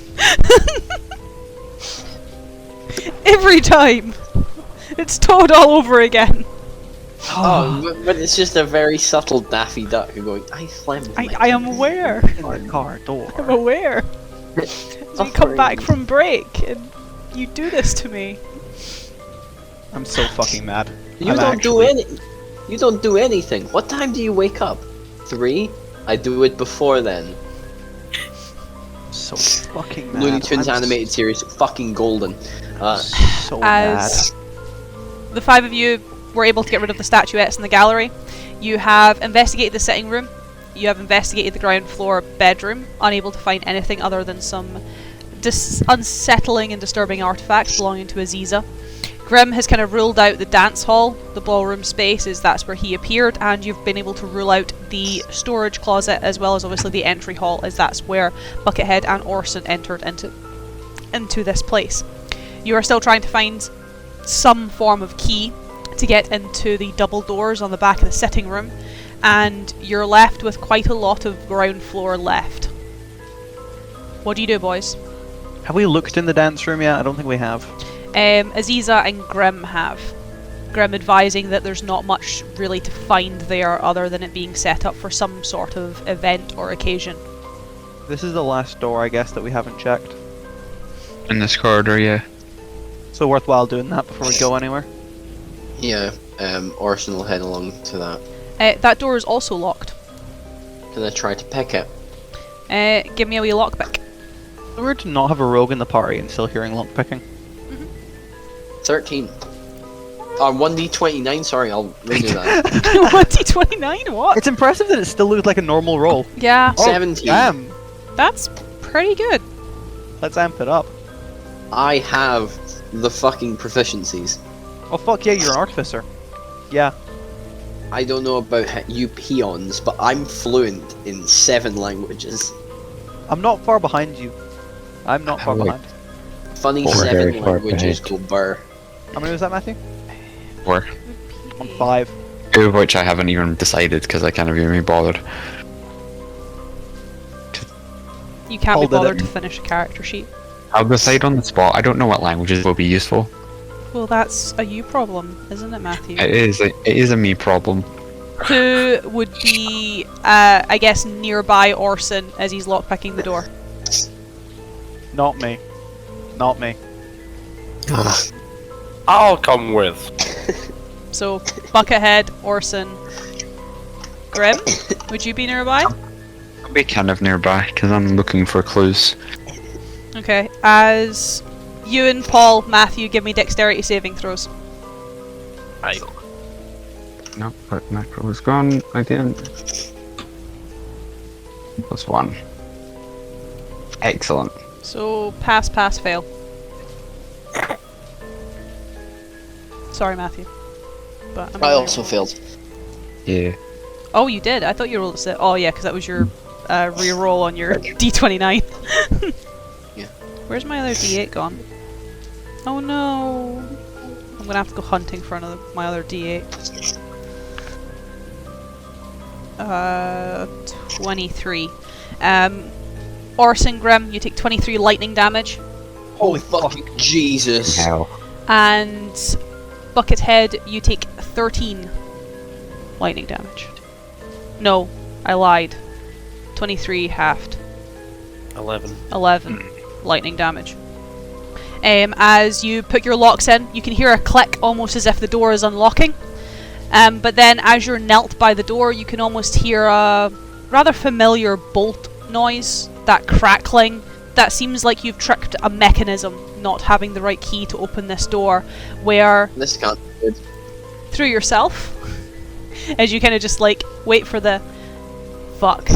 S1: Every time! It's Toad all over again.
S3: Oh, but it's just a very subtle Daffy Duck going, I phlegmed my
S1: I am aware.
S2: In the car door.
S1: I'm aware. You come back from break and you do this to me.
S2: I'm so fucking mad.
S3: You don't do anything. What time do you wake up? 3? I do it before then.
S2: So fucking mad.
S3: Looney Tunes
S2: I'm
S3: animated series, fucking golden.
S2: So
S1: As the 5 of you were able to get rid of the statuettes in the gallery, you have investigated the sitting room, you have investigated the ground floor bedroom, unable to find anything other than some unsettling and disturbing artifacts belonging to Aziza. Grim has kind of ruled out the dance hall, the ballroom space, as that's where he appeared, and you've been able to rule out the storage closet as well as obviously the entry hall, as that's where Buckethead and Orson entered into this place. You are still trying to find some form of key to get into the double doors on the back of the sitting room, and you're left with quite a lot of ground floor left. What do you do, boys?
S2: Have we looked in the dance room yet? I don't think we have.
S1: Aziza and Grim have. Grim advising that there's not much really to find there other than it being set up for some sort of event or occasion.
S2: This is the last door, I guess, that we haven't checked.
S4: In this corridor, yeah.
S2: So worthwhile doing that before we go anywhere.
S3: Yeah, Orson will head along to that.
S1: That door is also locked.
S3: Can I try to pick it?
S1: Give me a wee lockpick.
S2: It's weird to not have a rogue in the party and still hearing lockpicking.
S3: 13. 1d29, sorry, I'll redo that.
S1: 1d29? What?
S2: It's impressive that it still looks like a normal roll.
S1: Yeah,
S3: 17.
S2: Damn!
S1: that's pretty good.
S2: Let's amp it up.
S3: I have the fucking proficiencies.
S2: Oh fuck yeah, you're an artificer. Yeah.
S3: I don't know about you peons, but I'm fluent in 7 languages.
S2: I'm not far behind you. I'm not far
S4: How, like-
S2: behind.
S3: Funny
S6: Or
S3: 7
S6: very far
S3: languages
S6: behind.
S3: go burr.
S2: How many was that, Matthew?
S4: Or
S2: On 5.
S4: two of which I haven't even decided because I can't even be bothered.
S1: You can't
S2: Hold
S1: be
S2: it
S1: bothered
S2: in.
S1: to finish a character sheet.
S4: I'll decide on the spot. I don't know what languages will be useful.
S1: Well, that's a you problem, isn't it, Matthew?
S4: It is a me problem.
S1: Who would be, I guess, nearby Orson as he's lockpicking the door?
S2: Not me. Not me.
S5: I'll come with.
S1: So, Buckethead, Orson, Grim, would you be nearby?
S4: I'll be kind of nearby because I'm looking for clues.
S1: Okay, as Ewan, Paul, Matthew, give me dexterity saving throws.
S5: Aye.
S4: No, but macro is gone again. +1. Excellent.
S1: So, pass, fail. Sorry, Matthew. But I'm
S3: I
S1: gonna-
S3: also failed.
S4: Yeah.
S1: Oh, you did? I thought you rolled a set. Oh, yeah, because that was your re-roll on your d29.
S3: Yeah.
S1: Where's my other d8 gone? Oh no! I'm gonna have to go hunting for my other d8. 23. Orson Grim, you take 23 lightning damage,
S3: Holy fucking Jesus.
S4: Hell.
S1: and Buckethead, you take 13 lightning damage. No, I lied. 23 halved.
S5: 11.
S1: 11 lightning damage. As you put your locks in, you can hear a click almost as if the door is unlocking. But then as you're knelt by the door, you can almost hear a rather familiar bolt noise, that crackling. That seems like you've tricked a mechanism, not having the right key to open this door, where
S3: This can't be good.
S1: through yourself, as you kind of just like wait for the fuck,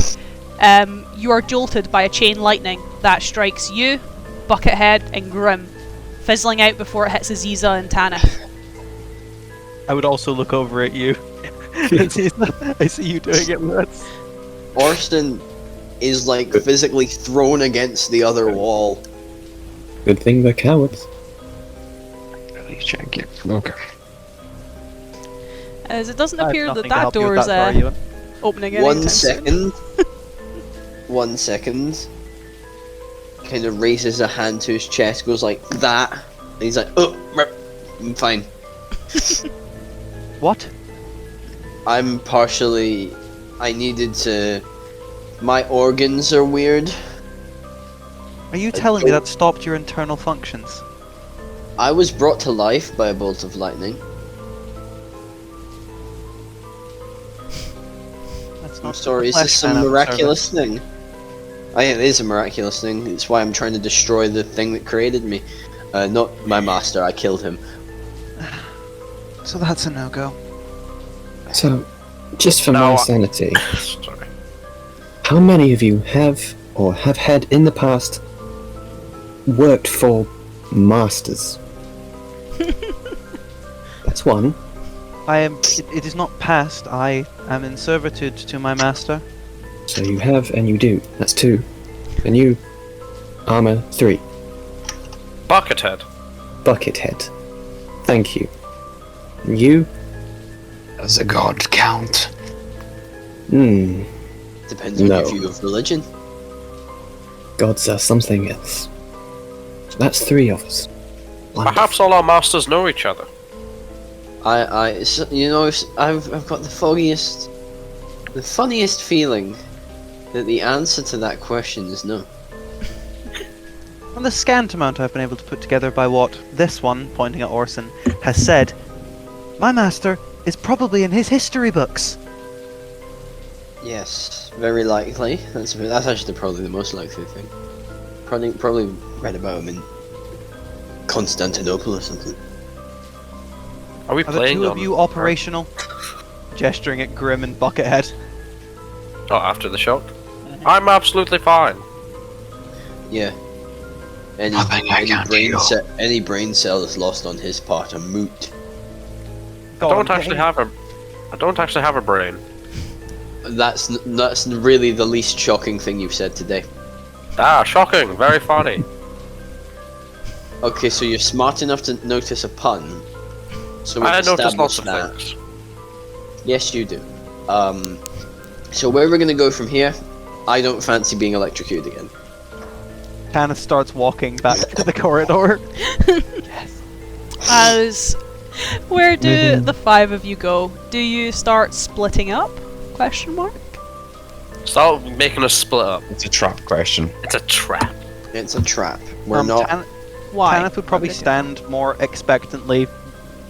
S1: you are jolted by a chain lightning that strikes you, Buckethead, and Grim, fizzling out before it hits Aziza and Tanith.
S2: I would also look over at you. I see you doing it with us.
S3: Orson is like physically thrown against the other wall.
S6: Good thing they're cowards.
S4: Really check it. Okay.
S1: As it doesn't
S2: I have
S1: appear that
S2: nothing to
S1: that
S2: help you with
S1: door is
S2: that, sorry, Ewan.
S1: opening anytime
S3: One
S1: soon.
S3: second. 1 second, kind of raises a hand to his chest, goes like that, and he's like, oh, I'm fine.
S2: What?
S3: I'm partially... I needed to... My organs are weird.
S2: Are you telling me that stopped your internal functions?
S3: I was brought to life by a bolt of lightning.
S2: That's
S3: I'm
S2: not
S3: sorry, is
S2: flesh
S3: this some
S2: kind of
S3: miraculous thing? It is a miraculous thing. It's why I'm trying to destroy the thing that created me. Not my master, I killed him.
S2: So that's a no-go.
S6: So, just for
S7: No,
S6: my sanity,
S7: Sorry.
S6: how many of you have, or have had in the past, worked for masters? That's one.
S2: It is not past. I am in servitude to my master.
S6: So you have and you do. That's two. And you, armor, 3.
S7: Buckethead.
S6: Buckethead. Thank you. And you?
S4: Does a god count?
S6: Hmm.
S3: Depends on
S6: No.
S3: your view of religion.
S6: Gods are something else. So that's 3 of us. Wonderful.
S7: Perhaps all our masters know each other.
S3: You know, I've got the funniest feeling that the answer to that question is no.
S2: From the scant amount I've been able to put together by what this one, pointing at Orson, has said, my master is probably in his history books.
S3: Yes, very likely. That's actually probably the most likely thing. Probably read about him in Constantinople or something.
S7: Are we
S2: Are the
S7: playing
S2: two of
S7: on-
S2: you operational? Gesturing at Grim and Buckethead.
S7: Oh, after the shot? I'm absolutely fine.
S3: Yeah.
S4: Nothing I can't do.
S3: Any brain cell that's lost on his part are moot.
S7: I don't actually have a brain.
S3: That's really the least shocking thing you've said today.
S7: Ah, shocking. Very funny.
S3: Okay, so you're smart enough to notice a pun. So we've
S7: I noticed lots
S3: established
S7: of
S3: that.
S7: things.
S3: Yes, you do. So where we're gonna go from here, I don't fancy being electrocuted again.
S2: Kenneth starts walking back to the corridor.
S1: Where do the 5 of you go? Do you start splitting up? Question mark.
S7: Stop making us split up.
S4: It's a trap question.
S7: It's a trap.
S3: It's a trap. We're not.
S1: Why?
S2: Kenneth would probably
S1: Okay.
S2: stand more expectantly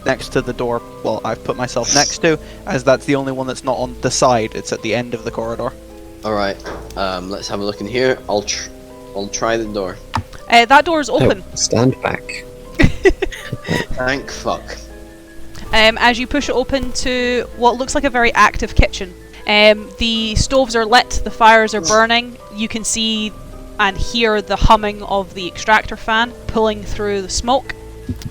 S2: next to the door. Well, I've put myself next to, as that's the only one that's not on the side. It's at the end of the corridor.
S3: All right. Let's have a look in here. I'll try the door.
S1: That door is open.
S6: Oh, stand back.
S3: Thank fuck.
S1: As you push it open to what looks like a very active kitchen. The stoves are lit, the fires are burning. You can see and hear the humming of the extractor fan pulling through the smoke.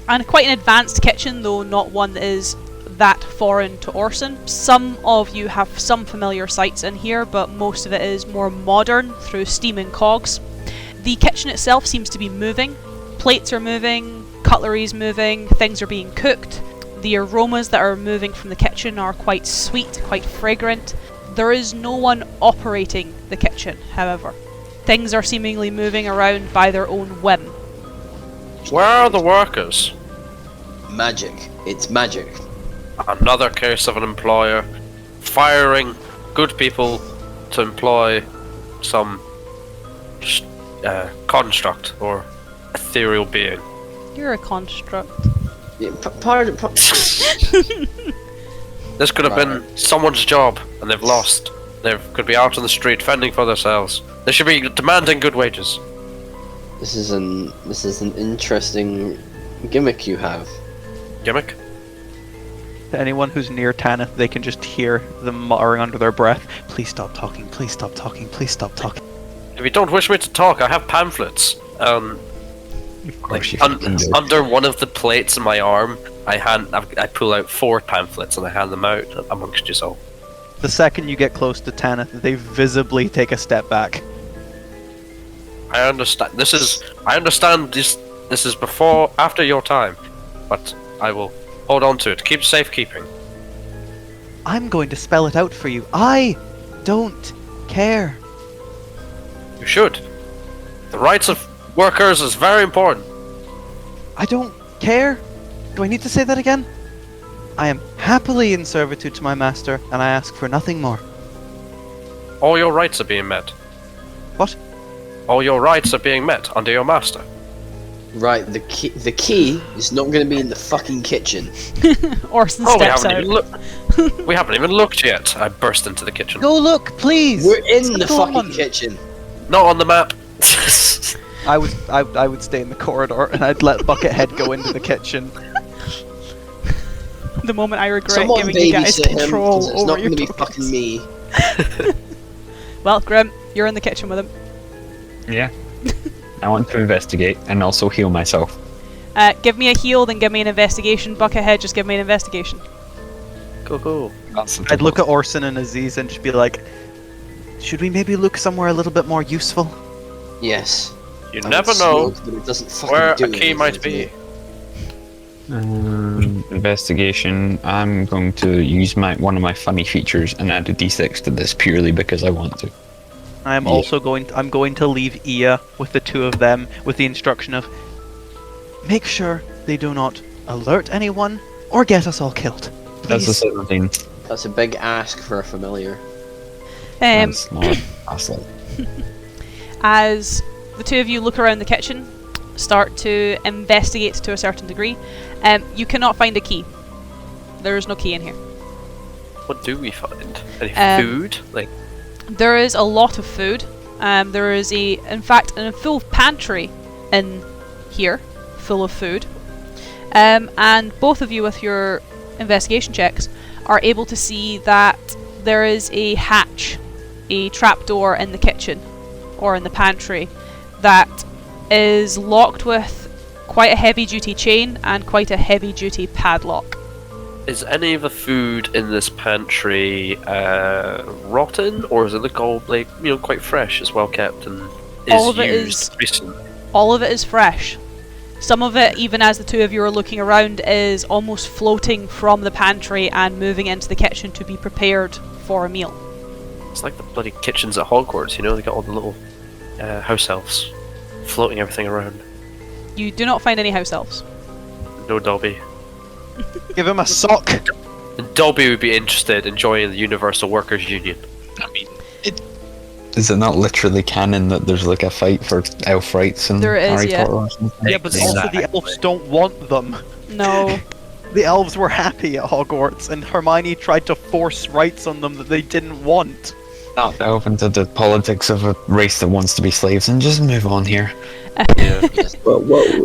S1: And quite an advanced kitchen, though not one that is that foreign to Orson. Some of you have some familiar sights in here, but most of it is more modern through steam and cogs. The kitchen itself seems to be moving. Plates are moving, cutlery's moving, things are being cooked. The aromas that are moving from the kitchen are quite sweet, quite fragrant. There is no one operating the kitchen, however. Things are seemingly moving around by their own whim.
S7: Where are the workers?
S3: Magic. It's magic.
S7: Another case of an employer firing good people to employ some construct or ethereal being.
S1: You're a construct.
S3: Yeah,
S7: This could have been someone's job, and they've lost. They could be out on the street fending for themselves. They should be demanding good wages.
S3: This is an interesting gimmick you have.
S7: Gimmick?
S2: To anyone who's near Tanith, they can just hear them muttering under their breath, please stop talking, please stop talking, please stop talking.
S7: If you don't wish me to talk, I have pamphlets.
S4: Of course you fucking do.
S7: Under one of the plates in my arm, I pull out 4 pamphlets and I hand them out amongst you all.
S2: The second you get close to Tanith, they visibly take a step back.
S7: I understand. This is after your time, but I will hold on to it. Keep safekeeping.
S2: I'm going to spell it out for you. I don't care.
S5: You should. The rights of workers is very important.
S2: I don't care. Do I need to say that again? I am happily in servitude to my master, and I ask for nothing more.
S5: All your rights are being met.
S2: What?
S5: All your rights are being met under your master.
S3: Right, the key is not going to be in the fucking kitchen.
S1: Orson
S5: Oh, we
S1: steps
S5: haven't
S1: out.
S5: even looked. We haven't even looked yet. I burst into the kitchen.
S2: Go look, please.
S3: We're in the
S2: Come
S3: fucking
S2: on.
S3: kitchen.
S5: Not on the map.
S2: I would stay in the corridor, and I'd let Buckethead go into the kitchen.
S1: The moment I regret
S3: Someone
S1: giving you guys
S3: babysit him,
S1: control
S3: 'cause it's
S1: over
S3: not
S1: your
S3: going to be
S1: tokens.
S3: fucking me.
S1: Well, Grim, you're in the kitchen with him.
S4: Yeah. I want to investigate and also heal myself.
S1: Give me a heal, then give me an investigation. Buckethead, just give me an investigation.
S5: Go.
S2: I'd look at Orson and Aziz and just be like, should we maybe look somewhere a little bit more useful?
S3: Yes.
S5: You
S3: I
S5: never
S3: would
S5: know
S3: smoke, but it doesn't fucking
S5: where
S3: do
S5: a key
S3: anything
S5: might
S3: to
S5: be.
S3: me.
S4: Investigation. I'm going to use one of my funny features and add a d6 to this purely because I want to.
S2: I'm
S4: Yeah.
S2: also going to leave Ia with the two of them with the instruction of make sure they do not alert anyone or get us all killed.
S4: That's a
S2: Please.
S4: 17.
S3: That's a big ask for a familiar.
S4: That's not asshole.
S1: As the two of you look around the kitchen, start to investigate to a certain degree, you cannot find a key. There is no key in here.
S5: What do we find? Any food? Like,
S1: There is a lot of food. There is in fact, a full pantry in here, full of food. And both of you, with your investigation checks, are able to see that there is a hatch, a trapdoor in the kitchen, or in the pantry, that is locked with quite a heavy-duty chain and quite a heavy-duty padlock.
S5: is any of the food in this pantry rotten, or does it look all like quite fresh, is well kept, and
S1: All of it
S5: used
S1: is-
S5: recently?
S1: All of it is fresh. Some of it, even as the two of you are looking around, is almost floating from the pantry and moving into the kitchen to be prepared for a meal.
S5: It's like the bloody kitchens at Hogwarts, they got all the little house elves floating everything around.
S1: You do not find any house elves.
S5: No Dobby.
S2: Give him a sock.
S5: And Dobby would be interested in joining the Universal Workers Union.
S4: I mean, is it not literally canon that there's like a fight for elf rights in
S1: There is,
S4: Harry
S1: yeah.
S4: Potter or something?
S2: Yeah, but also the elves don't want them.
S1: No.
S2: The elves were happy at Hogwarts, and Hermione tried to force rights on them that they didn't want.
S4: Not delve into the politics of a race that wants to be slaves and just move on here.
S5: Yeah.
S6: Well,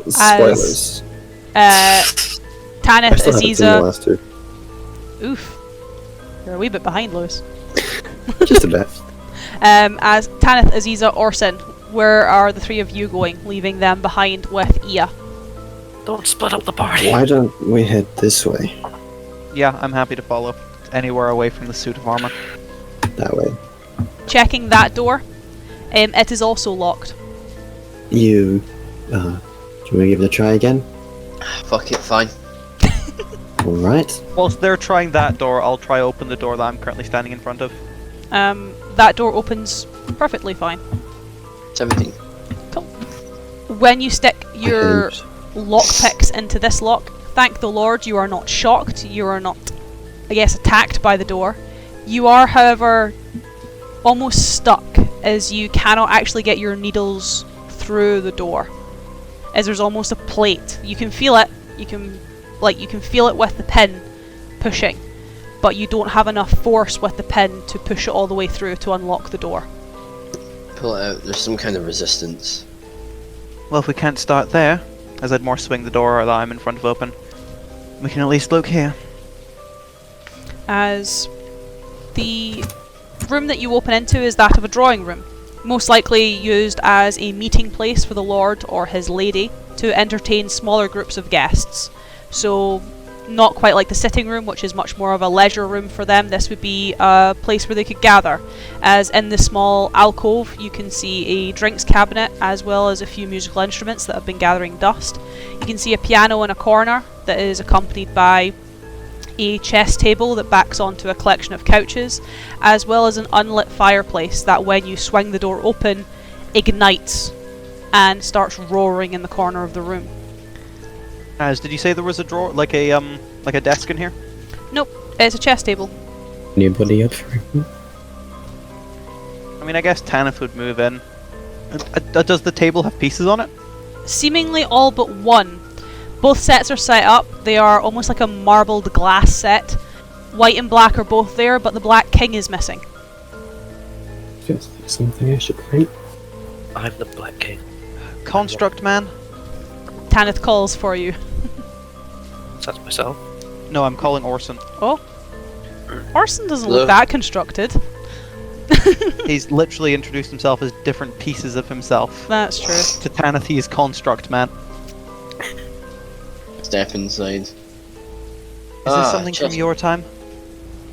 S6: spoilers. I
S1: Tanith,
S6: still haven't seen the
S1: Aziza.
S6: last two.
S1: Oof. You're a wee bit behind, Lewis.
S6: Just a bit.
S1: As Tanith, Aziza, Orson, where are the three of you going, leaving them behind with Ia?
S5: Don't split up the party.
S6: Why don't we head this way?
S2: Yeah, I'm happy to follow. Anywhere away from the suit of armor.
S6: That way.
S1: Checking that door, it is also locked.
S6: Do you want to give it a try again?
S3: Fuck it, fine.
S6: Alright.
S2: Whilst they're trying that door, I'll try open the door that I'm currently standing in front of.
S1: That door opens perfectly fine.
S3: 17.
S1: When you stick your
S6: Oops.
S1: lockpicks into this lock, thank the Lord you are not shocked, you are not, I guess, attacked by the door. You are, however, almost stuck, as you cannot actually get your needles through the door. As there's almost a plate. You can feel it, you can feel it with the pin pushing, but you don't have enough force with the pin to push it all the way through to unlock the door.
S3: Pull it out. There's some kind of resistance.
S2: Well, if we can't start there, as I'd more swing the door that I'm in front of open, we can at least look here.
S1: As the room that you open into is that of a drawing room, most likely used as a meeting place for the Lord or his lady to entertain smaller groups of guests. So not quite like the sitting room, which is much more of a leisure room for them. This would be a place where they could gather, as in the small alcove you can see a drinks cabinet as well as a few musical instruments that have been gathering dust. You can see a piano in a corner that is accompanied by a chess table that backs onto a collection of couches, as well as an unlit fireplace that when you swing the door open ignites and starts roaring in the corner of the room.
S2: Did you say there was a drawer, like a desk in here?
S1: Nope, it's a chess table.
S6: Anybody up for it?
S2: I mean, I guess Tanith would move in. Does the table have pieces on it?
S1: Seemingly all but one. Both sets are set up. They are almost like a marbled glass set. White and black are both there, but the Black King is missing.
S6: Feels like something I should write.
S5: I'm the Black King.
S2: Construct man?
S1: Tanith calls for you.
S5: That's myself.
S2: No, I'm calling Orson.
S1: Oh. Orson doesn't
S3: Hello?
S1: look that constructed.
S2: He's literally introduced himself as different pieces of himself.
S1: That's true.
S2: To Tanith, he is construct man.
S3: Step inside.
S2: Is this something from your time?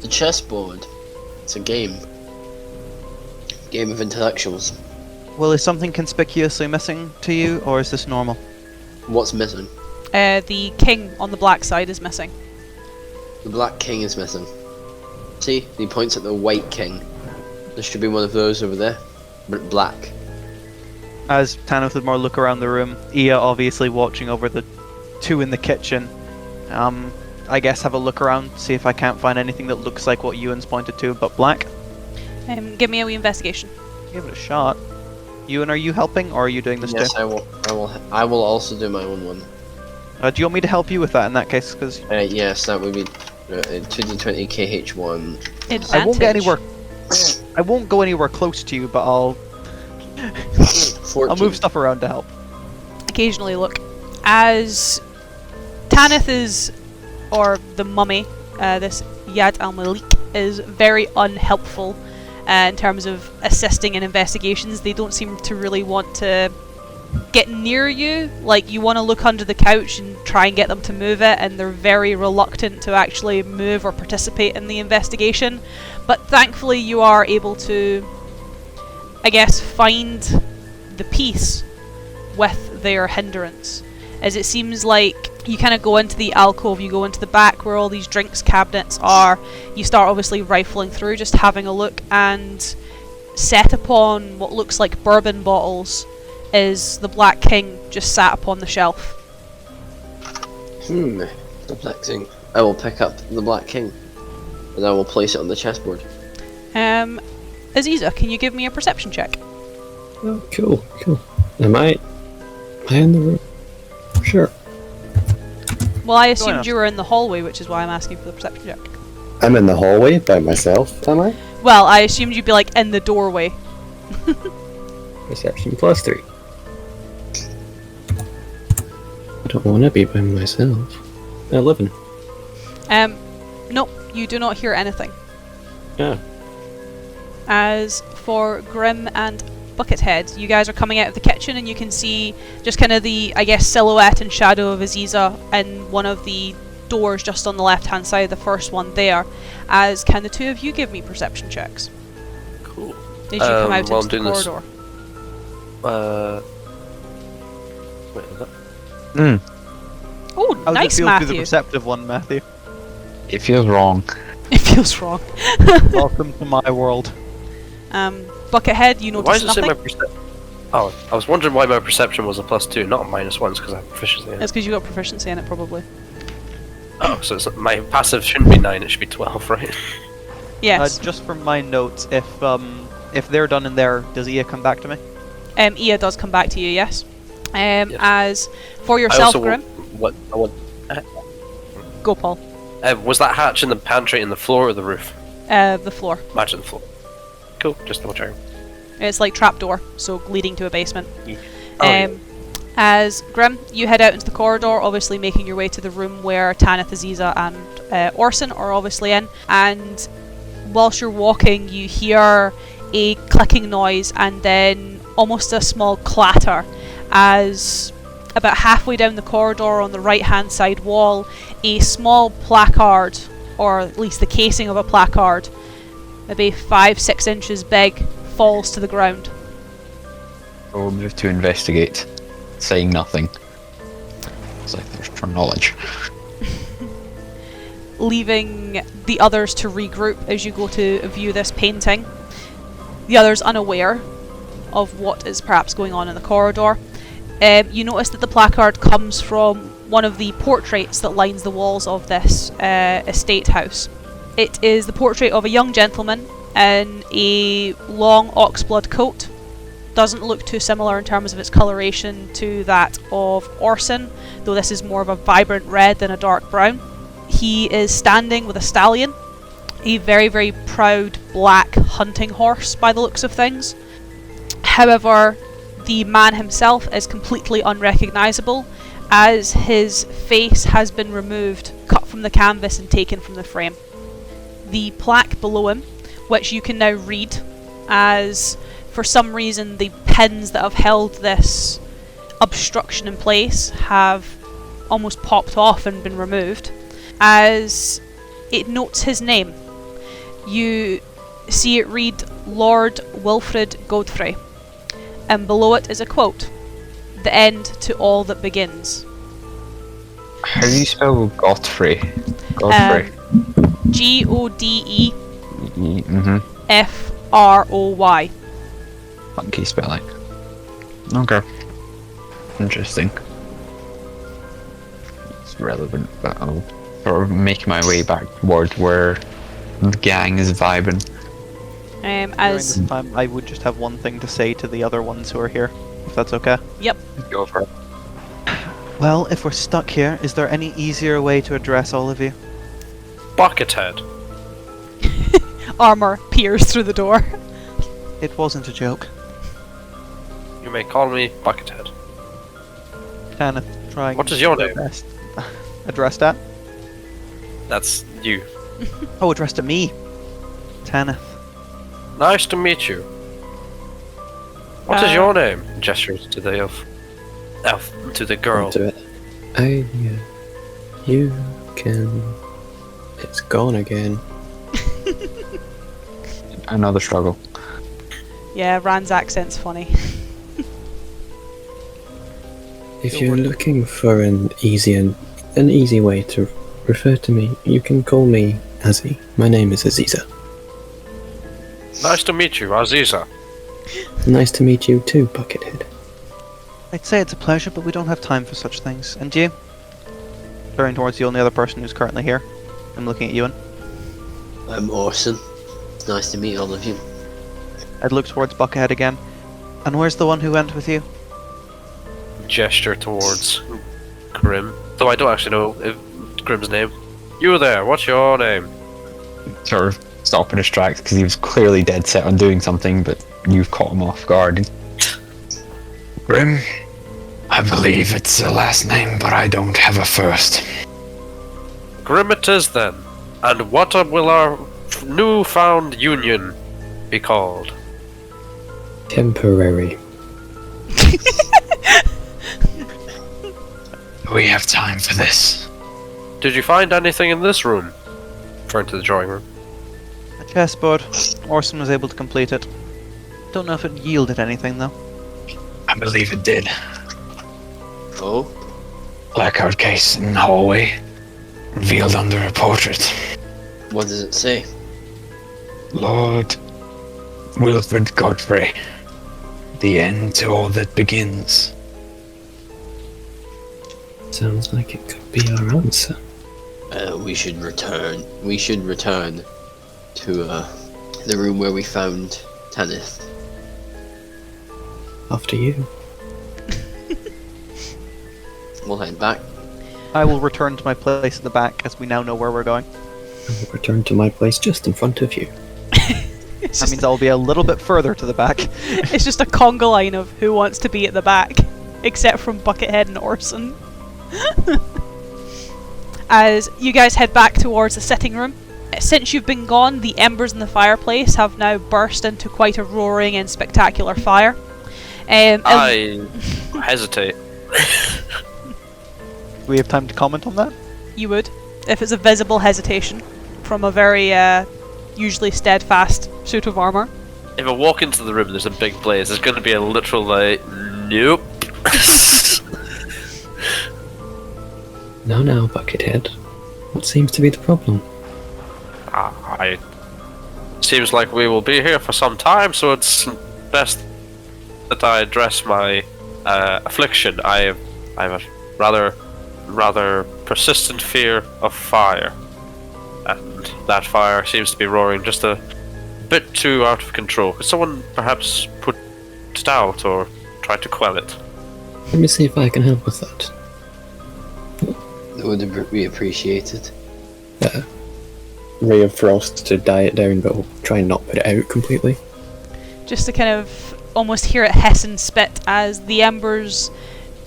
S3: The chessboard. It's a game. Game of intellectuals.
S2: Well, is something conspicuously missing to you, or is this normal?
S3: What's missing?
S1: The king on the black side is missing.
S3: The Black King is missing. See? He points at the White King. There should be one of those over there. But black.
S2: As Tanith would more look around the room, Ia obviously watching over the two in the kitchen. I guess have a look around, see if I can't find anything that looks like what Ewan's pointed to, but black.
S1: Give me a wee investigation.
S2: Give it a shot. Ewan, are you helping, or are you doing this
S3: Yes,
S2: too?
S3: I will also do my own one.
S2: Do you want me to help you with that in that case? Because
S3: Yes, that would be 2d20 KH1.
S1: Advantage.
S2: I won't get anywhere. I won't go anywhere close to you, but I'll
S3: 14.
S2: move stuff around to help.
S1: Occasionally look. As Tanith is, or the mummy, this Yad al-Malik, is very unhelpful in terms of assisting in investigations. They don't seem to really want to get near you. Like, you want to look under the couch and try and get them to move it, and they're very reluctant to actually move or participate in the investigation. But thankfully you are able to, I guess, find the peace with their hindrance. As it seems like you kind of go into the alcove, you go into the back where all these drinks cabinets are, you start obviously rifling through, just having a look, and set upon what looks like bourbon bottles is the Black King just sat upon the shelf.
S3: The Black King. I will pick up the Black King. And I will place it on the chessboard.
S1: Aziza, can you give me a perception check?
S6: Oh, cool. Am I in the room? Sure.
S1: Well, I
S2: Go
S1: assumed
S2: on.
S1: you were in the hallway, which is why I'm asking for the perception check.
S6: I'm in the hallway by myself, am I?
S1: Well, I assumed you'd be like in the doorway.
S6: Perception +3. I don't want to be by myself. 11.
S1: Nope, you do not hear anything.
S6: Yeah.
S1: As for Grim and Buckethead, you guys are coming out of the kitchen and you can see just kind of the, I guess, silhouette and shadow of Aziza in one of the doors just on the left hand side, the first one there. As can the two of you give me perception checks
S5: Cool.
S1: as you come out
S5: while
S1: into
S5: I'm
S1: the
S5: doing
S1: corridor?
S5: Wait, is that?
S1: Oh,
S2: How does
S1: nice,
S2: it feel to be the
S1: Matthew.
S2: perceptive one, Matthew?
S4: It feels wrong.
S1: It feels wrong.
S2: Welcome to my world.
S1: Buckethead, you
S5: Why
S1: notice
S5: does it say
S1: nothing.
S5: my perception? Oh, I was wondering why my perception was a +2, not a -1, because I have proficiency in it.
S1: It's because you got proficiency in it, probably.
S5: Oh, so it's, my passive shouldn't be 9, it should be 12, right?
S1: Yes.
S2: Just from my notes, if they're done in there, does Ia come back to me?
S1: Ia does come back to you, yes.
S5: Yes.
S1: As for
S5: I
S1: yourself,
S5: also
S1: Grim,
S5: I want.
S1: go, Paul.
S5: Was that hatch in the pantry in the floor or the roof?
S1: The floor.
S5: Imagine the floor. Cool, just double checking.
S1: It's like trapdoor, so leading to a basement.
S5: Oh, yeah.
S1: As Grim, you head out into the corridor, obviously making your way to the room where Tanith, Aziza, and Orson are obviously in. And whilst you're walking, you hear a clicking noise and then almost a small clatter as about halfway down the corridor on the right hand side wall, a small placard, or at least the casing of a placard, maybe 5-6 inches big, falls to the ground.
S4: We'll move to investigate, saying nothing. It's like there's for knowledge.
S1: Leaving the others to regroup as you go to view this painting. The others unaware of what is perhaps going on in the corridor. You notice that the placard comes from one of the portraits that lines the walls of this estate house. It is the portrait of a young gentleman in a long oxblood coat. Doesn't look too similar in terms of its coloration to that of Orson, though this is more of a vibrant red than a dark brown. He is standing with a stallion, a very, very proud black hunting horse by the looks of things. However, the man himself is completely unrecognisable, as his face has been removed, cut from the canvas and taken from the frame. The plaque below him, which you can now read, as for some reason the pins that have held this obstruction in place have almost popped off and been removed, as it notes his name. You see it read Lord Wilfred Godefroy, and below it is a quote: "The end to all that begins."
S4: How do you spell Godfrey? Godfrey.
S1: Godefroy.
S4: Funky spelling. Okay. Interesting. It's relevant, but I'll sort of make my way back toward where the gang is vibing.
S2: During
S1: As
S2: this time, I would just have one thing to say to the other ones who are here, if that's okay.
S1: yep,
S4: Go for it.
S2: Well, if we're stuck here, is there any easier way to address all of you?
S5: Buckethead.
S1: armor peers through the door.
S2: It wasn't a joke.
S5: You may call me Buckethead.
S2: Kenneth, trying
S5: What is your
S2: their
S5: name?
S2: best. Addressed at?
S5: That's you.
S2: Oh, addressed to me. Tanith.
S5: Nice to meet you. What is your name? Gestures to the elf. To the girl.
S6: Do it. You can. It's gone again.
S4: Another struggle.
S1: Yeah, Rand's accent's funny.
S6: If you're looking for an easy way to refer to me, you can call me Azzy. My name is Aziza.
S5: Nice to meet you, Aziza.
S6: Nice to meet you too, Buckethead.
S2: I'd say it's a pleasure, but we don't have time for such things. And you? Turning towards the only other person who's currently here. I'm looking at Ewan.
S3: I'm Orson. It's nice to meet all of you.
S2: I'd look towards Buckethead again. And where's the one who went with you?
S5: Gesture towards Grim. Though I don't actually know Grim's name. You there, what's your name?
S4: Sort of stop in his tracks because he was clearly dead set on doing something, but you've caught him off guard. Grim, I believe it's the last name, but I don't have a first.
S5: Grim it is then. And what will our newfound union be called?
S6: Temporary.
S4: We have time for this.
S5: Did you find anything in this room? Referring to the drawing room.
S2: A chessboard. Orson was able to complete it. Don't know if it yielded anything, though.
S4: I believe it did.
S3: Oh?
S4: Placard case in the hallway, revealed under a portrait.
S3: What does it say?
S4: Lord Wilfred Godfrey. The end to all that begins.
S6: Sounds like it could be our answer.
S3: We should return. We should return to the room where we found Tanith.
S6: After you.
S3: We'll head back.
S2: I will return to my place at the back, as we now know where we're going.
S6: I will return to my place just in front of you.
S2: That means I'll be a little bit further to the back.
S1: It's just a conga line of who wants to be at the back, except from Buckethead and Orson. As you guys head back towards the sitting room, since you've been gone, the embers in the fireplace have now burst into quite a roaring and spectacular fire.
S5: I hesitate.
S2: Do we have time to comment on that?
S1: You would, if it's a visible hesitation from a very usually steadfast suit of armour.
S5: If I walk into the room and there's a big blaze, there's going to be a literal like, nope.
S6: Now, Buckethead. What seems to be the problem?
S5: Seems like we will be here for some time, so it's best that I address my affliction. I have a rather persistent fear of fire, and that fire seems to be roaring just a bit too out of control. Could someone perhaps put it out or try to quell it?
S6: Let me see if I can help with that.
S3: That would be appreciated.
S6: Ray of Frost to die it down, but we'll try and not put it out completely.
S1: Just to kind of almost hear it hiss and spit as the embers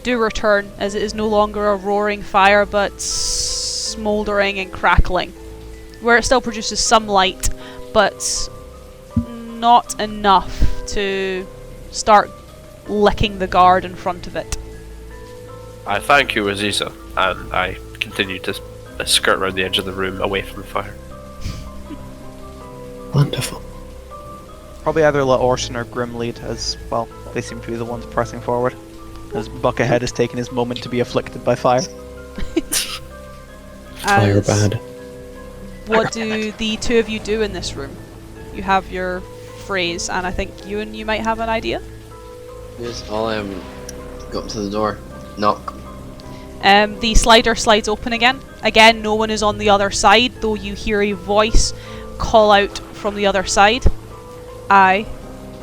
S1: do return, as it is no longer a roaring fire but smouldering and crackling, where it still produces some light but not enough to start licking the guard in front of it.
S5: I thank you, Aziza, and I continue to skirt around the edge of the room away from the fire.
S6: Wonderful.
S2: Probably either let Orson or Grim lead, as, well, they seem to be the ones pressing forward. As Buckethead has taken his moment to be afflicted by fire.
S6: Fire
S1: As
S6: bad.
S1: What do the two of you do in this room? You have your phrase, and I think you might have an idea.
S3: Yes, I'll go up to the door, knock.
S1: The slider slides open again. Again, no one is on the other side, though you hear a voice call out from the other side. I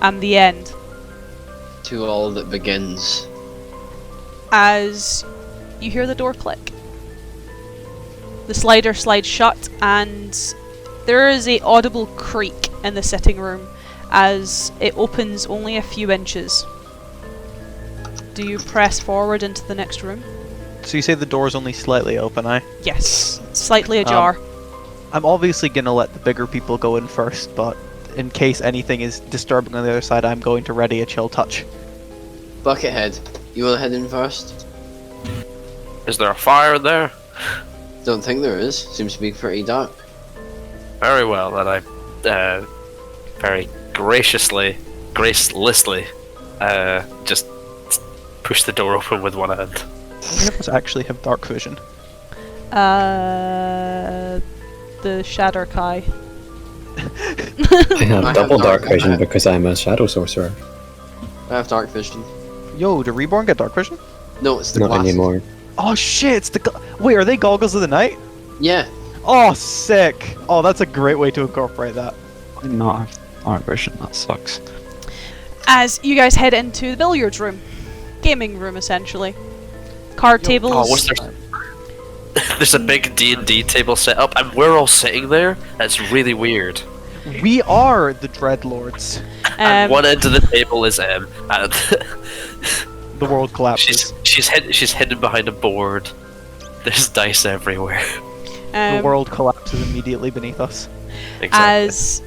S1: am the end.
S3: To all that begins.
S1: As you hear the door click. The slider slides shut, and there is a audible creak in the sitting room as it opens only a few inches. Do you press forward into the next room?
S2: So you say the door's only slightly open, eh?
S1: Yes, slightly ajar.
S2: I'm obviously gonna let the bigger people go in first, but in case anything is disturbing on the other side, I'm going to ready a chill touch.
S3: Buckethead, you want to head in first?
S5: Is there a fire in there?
S3: Don't think there is. Seems to be pretty dark.
S5: Very well, then I very gracelessly, just push the door open with one hand.
S2: How many of us actually have dark vision?
S1: The Shadow Kai.
S6: I have double dark vision because I'm a shadow sorcerer.
S3: I have dark vision.
S2: Yo, do Reborn get dark vision?
S3: No, it's the
S6: Not
S3: glasses.
S6: anymore.
S2: Oh shit, it's the wait, are they goggles of the night?
S3: Yeah.
S2: Oh, sick! Oh, that's a great way to incorporate that.
S4: I'm not art vision, that sucks.
S1: As you guys head into the billiards room. Gaming room, essentially. Card tables.
S5: Oh, what's there? There's a big D&D table set up, and we're all sitting there. That's really weird.
S2: We are the Dreadlords.
S5: And one end of the table is and
S2: The world collapses.
S5: she's hidden behind a board. There's dice everywhere.
S2: The world collapses immediately beneath us.
S5: Exactly.
S1: As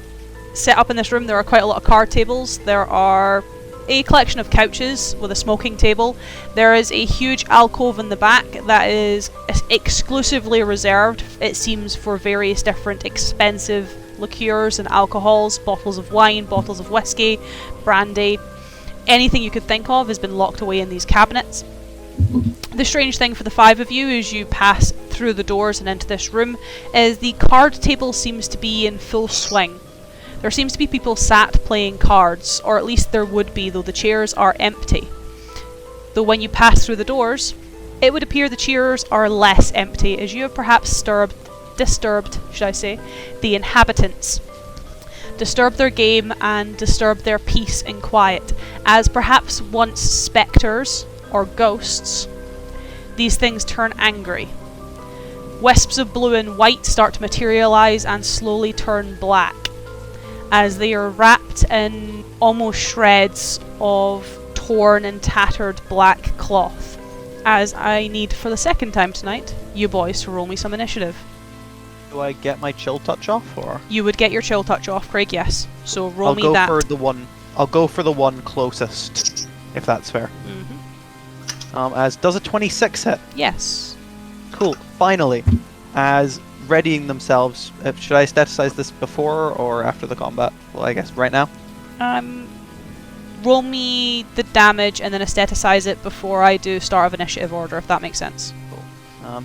S1: set up in this room, there are quite a lot of card tables. There are a collection of couches with a smoking table. There is a huge alcove in the back that is exclusively reserved, it seems, for various different expensive liqueurs and alcohols, bottles of wine, bottles of whiskey, brandy. Anything you could think of has been locked away in these cabinets. The strange thing for the five of you as you pass through the doors and into this room is the card table seems to be in full swing. There seems to be people sat playing cards, or at least there would be, though the chairs are empty. Though when you pass through the doors, it would appear the chairs are less empty, as you have perhaps disturbed, the inhabitants. Disturbed their game and disturbed their peace and quiet, as perhaps once spectres or ghosts, these things turn angry. Wisps of blue and white start to materialise and slowly turn black, as they are wrapped in almost shreds of torn and tattered black cloth. As I need, for the second time tonight, you boys to roll me some initiative.
S2: Do I get my chill touch off, or?
S1: You would get your chill touch off, Craig, yes. So roll me
S2: I'll go
S1: that.
S2: for the one. I'll go for the one closest, if that's fair. As does a 26 hit?
S1: Yes.
S2: Cool. Finally, as readying themselves. Should I staticize this before or after the combat? Well, I guess right now.
S1: Roll me the damage and then aestheticize it before I do start of initiative order, if that makes sense.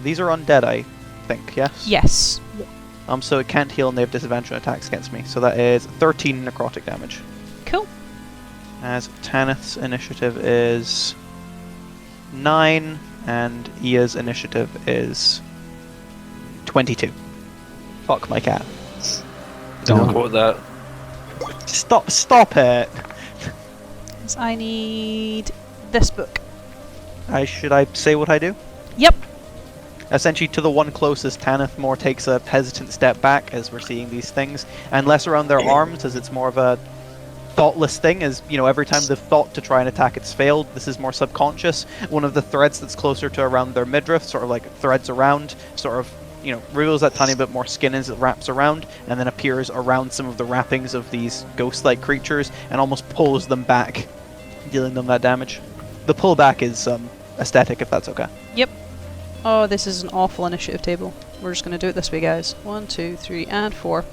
S2: These are undead, I think. Yes.
S1: Yes.
S2: So it can't heal and they have disadvantage on attacks against me. So that is 13 necrotic damage.
S1: Cool.
S2: as Tanith's initiative is 9, and Ia's initiative is 22. Fuck my cat.
S5: Don't
S6: No.
S5: quote that.
S2: Stop it!
S1: So I need this book.
S2: Should I say what I do?
S1: Yep.
S2: Essentially, to the one closest, Tanith more takes a hesitant step back as we're seeing these things, and less around their arms, as it's more of a thoughtless thing. As you know, every time they've thought to try and attack, it's failed. This is more subconscious. One of the threads that's closer to around their midriff, sort of like threads around, sort of, you know, reveals that tiny bit more skin as it wraps around, and then appears around some of the wrappings of these ghost-like creatures, and almost pulls them back, dealing them that damage. The pullback is aesthetic, if that's okay.
S1: Yep. Oh, this is an awful initiative table. We're just going to do it this way, guys. 1, 2, 3, and 4.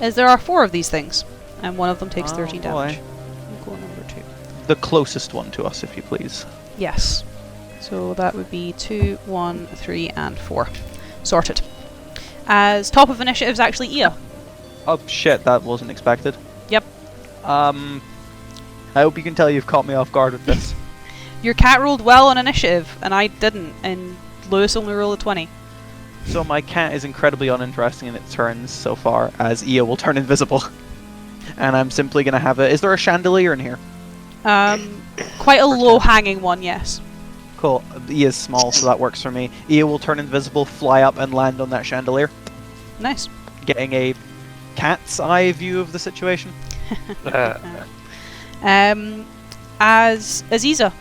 S1: As there are 4 of these things, and one of them takes 13 damage. We'll go number 2.
S2: The closest one to us, if you please.
S1: Yes. So that would be 2, 1, 3, and 4. Sorted. As top of initiative is actually Ia.
S2: Oh shit, that wasn't expected.
S1: Yep.
S2: I hope you can tell you've caught me off guard with this.
S1: Your cat rolled well on initiative, and I didn't, and Lewis only rolled a 20.
S2: So my cat is incredibly uninteresting in its turns so far, as Ia will turn invisible. And I'm simply going to have a... Is there a chandelier in here?
S1: Quite a low-hanging one, yes.
S2: Cool. Ia's small, so that works for me. Ia will turn invisible, fly up, and land on that chandelier,
S1: Nice.
S2: getting a cat's eye view of the situation.
S1: As Aziza,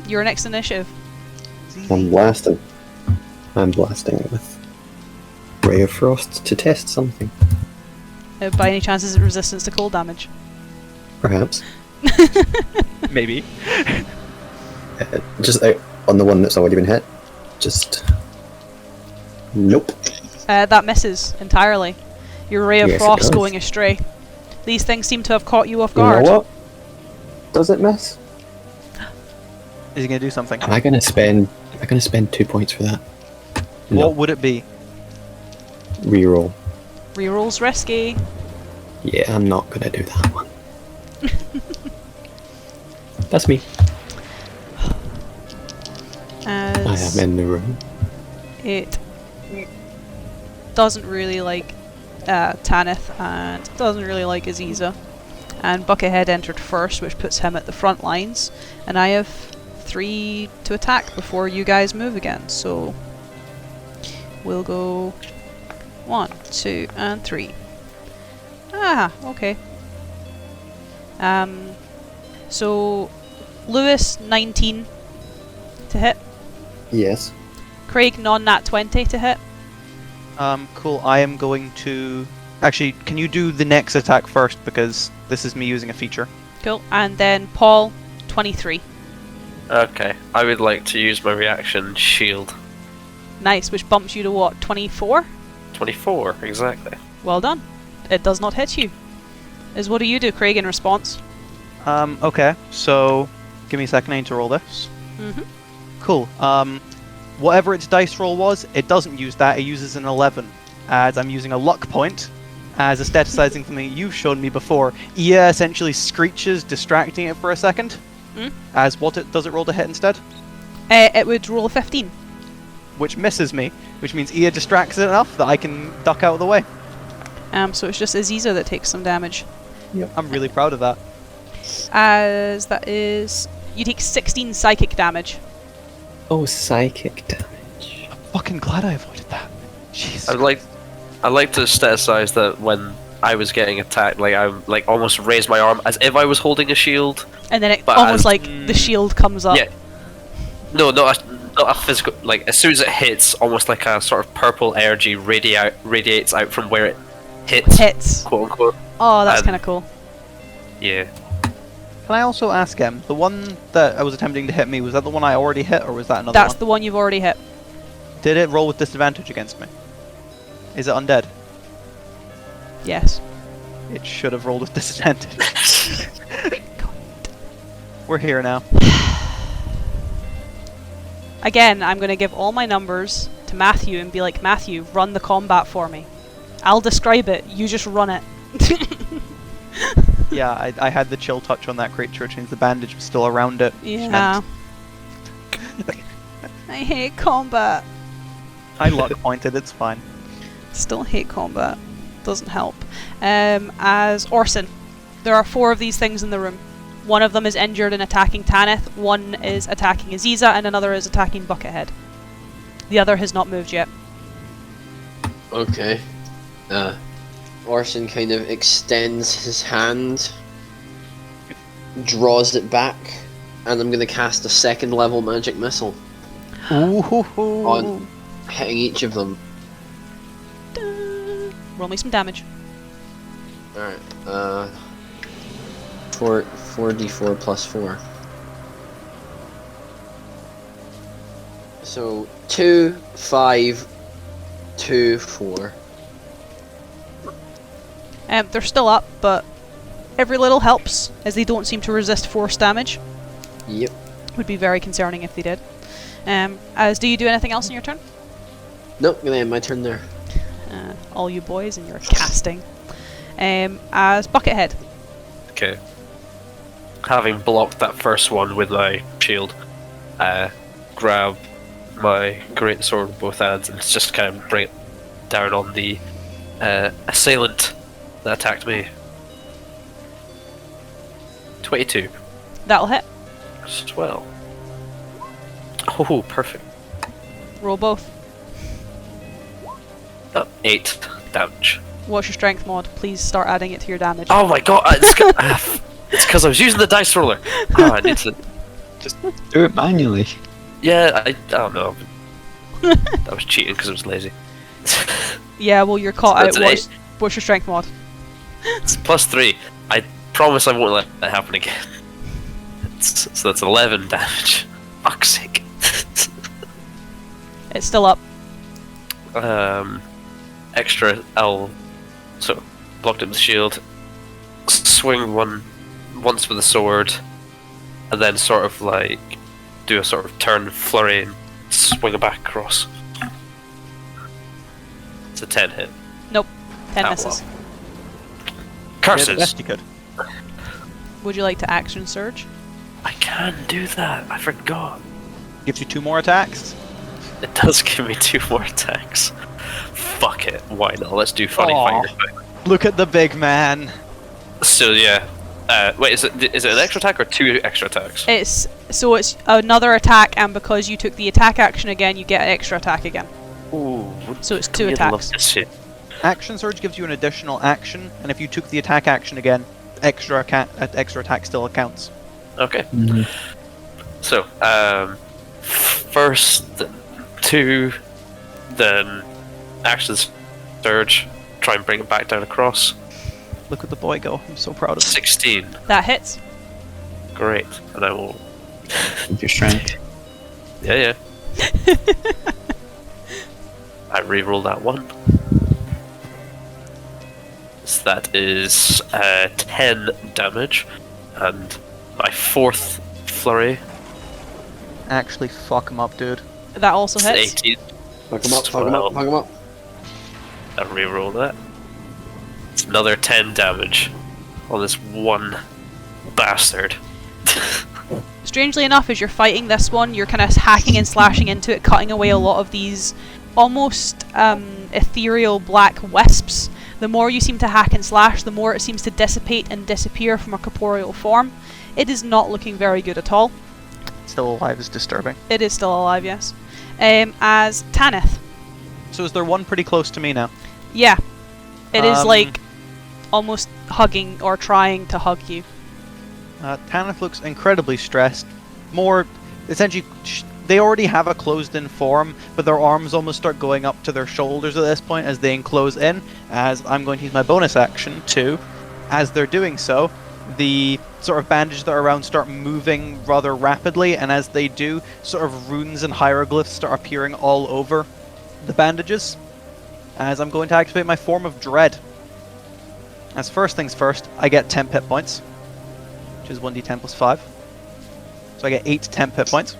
S1: your next initiative.
S6: I'm blasting. I'm blasting with Ray of Frost to test something.
S1: By any chance, is it resistance to cold damage?
S6: Perhaps.
S2: Maybe.
S6: Just out on the one that's already been hit. Just... Nope.
S1: That misses entirely. Your ray of
S6: Yes, it
S1: frost
S6: does.
S1: going astray. These things seem to have caught you off
S6: You
S1: guard.
S6: know what? Does it miss?
S2: Is he going to do something?
S6: Am I gonna spend 2 points for that? No.
S2: What would it be?
S6: Reroll.
S1: Reroll's risky.
S6: Yeah, I'm not gonna do that one. That's me. I
S1: As
S6: am in the room.
S1: it doesn't really like Tanith and doesn't really like Aziza. And Buckethead entered first, which puts him at the front lines. And I have 3 to attack before you guys move again. So we'll go 1, 2, and 3. Ah, okay. So Lewis 19 to hit.
S6: Yes.
S1: Craig non-nat 20 to hit.
S2: Cool. I am going to... Actually, can you do the next attack first, because this is me using a feature.
S1: Cool. And then Paul 23.
S5: Okay, I would like to use my reaction shield.
S1: Nice, which bumps you to what, 24?
S5: 24, exactly.
S1: Well done. It does not hit you. What do you do, Craig, in response?
S2: Okay, so... Give me a second, I need to roll this.
S1: Mm-hmm.
S2: Cool. Whatever its dice roll was, it doesn't use that, it uses an 11. As I'm using a luck point, as aestheticizing something you've shown me before. Ia essentially screeches, distracting it for a second.
S1: Mm.
S2: As does it roll to hit instead?
S1: It would roll a 15.
S2: Which misses me, which means Ia distracts it enough that I can duck out of the way.
S1: So it's just Aziza that takes some damage.
S2: I'm really proud of that.
S1: As that is... You take 16 psychic damage.
S6: Oh, psychic damage.
S2: I'm fucking glad I avoided that. Jeez.
S5: I'd like to staticize that when I was getting attacked, like I like almost raised my arm as if I was holding a shield.
S1: And then it
S5: But
S1: almost
S5: as-
S1: like the shield comes up.
S5: Yeah. No, not a physical. Like as soon as it hits, almost like a sort of purple energy radiates out from where it hits, quote unquote.
S1: Oh, that's
S5: And-
S1: kind of cool.
S5: Yeah.
S2: Can I also ask him, the one that I was attempting to hit me, was that the one I already hit, or was that another
S1: That's
S2: one?
S1: the one you've already hit.
S2: Did it roll with disadvantage against me? Is it undead?
S1: Yes.
S2: It should have rolled with disadvantage. We're here now.
S1: Again, I'm going to give all my numbers to Matthew and be like, Matthew, run the combat for me. I'll describe it, you just run it.
S2: Yeah, I had the chill touch on that creature, which means the bandage was still around it. which
S1: Yeah.
S2: meant
S1: I hate combat.
S2: I luck pointed, it's fine.
S1: Still hate combat. Doesn't help. As Orson, there are 4 of these things in the room. One of them is injured and attacking Tanith, one is attacking Aziza, and another is attacking Buckethead. The other has not moved yet.
S3: Okay. Orson kind of extends his hand, draws it back, and I'm gonna cast a 2nd level magic missile on hitting each of them.
S1: Roll me some damage.
S3: Alright, 4d4 plus 4. So 2, 5, 2, 4.
S1: They're still up, but every little helps, as they don't seem to resist force damage.
S3: Yep.
S1: Would be very concerning if they did. Do you do anything else in your turn?
S3: Nope, gonna end my turn there.
S1: All you boys and your casting. As Buckethead.
S5: Okay. Having blocked that first one with my shield, grab my great sword with both hands and just kind of bring it down on the assailant that attacked me. 22
S1: That'll hit.
S5: as well. Oh, perfect.
S1: Roll both.
S5: 8 damage.
S1: What's your strength mod? Please start adding it to your damage.
S5: Oh my god, it's because I was using the dice roller. Oh, I need to.
S4: Do it manually.
S5: Yeah, I don't know. I was cheating because I was lazy.
S1: Yeah, well, you're caught
S5: That's
S1: out.
S5: an
S1: What's your strength mod?
S5: It's +3. I promise I won't let that happen again. So that's 11 damage. Fuck's sake.
S1: It's still up.
S5: Extra L. So blocked it with the shield. Swing once with the sword, and then sort of like do a sort of turn flurry and swing it back across. It's a 10 hit.
S1: Nope. 10
S5: Oh,
S1: misses.
S5: well.
S2: Yeah, the
S5: Curses!
S2: best you could.
S1: Would you like to action surge?
S5: I can do that. I forgot.
S2: Gives you 2 more attacks.
S5: It does give me 2 more attacks. Fuck it. Why not? Let's do funny
S2: Aw.
S5: fire.
S2: Look at the big man.
S5: So yeah. Wait, is it an extra attack or 2 extra attacks?
S1: It's another attack, and because you took the attack action again, you get an extra attack again.
S5: Ooh.
S1: So it's 2
S5: You'd love
S1: attacks.
S5: this shit.
S2: Action Surge gives you an additional action, and if you took the attack action again, extra attack still counts.
S5: Okay. So, first 2, then action surge, try and bring it back down across.
S2: Look at the boy go. I'm so proud of him.
S5: 16.
S1: That hits.
S5: Great. And I will.
S4: With your strength.
S5: Yeah. I reroll that one. So that is 10 damage, and my 4th flurry.
S2: Actually, fuck him up, dude.
S1: That also
S5: Is
S1: hits.
S5: 18.
S3: Fuck him up, fuck him up, fuck him up.
S5: I reroll that. It's another 10 damage on this one bastard.
S1: Strangely enough, as you're fighting this one, you're kind of hacking and slashing into it, cutting away a lot of these almost ethereal black wisps. The more you seem to hack and slash, the more it seems to dissipate and disappear from a corporeal form. It is not looking very good at all.
S2: Still alive is disturbing.
S1: It is still alive, yes. As Tanith.
S2: So is there one pretty close to me now?
S1: Yeah. It is
S2: Um,
S1: like almost hugging or trying to hug you.
S2: Tanith looks incredibly stressed. More, essentially, they already have a closed-in form, but their arms almost start going up to their shoulders at this point as they enclose in, as I'm going to use my bonus action to, as they're doing so, the sort of bandages that are around start moving rather rapidly, and as they do, sort of runes and hieroglyphs start appearing all over the bandages, as I'm going to activate my form of dread. As first things first, I get 10 hit points, which is 1d10 plus 5. So I get 8 temp hit points.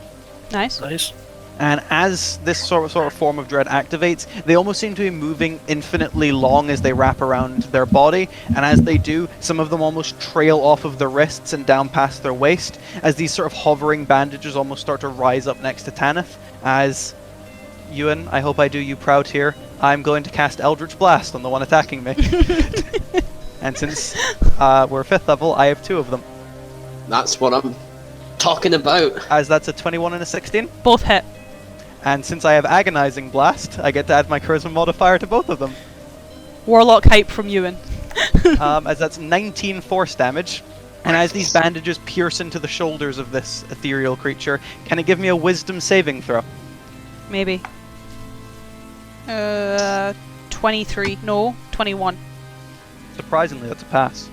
S1: Nice.
S5: Nice.
S2: And as this sort of form of dread activates, they almost seem to be moving infinitely long as they wrap around their body. And as they do, some of them almost trail off of their wrists and down past their waist, as these sort of hovering bandages almost start to rise up next to Tanith. As Ewan, I hope I do you proud here, I'm going to cast Eldritch Blast on the one attacking me. And since we're 5th level, I have 2 of them.
S3: That's what I'm talking about.
S2: As that's a 21 and a 16.
S1: Both hit.
S2: And since I have Agonizing Blast, I get to add my Charisma modifier to both of them.
S1: Warlock hype from Ewan.
S2: As that's 19 force damage. And as these bandages pierce into the shoulders of this ethereal creature, can it give me a Wisdom saving throw?
S1: Maybe. 23. No, 21.
S2: Surprisingly, that's a pass.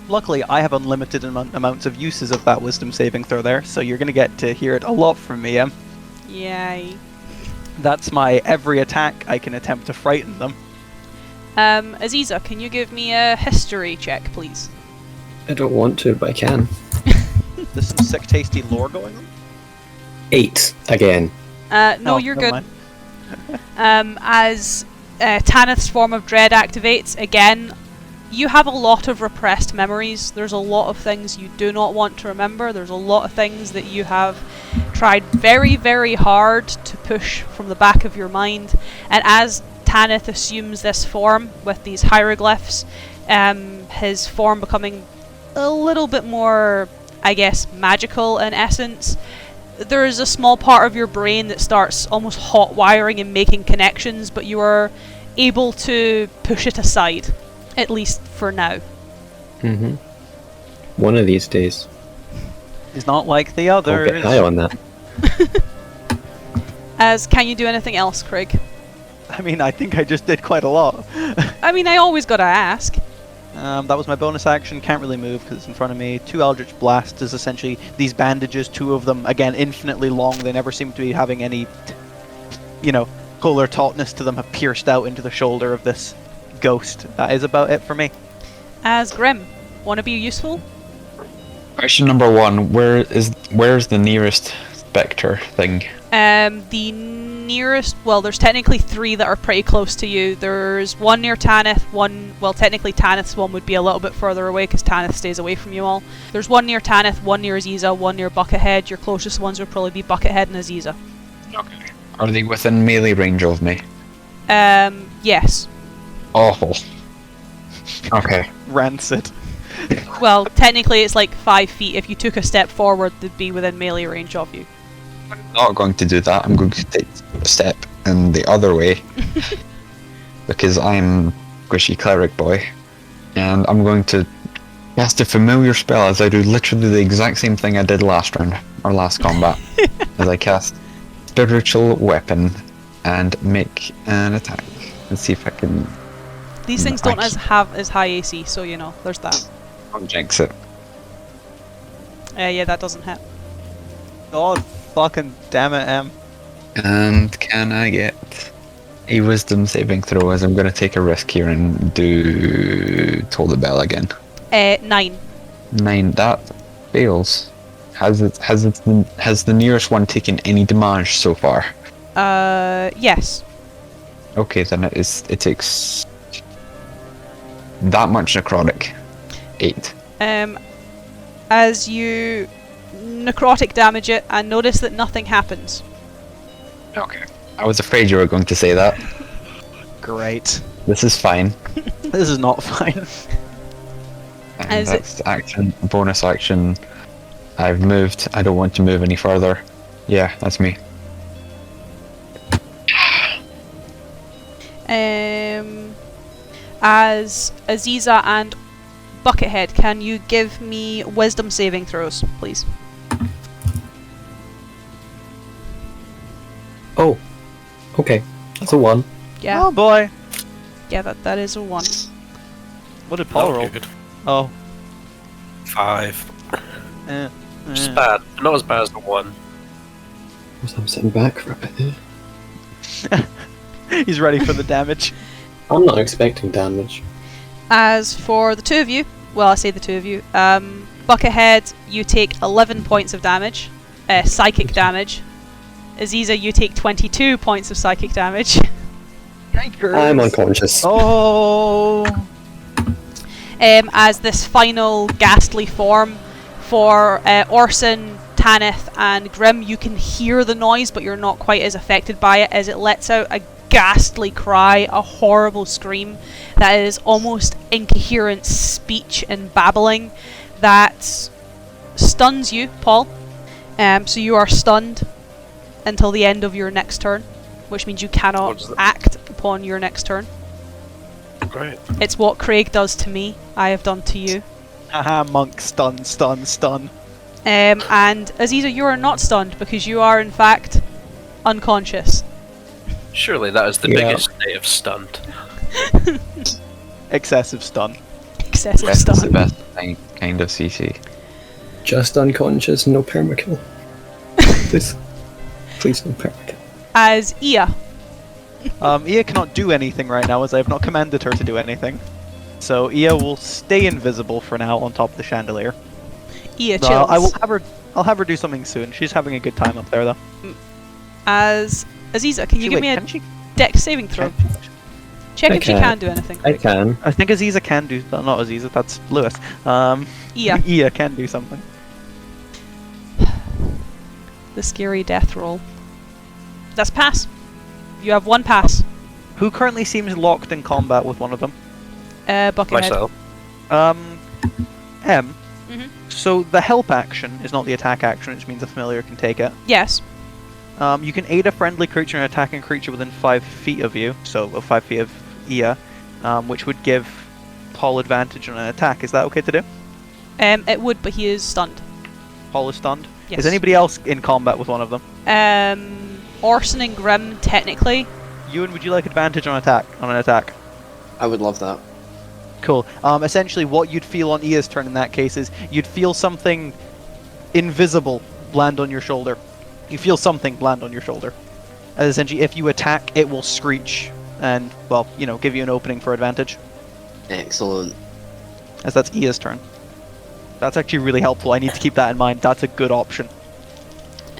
S2: Luckily, I have unlimited amounts of uses of that Wisdom saving throw there, so you're going to get to hear it a lot from me, Em.
S1: Yay.
S2: That's my every attack I can attempt to frighten them.
S1: Aziza, can you give me a history check, please?
S6: I don't want to, but I can.
S2: There's some sick, tasty lore going on.
S6: 8 again.
S1: No,
S2: Oh,
S1: you're
S2: never
S1: good.
S2: mind.
S1: As Tanith's form of dread activates, again, you have a lot of repressed memories. There's a lot of things you do not want to remember. There's a lot of things that you have tried very, very hard to push from the back of your mind. And as Tanith assumes this form with these hieroglyphs, his form becoming a little bit more, I guess, magical in essence, there is a small part of your brain that starts almost hot wiring and making connections, but you are able to push it aside, at least for now.
S6: Mm-hmm. One of these days.
S2: He's not like the
S6: I'll
S2: others.
S6: get high on that.
S1: As can you do anything else, Craig?
S2: I mean, I think I just did quite a lot.
S1: I mean, I always gotta ask.
S2: That was my bonus action. Can't really move because it's in front of me. 2 Eldritch Blasts is essentially these bandages, 2 of them, again, infinitely long. They never seem to be having any, polar tautness to them, have pierced out into the shoulder of this ghost. That is about it for me.
S1: As Grim, wanna be useful?
S4: Question number 1: Where's the nearest spectre thing?
S1: The nearest, well, there's technically 3 that are pretty close to you. There's one near Tanith, technically Tanith's one would be a little bit further away because Tanith stays away from you all. There's one near Tanith, one near Aziza, one near Buckethead. Your closest ones would probably be Buckethead and Aziza.
S4: Okay. Are they within melee range of me?
S1: Yes.
S4: Awful. Okay.
S2: Rancid.
S1: Well, technically it's like 5 feet. If you took a step forward, they'd be within melee range of you.
S4: I'm not going to do that. I'm going to take a step in the other way. Because I'm Squishy Cleric Boy. And I'm going to cast a familiar spell as I do literally the exact same thing I did last round, or last combat. As I cast Spiritual Weapon and make an attack. Let's see if I can...
S1: These things don't have as high AC, so there's that.
S4: I'll jinx it.
S1: Yeah, that doesn't hit.
S2: God fucking damn it, Em.
S4: And can I get a wisdom saving throw, as I'm going to take a risk here and do Toll the Bell again?
S1: 9.
S4: 9. That fails. Has the nearest one taken any damage so far?
S1: Yes.
S4: Okay, then it takes that much necrotic. 8.
S1: As you necrotic damage it and notice that nothing happens.
S4: Okay. I was afraid you were going to say that.
S2: Great.
S4: This is fine.
S2: This is not fine.
S4: And that's action, bonus action. I've moved. I don't want to move any further. Yeah, that's me.
S1: As Aziza and Buckethead, can you give me wisdom saving throws, please?
S6: Oh, okay. That's a 1.
S1: Yeah.
S2: Oh boy.
S1: Yeah, that is a 1.
S2: What did Paul roll?
S5: Good.
S2: Oh.
S5: 5.
S2: Eh.
S5: It's bad. Not as bad as the 1.
S6: I'm sitting back for a bit.
S2: He's ready for the damage.
S6: I'm not expecting damage.
S1: As for the 2 of you, well, I say the 2 of you, Buckethead, you take 11 points of damage, psychic damage. Aziza, you take 22 points of psychic damage.
S6: I'm unconscious.
S2: Oh.
S1: As this final ghastly form for Orson, Tanith, and Grim, you can hear the noise, but you're not quite as affected by it as it lets out a ghastly cry, a horrible scream that is almost incoherent speech and babbling that stuns you, Paul. So you are stunned until the end of your next turn, which means you cannot act upon your next turn.
S5: Great.
S1: It's what Craig does to me, I have done to you.
S2: Haha, monk, stun, stun, stun.
S1: And Aziza, you are not stunned because you are in fact unconscious.
S5: Surely that is the
S6: Yeah.
S5: biggest native stunt.
S2: Excessive stun.
S1: Excessive
S4: That's the
S1: stun.
S4: best kind of CC.
S6: Just unconscious, no permakill. Please. Please, no permakill.
S1: As Ia.
S2: Ia cannot do anything right now as I have not commanded her to do anything. So Ia will stay invisible for now on top of the chandelier.
S1: Ia chills.
S2: I'll have her do something soon. She's having a good time up there though.
S1: As Aziza, can you give me a
S2: Can she?
S1: dex saving throw? Check
S6: I
S1: if she
S6: can.
S1: can do anything.
S6: I can.
S2: I think Aziza can do. Not Aziza. That's Lewis.
S1: Ia.
S2: Ia can do something.
S1: The scary death roll. That's pass. You have one pass.
S2: Who currently seems locked in combat with one of them?
S1: Buckethead.
S5: Myself.
S2: M.
S1: Mhm.
S2: So the help action is not the attack action, which means a familiar can take it.
S1: Yes.
S2: You can aid a friendly creature in attacking a creature within 5 feet of you, so 5 feet of Ia, which would give Paul advantage on an attack. Is that okay to do?
S1: It would, but he is stunned.
S2: Paul is stunned.
S1: Yes.
S2: Is anybody else in combat with one of them?
S1: Orson and Grim, technically.
S2: Ewan, would you like advantage on an attack?
S3: I would love that.
S2: Cool. Essentially, what you'd feel on Ia's turn in that case is you'd feel something invisible land on your shoulder. You feel something land on your shoulder. And essentially, if you attack, it will screech and, well, give you an opening for advantage.
S3: Excellent.
S2: As that's Ia's turn. That's actually really helpful. I need to keep that in mind. That's a good option.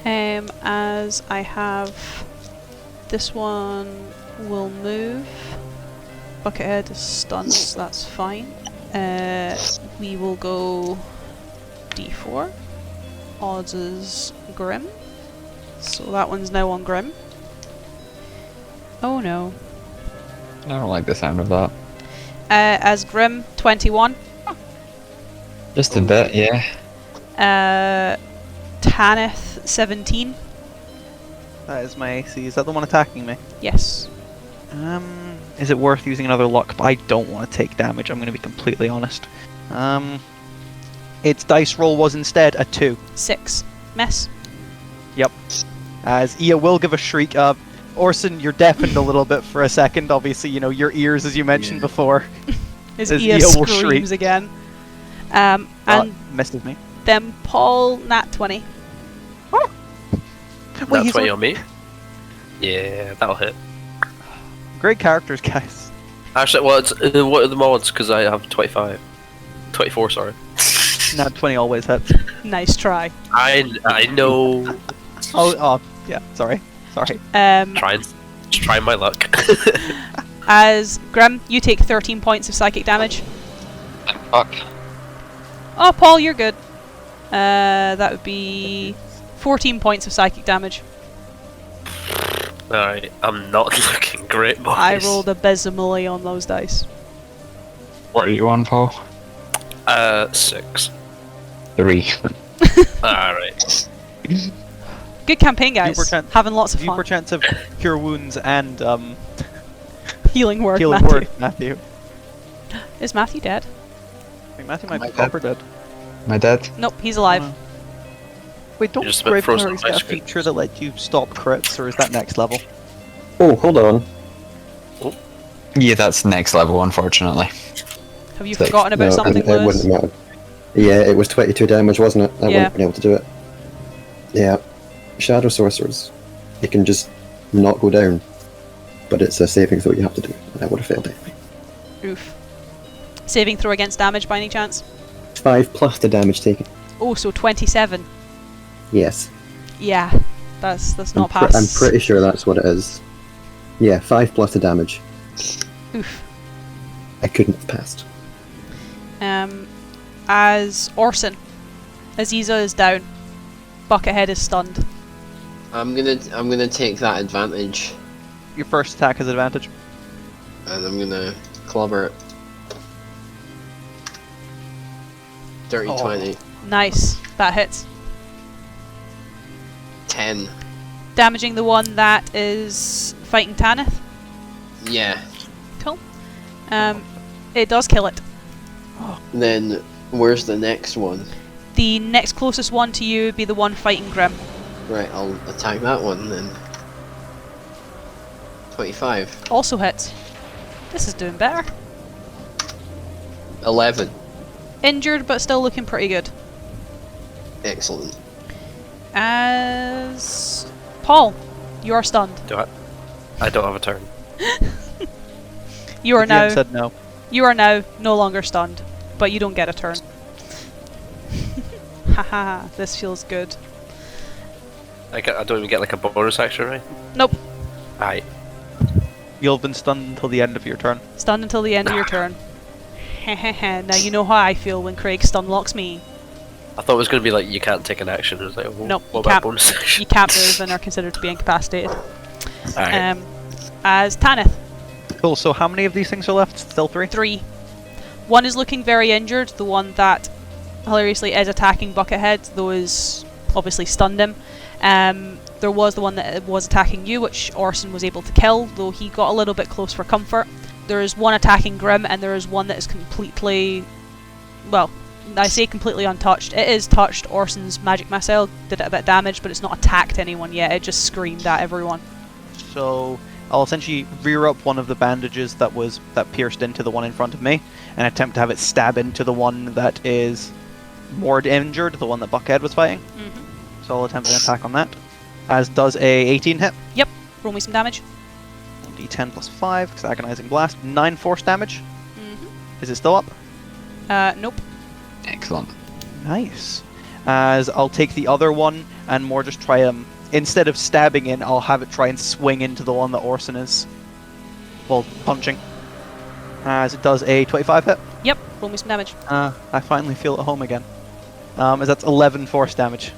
S1: As I have... This one will move. Buckethead is stunned, so that's fine. We will go D4. Odds is Grim. So that one's now on Grim. Oh no.
S4: I don't like the sound of that.
S1: As Grim, 21.
S4: Just a bit, yeah.
S1: Tanith, 17.
S2: That is my AC. Is that the one attacking me?
S1: Yes.
S2: Is it worth using another luck? But I don't want to take damage, I'm going to be completely honest. Its dice roll was instead a 2.
S1: 6. Miss.
S2: Yep. As Ia will give a shriek. Orson, you're deafened a little bit for a second. Obviously, your ears, as you mentioned before.
S1: His
S2: As
S1: ear
S2: Ia will
S1: screams
S2: shriek.
S1: again. And
S2: Misses me.
S1: then Paul, nat 20.
S2: Wait,
S5: Nat
S2: he's
S5: 20 on me. Yeah, that'll hit.
S2: Great characters, guys.
S5: Actually, well, it's, what are the mods? Because I have 25. 24, sorry.
S2: Nat 20 always hits.
S1: Nice try.
S5: I know.
S2: Oh, yeah. Sorry.
S5: Try my luck.
S1: As Grim, you take 13 points of psychic damage.
S4: Fuck.
S1: Oh, Paul, you're good. That would be 14 points of psychic damage.
S5: Alright, I'm not looking great, boys.
S1: I rolled abysmally on those dice.
S4: What are you on, Paul?
S5: 6.
S4: 3.
S5: Alright.
S1: Good campaign, guys.
S2: perchance-
S1: Having lots of
S2: Do you
S1: fun.
S2: perchance have cure wounds and
S1: Healing word,
S2: healing
S1: Matthew.
S2: word, Matthew?
S1: Is Matthew dead?
S2: I think Matthew might
S4: Am I
S2: be proper dead.
S4: Am I dead?
S1: Nope, he's alive.
S2: Oh, Wait, don't
S5: You're just a bit
S2: Gryphon
S5: frozen
S2: Hill's
S5: in my
S2: got a
S5: screen.
S2: feature that lets you stop crits, or is that next level?
S6: Oh, hold on.
S4: Yeah, that's next level, unfortunately.
S1: Have you forgotten about
S6: No,
S1: something,
S6: it
S1: Lewis?
S6: wouldn't matter. Yeah, it was 22 damage, wasn't it? I wouldn't
S1: Yeah.
S6: have been able to do it. Yeah. Shadow Sorcerers. It can just not go down. But it's a saving throw you have to do. And I would have failed anyway.
S1: Oof. Saving throw against damage by any chance?
S6: 5 plus the damage taken.
S1: Oh, so 27.
S6: Yes.
S1: Yeah. That's not pass.
S6: I'm pretty sure that's what it is. Yeah, 5 plus the damage.
S1: Oof.
S6: I couldn't have passed.
S1: As Orson, Aziza is down. Buckethead is stunned.
S3: I'm gonna take that advantage,
S2: Your first attack has advantage.
S3: and I'm gonna clobber it. Dirty 20.
S1: Nice. That hits.
S3: 10.
S1: Damaging the one that is fighting Tanith.
S3: Yeah.
S1: Cool. It does kill it.
S3: Then where's the next one?
S1: The next closest one to you would be the one fighting Grim.
S3: Right, I'll attack that one then. 25.
S1: Also hits. This is doing better.
S3: 11.
S1: Injured, but still looking pretty good.
S3: Excellent.
S1: As Paul, you are stunned.
S5: I don't have a turn.
S1: You are
S2: The GM
S1: now.
S2: said no.
S1: You are now no longer stunned, but you don't get a turn. Haha, this feels good.
S5: I don't even get like a bonus action, right?
S1: Nope.
S5: Aye.
S2: You'll have been stunned until the end of your turn.
S1: Stunned until the end of your turn. Now you know how I feel when Craig stunlocks me.
S5: I thought it was going to be like you can't take an action. It was like, oh,
S1: Nope,
S5: what
S1: you
S5: about
S1: can't.
S5: bonus action?
S1: You can't move and are considered to be incapacitated.
S5: Alright.
S1: As Tanith,
S2: Cool, so how many of these things are left? Still 3?
S1: 3. One is looking very injured, the one that hilariously is attacking Buckethead, though is obviously stunned him. There was the one that was attacking you, which Orson was able to kill, though he got a little bit close for comfort. There is one attacking Grim, and there is one that is completely... well, I say completely untouched. It is touched. Orson's magic missile did it a bit of damage, but it's not attacked anyone yet. It just screamed at everyone.
S2: So I'll essentially rear up one of the bandages that pierced into the one in front of me, and attempt to have it stab into the one that is more injured, the one that Buckhead was fighting.
S1: Mm-hmm.
S2: So I'll attempt an attack on that. As does a 18 hit.
S1: Yep, roll me some damage.
S2: D10 plus 5, because agonizing blast. 9 force damage.
S1: Mm-hmm.
S2: Is it still up?
S1: Nope.
S4: Excellent.
S2: Nice. As I'll take the other one and more just try instead of stabbing in, I'll have it try and swing into the one that Orson is, well, punching. As it does a 25 hit.
S1: Yep, roll me some damage.
S2: I finally feel at home again. As that's 11 force damage.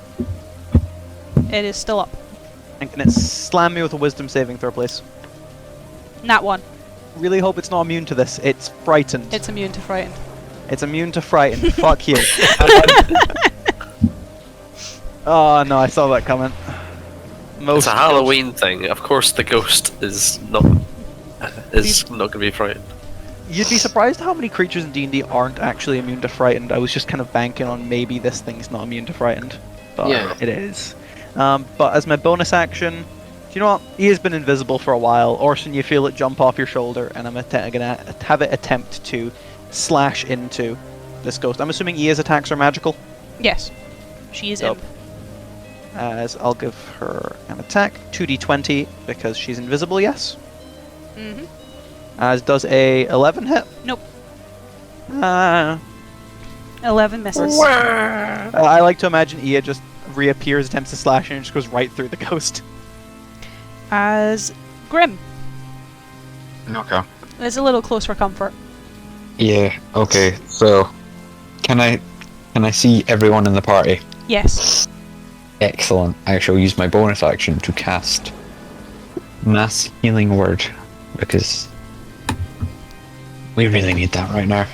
S1: It is still up.
S2: And can it slam me with a wisdom saving throw, please?
S1: Nat 1.
S2: Really hope it's not immune to this. It's frightened.
S1: It's immune to frightened.
S2: It's immune to frightened. Fuck you. Oh no, I saw that coming.
S5: It's a Halloween thing. Of course, the ghost is not going to be frightened.
S2: You'd be surprised how many creatures in D&D aren't actually immune to frightened. I was just kind of banking on maybe this thing's not immune to frightened, but
S3: Yeah.
S2: it is. But as my bonus action, do you know what? He has been invisible for a while. Orson, you feel it jump off your shoulder, and I'm gonna have it attempt to slash into this ghost. I'm assuming Ia's attacks are magical.
S1: Yes. She is
S2: Dope.
S1: imp.
S2: As I'll give her an attack, 2d20 because she's invisible. Yes.
S1: Mm-hmm.
S2: As does a 11 hit.
S1: Nope.
S2: 11
S1: 11 misses.
S2: I like to imagine Ia just reappears, attempts to slash, and just goes right through the ghost.
S1: As Grim.
S4: Okay.
S1: It's a little close for comfort.
S4: Yeah, okay, so can I see everyone in the party?
S1: Yes.
S4: Excellent. I shall use my bonus action to cast Mass Healing Word, because we really need that right now.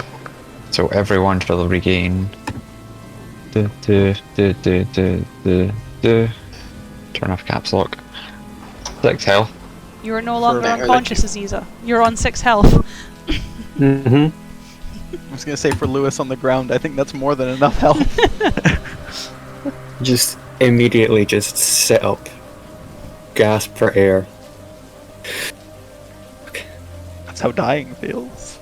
S4: So everyone shall regain turn off caps lock. 6 health.
S1: You are no longer
S3: better
S1: unconscious, Aziza. You're on 6 health.
S6: Mm-hmm.
S2: I was gonna say for Lewis on the ground, I think that's more than enough health.
S6: Just immediately just sit up. Gasp for air.
S2: That's how dying feels.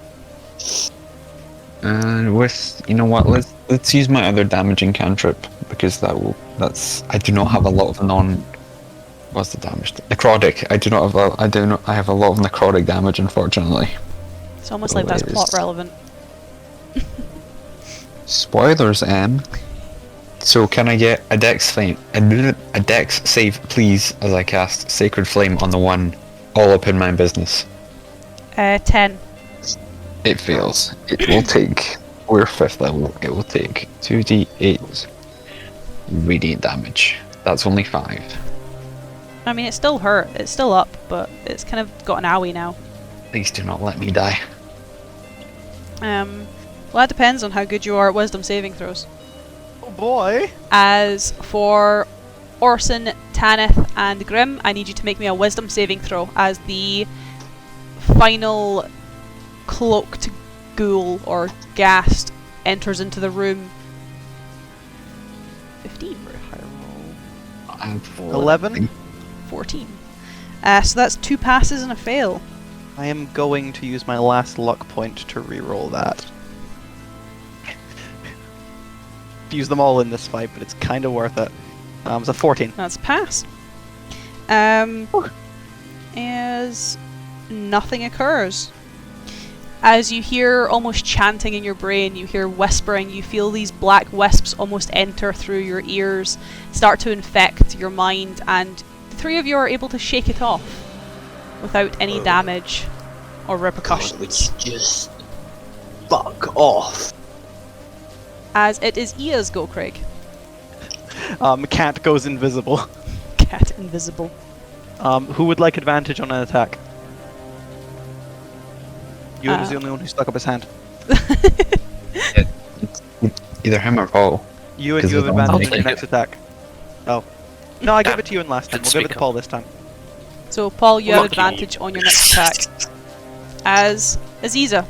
S4: And with, you know what, let's use my other damaging cantrip, because I do not have a lot of what's the damage? Necrotic. I have a lot of necrotic damage, unfortunately.
S1: It's almost like that's plot relevant.
S4: Spoilers, So can I get a dex save, please, as I cast Sacred Flame on the one all up in my business?
S1: 10.
S4: It fails. It will take. We're 5th level. It will take 2d8 radiant damage. That's only 5.
S1: I mean, it's still hurt. It's still up, but it's kind of got an owie now.
S4: Please do not let me die.
S1: Well, that depends on how good you are at wisdom saving throws.
S2: Oh boy!
S1: As for Orson, Tanith, and Grim, I need you to make me a wisdom saving throw as the final cloaked ghoul or ghast enters into the room. 15 for a high roll.
S2: 11?
S1: 14. So that's 2 passes and a fail.
S2: I am going to use my last luck point to reroll that. Use them all in this fight, but it's kind of worth it. It's a 14.
S1: That's a pass. As nothing occurs. As you hear almost chanting in your brain, you hear whispering, you feel these black wisps almost enter through your ears, start to infect your mind, and the 3 of you are able to shake it off without any damage or repercussions.
S3: God, would you just fuck off?
S1: As it is Ia's go, Craig.
S2: Cat goes invisible.
S1: Cat invisible.
S2: Who would like advantage on an attack? Ewan is the only one who stuck up his hand.
S4: Either him or Paul.
S2: You and
S4: 'Cause
S2: you have
S4: of the one
S2: advantage on
S4: thing.
S2: your next attack. Oh. No, I gave it to you in last time.
S5: Didn't
S2: We'll give it
S5: speak
S2: to Paul this time.
S1: So, Paul, you have
S5: Lucky
S1: advantage on your next attack. As Aziza,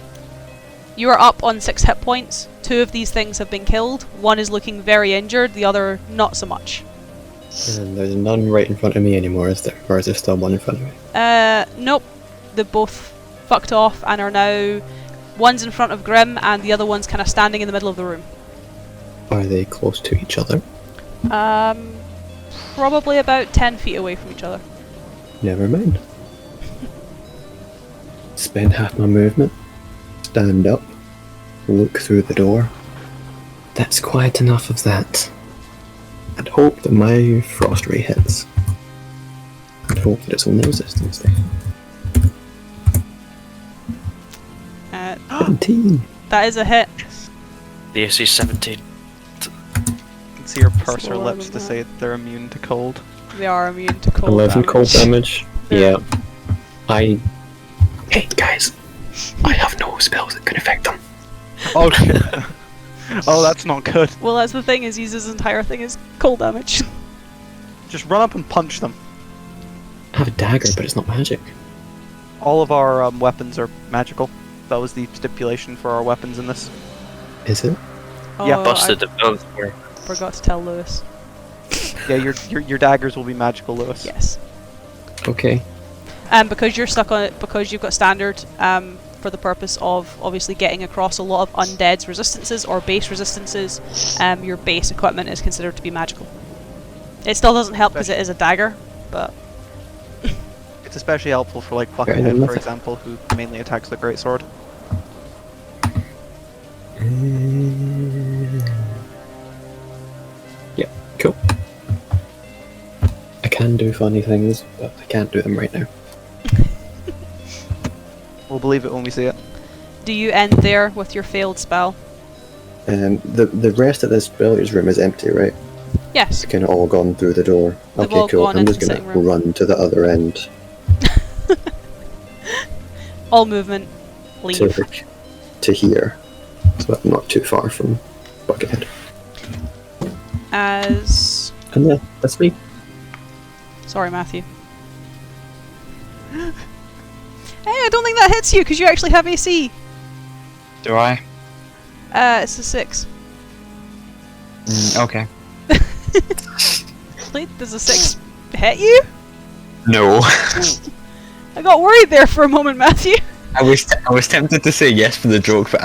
S1: you are up on 6 hit points. 2 of these things have been killed. One is looking very injured, the other not so much.
S6: And there's none right in front of me anymore, is there? Or is there still one in front of me?
S1: Nope. They're both fucked off and are now... One's in front of Grim and the other one's kind of standing in the middle of the room.
S6: Are they close to each other?
S1: Probably about 10 feet away from each other.
S6: Never mind. Spend half my movement, stand up, look through the door. That's quite enough of that. And hope that my frost ray hits. And hope that it's only resistance thing. 17.
S1: That is a hit.
S5: The AC 17.
S2: You can see her purse her
S1: Slower
S2: lips
S1: than
S2: to
S1: that.
S2: say they're immune to cold.
S1: They are immune to cold
S6: 11
S1: damage.
S6: cold damage.
S1: Yeah.
S6: Yeah. Hey guys, I have no spells that can affect them.
S2: Oh shit. Oh, that's not good.
S1: Well, that's the thing, is Aziza's entire thing is cold damage.
S2: Just run up and punch them.
S6: I have a dagger, but it's not magic.
S2: All of our weapons are magical. That was the stipulation for our weapons in this.
S6: Is it?
S2: Yeah,
S5: Busted the both.
S1: I forgot to tell Lewis.
S2: Yeah, your daggers will be magical, Lewis.
S1: Yes.
S6: Okay.
S1: Because you're stuck on it, because you've got standard, for the purpose of obviously getting across a lot of undead's resistances or base resistances, your base equipment is considered to be magical. It still doesn't help because it is a dagger, but
S2: It's especially helpful for like
S6: Fair
S2: Buckethead,
S6: enough.
S2: for example, who mainly attacks the greatsword.
S6: Yeah, cool. I can do funny things, but I can't do them right now.
S2: We'll believe it when we see it.
S1: do you end there with your failed spell?
S6: The rest of this billiards room is empty, right?
S1: Yes.
S6: It's kind of all gone through the door.
S1: They've
S6: Okay,
S1: all
S6: cool.
S1: gone
S6: I'm
S1: into
S6: just
S1: the
S6: gonna
S1: sitting room.
S6: run to the other end
S1: All movement. Leave.
S6: to here, so I'm not too far from Buckethead.
S1: As...
S6: And yeah, that's me.
S1: Sorry, Matthew. Hey, I don't think that hits you because you actually have AC.
S4: Do I?
S1: It's a 6.
S4: Okay.
S1: Wait, does a 6 hit you?
S4: No.
S1: I got worried there for a moment, Matthew.
S4: I was tempted to say yes for the joke, but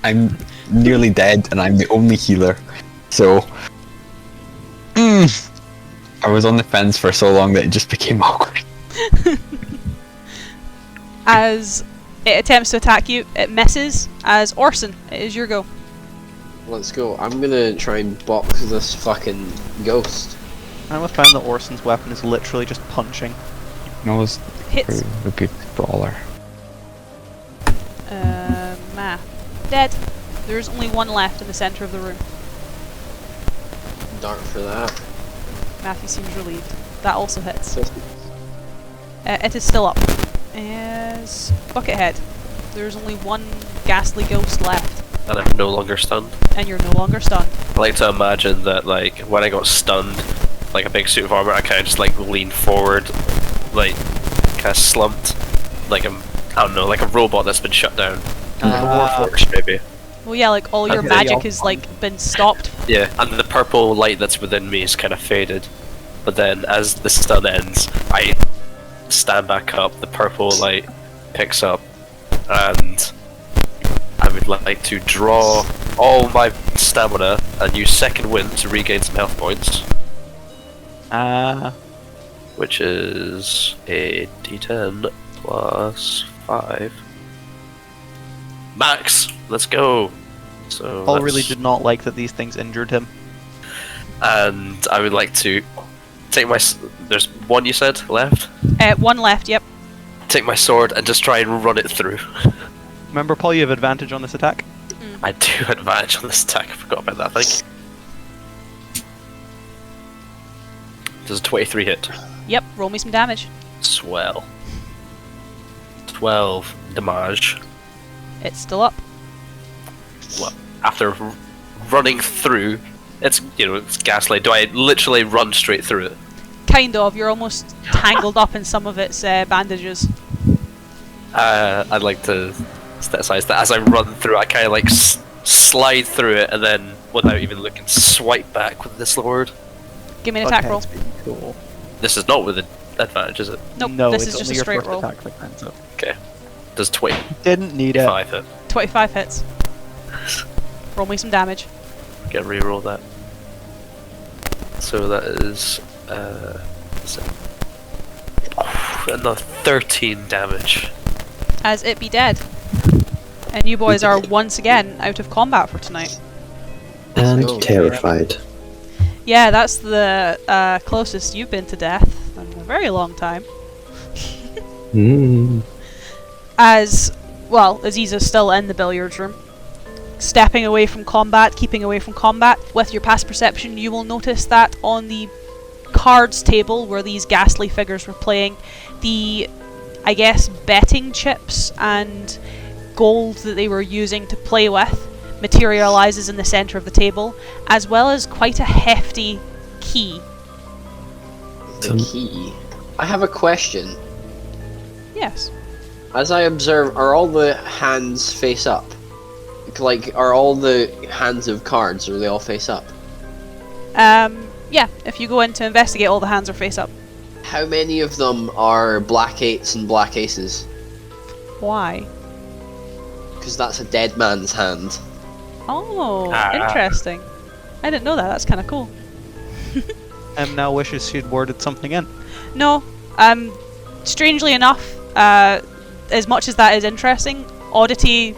S4: I'm nearly dead and I'm the only healer. So I was on the fence for so long that it just became awkward.
S1: As it attempts to attack you, it misses. As Orson, it is your go.
S3: Let's go. I'm gonna try and box this fucking ghost.
S2: I have found that Orson's weapon is literally just punching.
S4: No, it's
S1: Hits.
S4: a good brawler.
S1: Math. Dead. There's only one left in the centre of the room.
S3: Dart for that.
S1: Matthew seems relieved. That also hits. It is still up. Is Buckethead. There's only one ghastly ghost left,
S5: And I'm no longer stunned.
S1: and you're no longer stunned.
S5: I like to imagine that, like, when I got stunned, like a big suit of armor, I kind of just like leaned forward, like kind of slumped, like I don't know, like a robot that's been shut down. Like a warforged, maybe.
S1: Well, yeah, like all your
S2: Okay,
S1: magic
S2: y'all.
S1: has like been stopped.
S5: Yeah, and the purple light that's within me is kind of faded. But then, as the stun ends, I stand back up. The purple light picks up, and I would like to draw all my stamina and use second wind to regain some health points. Which is a d10 plus 5. Max! Let's go! So
S2: Paul really
S5: that's-
S2: did not like that these things injured him.
S5: And I would like to take my... There's one you said left?
S1: One left, yep.
S5: Take my sword and just try and run it through.
S2: Remember, Paul, you have advantage on this attack.
S5: I do advantage on this attack, I forgot about that thing. Does a 23 hit?
S1: Yep, roll me some damage.
S5: Swell. 12 damage.
S1: It's still up.
S5: Well, after running through, it's, you know, it's gaslight. Do I literally run straight through it?
S1: Kind of, you're almost tangled up in some of its bandages.
S5: I'd like to step aside that as I run through, I kind of like slide through it and then, without even looking, swipe back with the sword.
S1: Give me an attack roll.
S2: Cool.
S5: This is not with an advantage, is it?
S1: Nope,
S2: No,
S1: this
S2: it's
S1: is just
S2: only
S1: a
S2: your
S1: straight
S2: first
S1: roll.
S2: attack like that, so.
S5: Okay. Does 25
S2: Didn't need it.
S5: hit?
S1: 25 hits. Roll me some damage.
S5: Get a reroll that. So that is another 13 damage.
S1: As it be dead. And you boys are once again out of combat for tonight.
S6: And
S3: go.
S6: terrified.
S1: Yeah, that's the closest you've been to death in a very long time. As, well, Aziza's still in the billiards room. Stepping away from combat, keeping away from combat. With your past perception, you will notice that on the cards table where these ghastly figures were playing, the, I guess, betting chips and gold that they were using to play with materializes in the center of the table, as well as quite a hefty key.
S3: The key. I have a question.
S1: Yes.
S3: As I observe, are all the hands face up? Like, are all the hands of cards, are they all face up?
S1: Yeah, if you go in to investigate, all the hands are face up.
S3: How many of them are black eights and black aces?
S1: Why?
S3: Because that's a dead man's hand.
S1: Oh, interesting. I didn't know that, that's kind of cool.
S2: Em now wishes she'd worded something in.
S1: No, strangely enough, as much as that is interesting, oddity,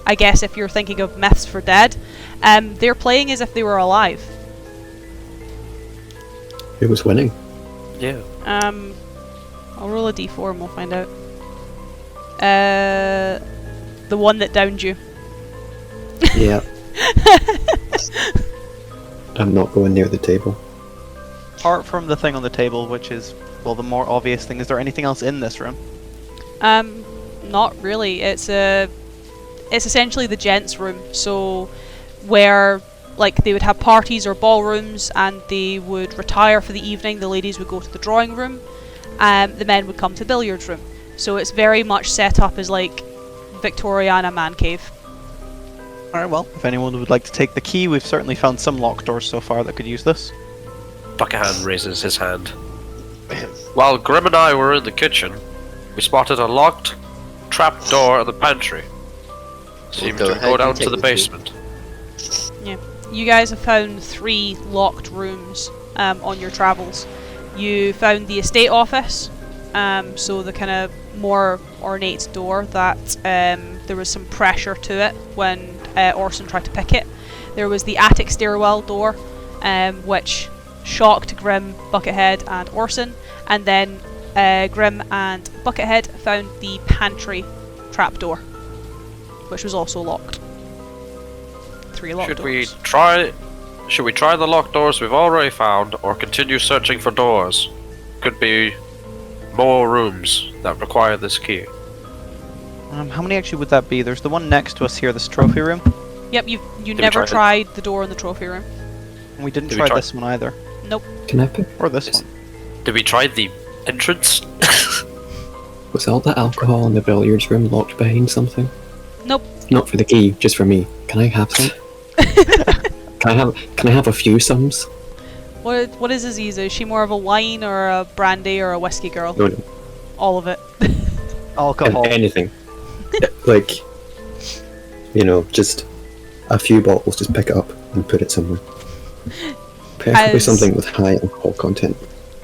S1: I guess if you're thinking of myths for dead, they're playing as if they were alive.
S6: Who was winning?
S5: Yeah.
S1: I'll roll a d4 and we'll find out. The one that downed you.
S6: Yeah. I'm not going near the table.
S2: Apart from the thing on the table, which is, well, the more obvious thing, is there anything else in this room?
S1: Not really. It's essentially the gents' room. So, where like they would have parties or ballrooms, and they would retire for the evening. The ladies would go to the drawing room, the men would come to the billiards room. So it's very much set up as like Victoriana man cave.
S2: Alright, well, if anyone would like to take the key, we've certainly found some locked doors so far that could use this.
S5: Buckingham raises his hand. While Grim and I were in the kitchen, we spotted a locked trap door in the pantry. Seemed
S3: Go
S5: to
S3: ahead
S5: go
S3: and
S5: down
S3: take
S5: to the
S3: the key.
S5: basement.
S1: Yeah. You guys have found 3 locked rooms on your travels. You found the estate office, so the kind of more ornate door that there was some pressure to it when Orson tried to pick it. There was the attic stairwell door, which shocked Grim, Buckethead, and Orson, and then Grim and Buckethead found the pantry trapdoor, which was also locked. 3 locked doors.
S5: Should we try the locked doors we've already found, or continue searching for doors? Could be more rooms that require this key.
S2: How many actually would that be? There's the one next to us here, this trophy room.
S1: Yep, you never tried the door in the trophy room.
S2: And we didn't try this one either.
S1: Nope.
S6: Can I pick?
S2: Or this one.
S5: Did we try the entrance?
S6: Was all the alcohol in the billiards room locked behind something?
S1: Nope.
S6: Not for the key, just for me. Can I have some? Can I have a few sums?
S1: What is Aziza? Is she more of a wine or a brandy or a whiskey girl?
S6: No.
S1: All of it.
S2: Alcohol.
S6: Anything. Like, just a few bottles, just pick it up and put it somewhere. Preferably something with high alcohol content.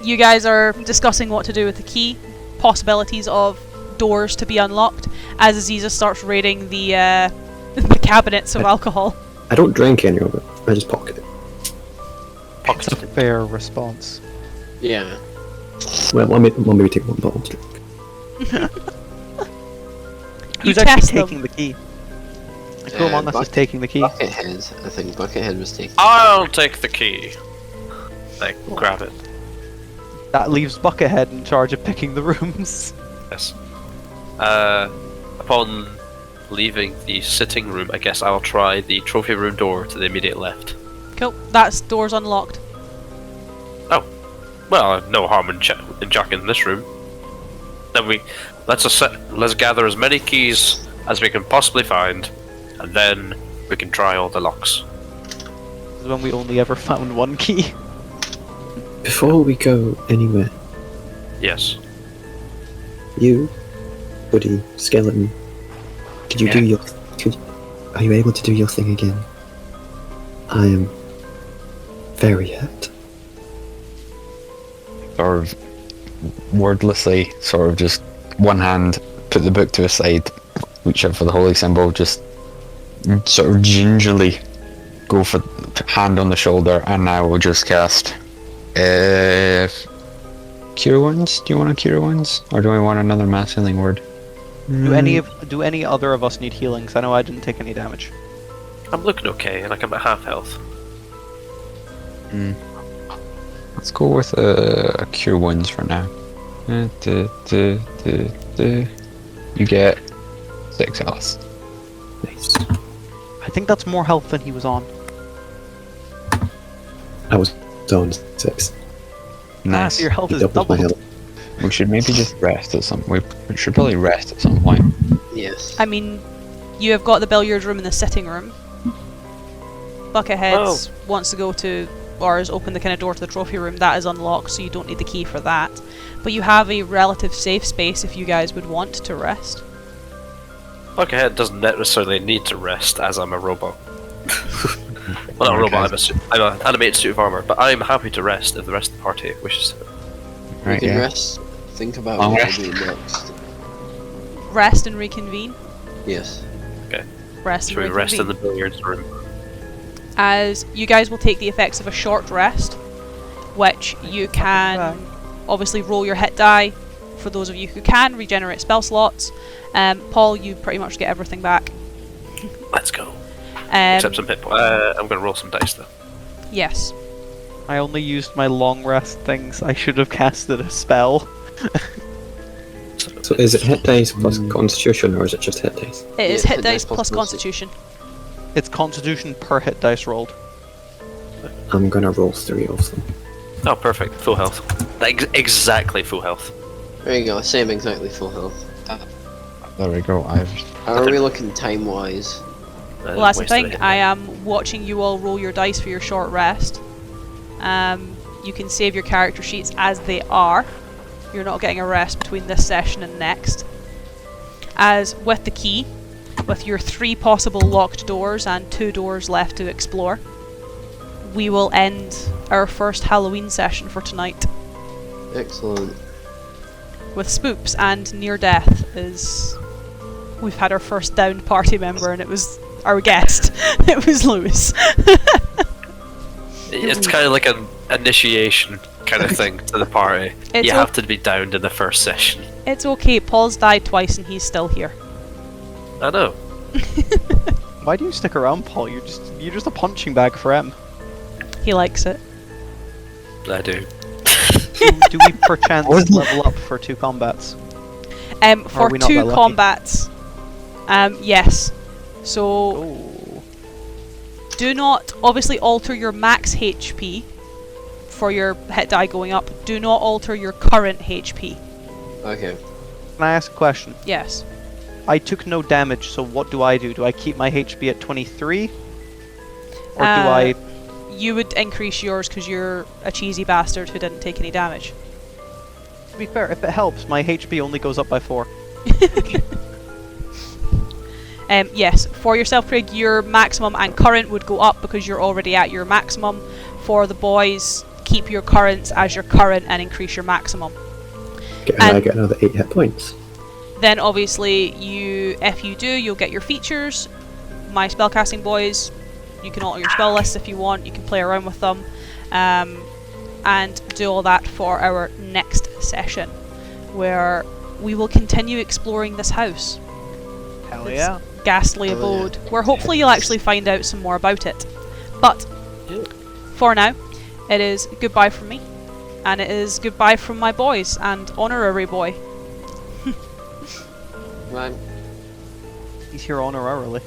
S1: You guys are discussing what to do with the key, possibilities of doors to be unlocked, as Aziza starts raiding the cabinets of alcohol.
S6: I don't drink any of it, I just pocket it.
S2: It's a fair response.
S3: Yeah.
S6: Well, let me take one bottle to drink.
S2: Who's actually taking the key? Who among us is taking the key?
S3: Buckethead. I think Buckethead was taking.
S5: I'll take the key. Like, grab it.
S2: That leaves Buckethead in charge of picking the rooms.
S5: Yes. Upon leaving the sitting room, I guess I'll try the trophy room door to the immediate left.
S1: Cool. That door's unlocked.
S5: Oh. Well, no harm in jacking this room. Then let's gather as many keys as we can possibly find, and then we can try all the locks.
S2: This is when we only ever found one key.
S6: Before we go anywhere,
S5: Yes.
S6: you, Woody, Skeleton, could you do your... Are you able to do your thing again? I am very hurt.
S4: Sort of wordlessly, sort of just one hand, put the book to a side, reach out for the holy symbol, just sort of gingerly go for hand on the shoulder, and I will just cast Cure Wounds. Do you want a Cure Wounds, or do I want another mass healing word?
S2: Do any other of us need healings? I know I didn't take any damage.
S5: I'm looking okay, like I'm at half health.
S4: Let's go with a Cure Wounds for now. You get 6 health.
S6: Nice.
S2: I think that's more health than he was on.
S6: I was on 6.
S4: Nice.
S2: Your health is
S6: Doubled my
S2: doubled.
S6: health.
S4: We should maybe just rest at some. We should probably rest at some point.
S3: Yes.
S1: I mean, you have got the billiards room and the sitting room. Buckethead wants to go to, or has opened the kind of door to the trophy room. That is unlocked, so you don't need the key for that. But you have a relative safe space if you guys would want to rest.
S5: Buckethead doesn't necessarily need to rest, as I'm a robot. Well, not a robot, I'm an animated suit of armor, but I'm happy to rest if the rest of the party wishes to.
S3: We
S4: Right,
S3: can
S4: yeah.
S3: rest. Think about
S4: Long
S3: what
S4: rest.
S3: we'll do next.
S1: Rest and reconvene.
S3: Yes.
S1: Rest
S5: Should
S1: and
S5: we rest in
S1: reconvene.
S5: the billiards room?
S1: As you guys will take the effects of a short rest, which you can obviously roll your hit die. For those of you who can, regenerate spell slots. Paul, you pretty much get everything back.
S5: Let's go. Except some hit points. I'm going to roll some dice though.
S1: Yes.
S2: I only used my long rest things. I should have casted a spell.
S6: So is it hit dice plus constitution, or is it just hit dice?
S1: It is
S3: Yeah,
S1: hit dice plus constitution.
S2: It's constitution per hit dice rolled.
S6: I'm gonna roll 3 of them.
S5: Oh, perfect. Full health. Exactly full health.
S3: There you go. Same exactly full health.
S4: There we go.
S3: How are we looking time wise?
S1: Well, that's the thing. I am watching you all roll your dice for your short rest. You can save your character sheets as they are. You're not getting a rest between this session and next. As with the key, with your 3 possible locked doors and 2 doors left to explore, we will end our first Halloween session for tonight
S3: Excellent.
S1: with spoops and near death is we've had our first downed party member, and it was our guest. It was Lewis.
S5: It's kind of like an initiation kind of thing to the party.
S1: It's
S5: You have to be downed in the first session.
S1: It's okay. Paul's died twice, and he's still here.
S5: I know.
S2: Why do you stick around, Paul? You're just a punching bag for M.
S1: He likes it.
S5: I do.
S2: Do we perchance level up for 2 combats?
S1: For
S2: are we not
S1: 2
S2: that lucky?
S1: combats, yes. So
S2: Oh.
S1: do not obviously alter your max HP for your hit die going up. Do not alter your current HP.
S3: Okay.
S2: Can I ask a question?
S1: Yes.
S2: I took no damage, so what do I do? Do I keep my HP at 23? Or do I...
S1: You would increase yours because you're a cheesy bastard who didn't take any damage.
S2: To be fair, if it helps, my HP only goes up by 4.
S1: Yes, for yourself, Craig, your maximum and current would go up because you're already at your maximum. For the boys, keep your currents as your current and increase your maximum.
S6: And I get another 8 hit points.
S1: Then obviously, if you do, you'll get your features. My spellcasting boys, you can alter your spell lists if you want. You can play around with them, and do all that for our next session, where we will continue exploring this house.
S2: Hell
S1: This
S2: yeah.
S1: ghastly
S3: Hell yeah.
S1: abode, where hopefully you'll actually find out some more about it. But for now, it is goodbye from me, and it is goodbye from my boys and honorary boy.
S3: Right.
S2: He's here honorarily.